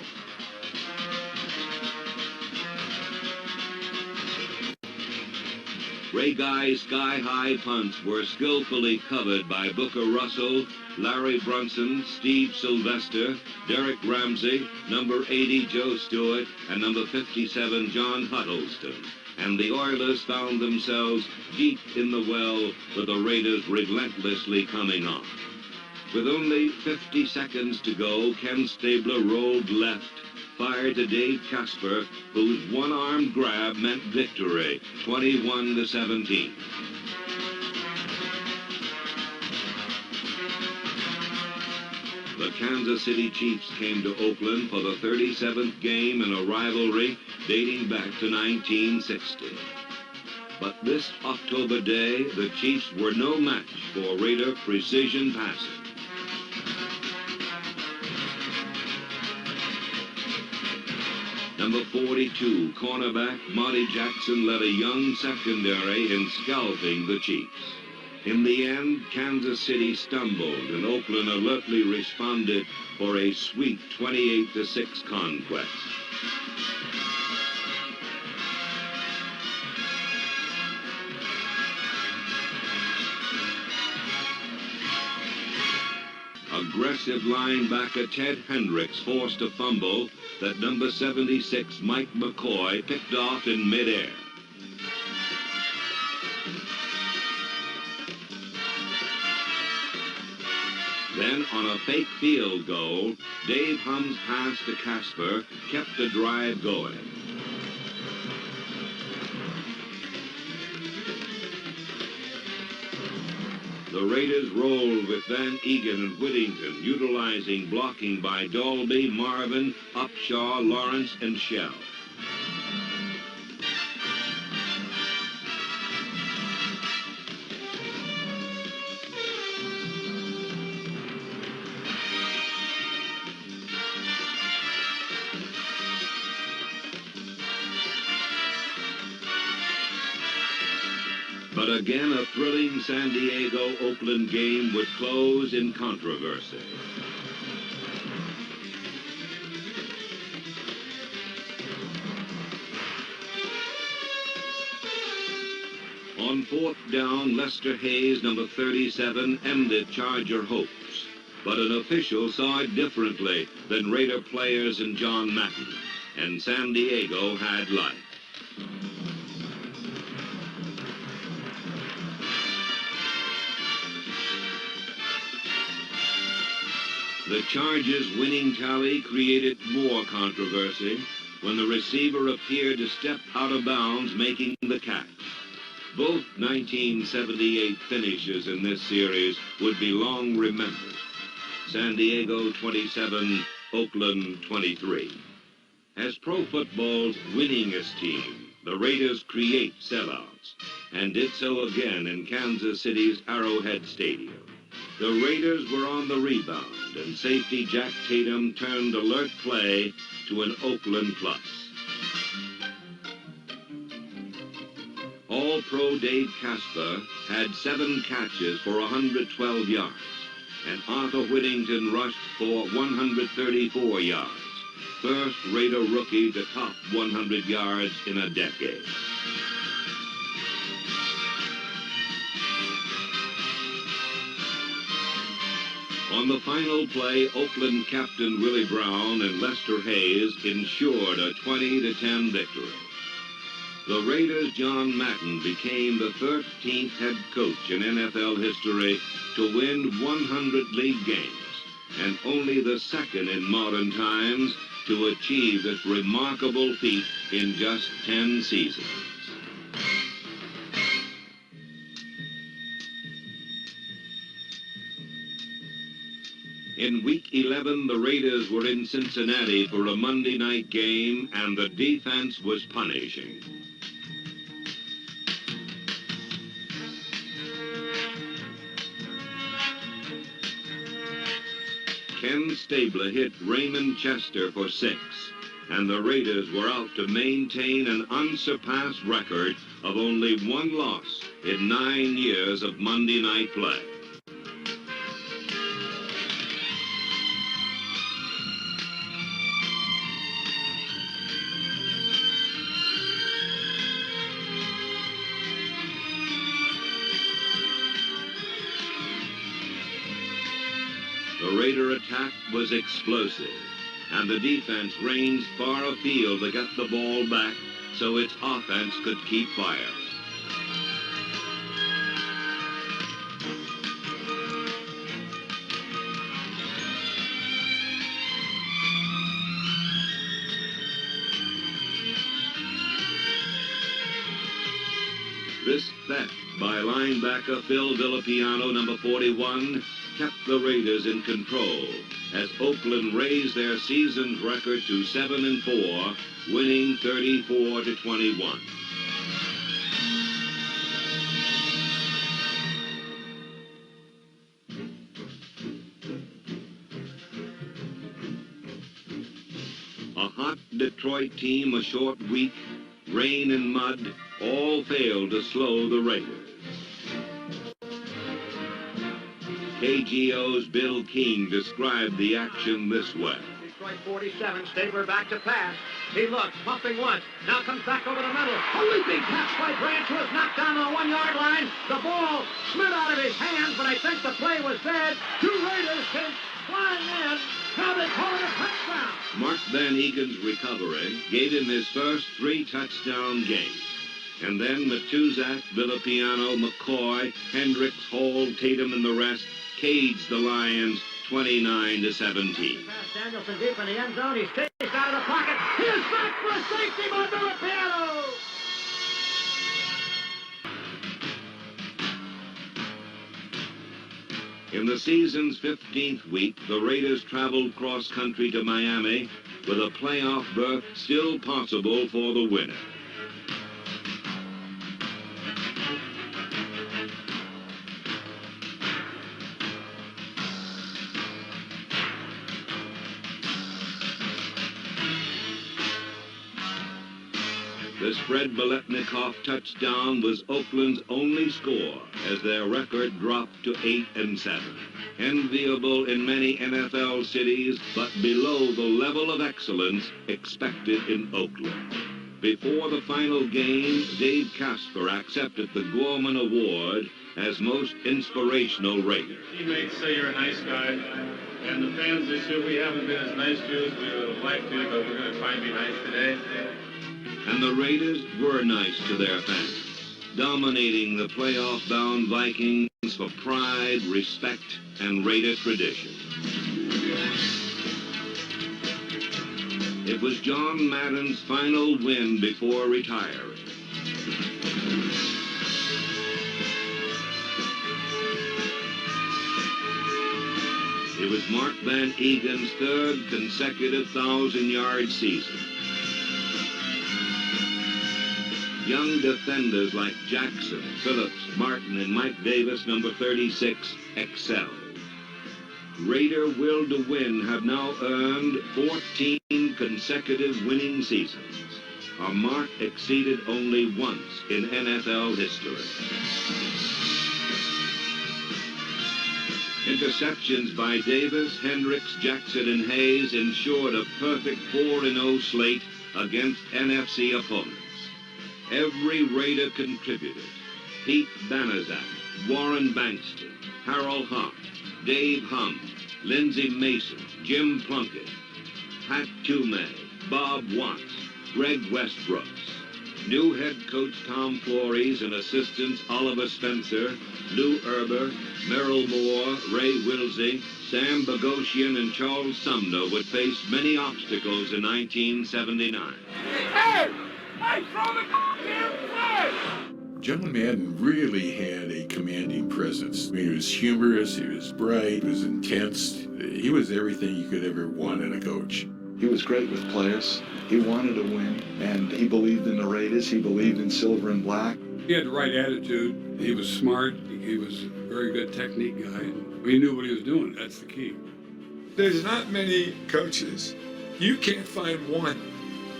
Ray Guy's sky-high punts were skillfully covered by Booker Russell, Larry Brunson, Steve Sylvester, Derek Ramsey, number 80 Joe Stewart, and number 57 John Huddleston. And the Oilers found themselves deep in the well with the Raiders relentlessly coming on. With only 50 seconds to go, Ken Stabler rolled left, fired to Dave Casper, whose one-armed grab meant victory, 21-17. The Kansas City Chiefs came to Oakland for the 37th game in a rivalry dating back to 1960. But this October day, the Chiefs were no match for Raider precision passing. Number 42, cornerback Marty Jackson led a young secondary in scalping the Chiefs. In the end, Kansas City stumbled, and Oakland alertly responded for a sweet 28-6 conquest. Aggressive linebacker Ted Hendricks forced a fumble that number 76 Mike McCoy picked off in midair. Then, on a fake field goal, Dave Humm's pass to Casper kept the drive going. The Raiders rolled with Van Egan and Whittington, utilizing blocking by Dalby, Marvin, Upshaw, Lawrence, and Shell. But again, a thrilling San Diego-Oakland game would close in controversy. On fourth down, Lester Hayes, number 37, ended Charger hopes. But an official saw it differently than Raider players and John Madden, and San Diego had life. The Chargers' winning tally created more controversy when the receiver appeared to step out of bounds, making the catch. Both 1978 finishes in this series would be long remembered. San Diego 27, Oakland 23. As pro football's winningest team, the Raiders create sellouts, and did so again in Kansas City's Arrowhead Stadium. The Raiders were on the rebound, and safety Jack Tatum turned alert play to an Oakland plus. All-Pro Dave Casper had 7 catches for 112 yards, and Arthur Whittington rushed for 134 yards. First Raider rookie to top 100 yards in a decade. On the final play, Oakland captain Willie Brown and Lester Hayes ensured a 20-10 victory. The Raiders' John Madden became the 13th head coach in NFL history to win 100 league games, and only the second in modern times to achieve this remarkable feat in just 10 seasons. In Week 11, the Raiders were in Cincinnati for a Monday night game, and the defense was punishing. Ken Stabler hit Raymond Chester for 6. and the Raiders were out to maintain an unsurpassed record of only one loss in 9 years of Monday night play. The Raider attack was explosive, and the defense ranged far afield to get the ball back so its offense could keep fire. This theft by linebacker Phil Villapiano, number 41, kept the Raiders in control as Oakland raised their season's record to 7-4, winning 34-21. A hot Detroit team, a short week, rain and mud, all failed to slow the Raiders. KGO's Bill King described the action this way. Detroit 47, Stabler back to pass. He looks, pumping once, now comes back over the middle. A leaping catch by Branch, who was knocked down on the 1 yard line. The ball slid out of his hands, but I think the play was dead. Two Raiders came flying in. Now they call it a touchdown. Mark Van Egan's recovery gave him his first 3-touchdown game. And then Matuzak, Villapiano, McCoy, Hendricks, Hall, Tatum, and the rest caged the Lions 29-17. Pass Danielson deep in the end zone. He's chased out of the pocket. He is back for a safety by Villapiano. In the season's 15th week, the Raiders traveled cross-country to Miami with a playoff berth still possible for the winner. This Fred Biletnikoff touchdown was Oakland's only score as their record dropped to 8-7. Enviable in many NFL cities, but below the level of excellence expected in Oakland. Before the final game, Dave Casper accepted the Gorman Award as most inspirational Raider. Teammates say you're a nice guy, and the fans this year, we haven't been as nice to you as we would have liked to, but we're going to try and be nice today. And the Raiders were nice to their fans, dominating the playoff-bound Vikings for pride, respect, and Raider tradition. It was John Madden's final win before retiring. It was Mark Van Egan's third consecutive 1,000-yard season. Young defenders like Jackson, Phillips, Martin, and Mike Davis, number 36, excelled. Raider will to win have now earned 14 consecutive winning seasons, a mark exceeded only once in NFL history. Interceptions by Davis, Hendricks, Jackson, and Hayes ensured a perfect 4-0 slate against NFC opponents. Every Raider contributed. Pete Banaszak, Warren Bankston, Harold Hart, Dave Hum, Lindsey Mason, Jim Plunkett, Pat Toomey, Bob Watts, Greg Westbrooks, new head coach Tom Flores and assistants Oliver Spencer, Lou Erber, Merrill Moore, Ray Wilsey, Sam Bogosian, and Charles Sumner would face many obstacles in 1979. Hey! Hey, throw the damn flag! John Madden really had a commanding presence. I mean, he was humorous, he was bright, he was intense. He was everything you could ever want in a coach. He was great with players. He wanted to win, and he believed in the Raiders. He believed in silver and black. He had the right attitude. He was smart. He was a very good technique guy. He knew what he was doing. That's the key. There's not many coaches. You can't find one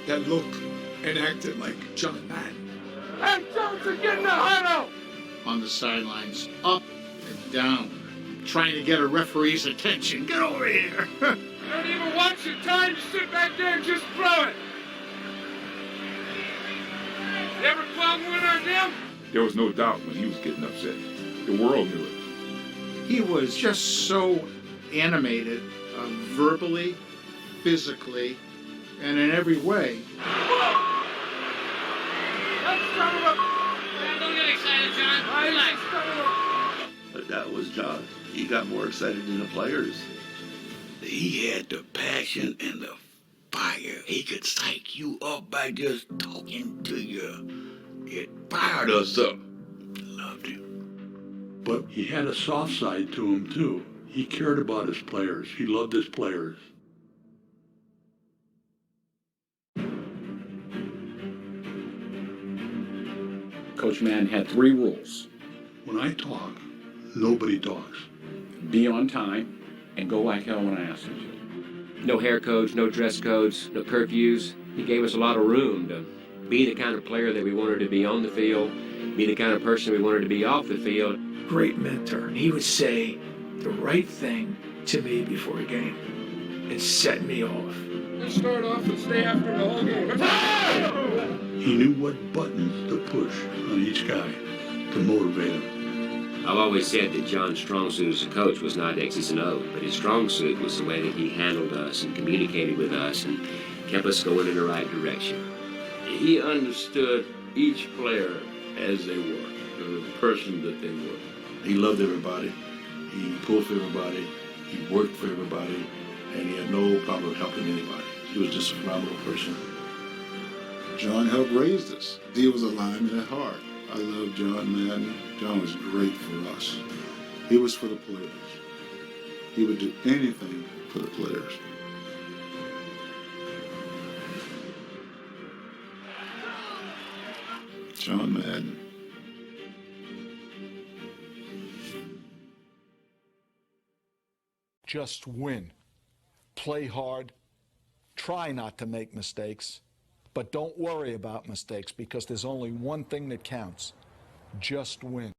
that looked and acted like John Madden. Hey, Johnson, get in the huddle! On the sidelines, up and down, trying to get a referee's attention. Get over here! You don't even watch your time, you sit back there and just throw it. You ever club one on them? There was no doubt when he was getting upset. The world knew it. He was just so animated, verbally, physically, and in every way. Don't get excited, John. Relax. But that was John. He got more excited than the players. He had the passion and the fire. He could psych you up by just talking to you. It fired us up. Loved him. But he had a soft side to him, too. He cared about his players. He loved his players. Coach Madden had 3 rules. When I talk, nobody talks. Be on time and go like hell when I ask you to. No hair codes, no dress codes, no curfews. He gave us a lot of room to be the kind of player that we wanted to be on the field, be the kind of person we wanted to be off the field. Great mentor. He would say the right thing to me before a game. It set me off. Let's start off and stay after the whole game. He knew what buttons to push on each guy to motivate him. I've always said that John's strong suit as a coach was not X's and O's, but his strong suit was the way that he handled us and communicated with us and kept us going in the right direction. He understood each player as they were, the person that they were. He loved everybody. He pulled for everybody. He worked for everybody. And he had no problem helping anybody. He was just a phenomenal person. John helped raise us. He was a lineman at heart. I love John Madden. John was great for us. He was for the players. He would do anything for the players. John Madden. Just win. Play hard. Try not to make mistakes. But don't worry about mistakes because there's only one thing that counts. Just win.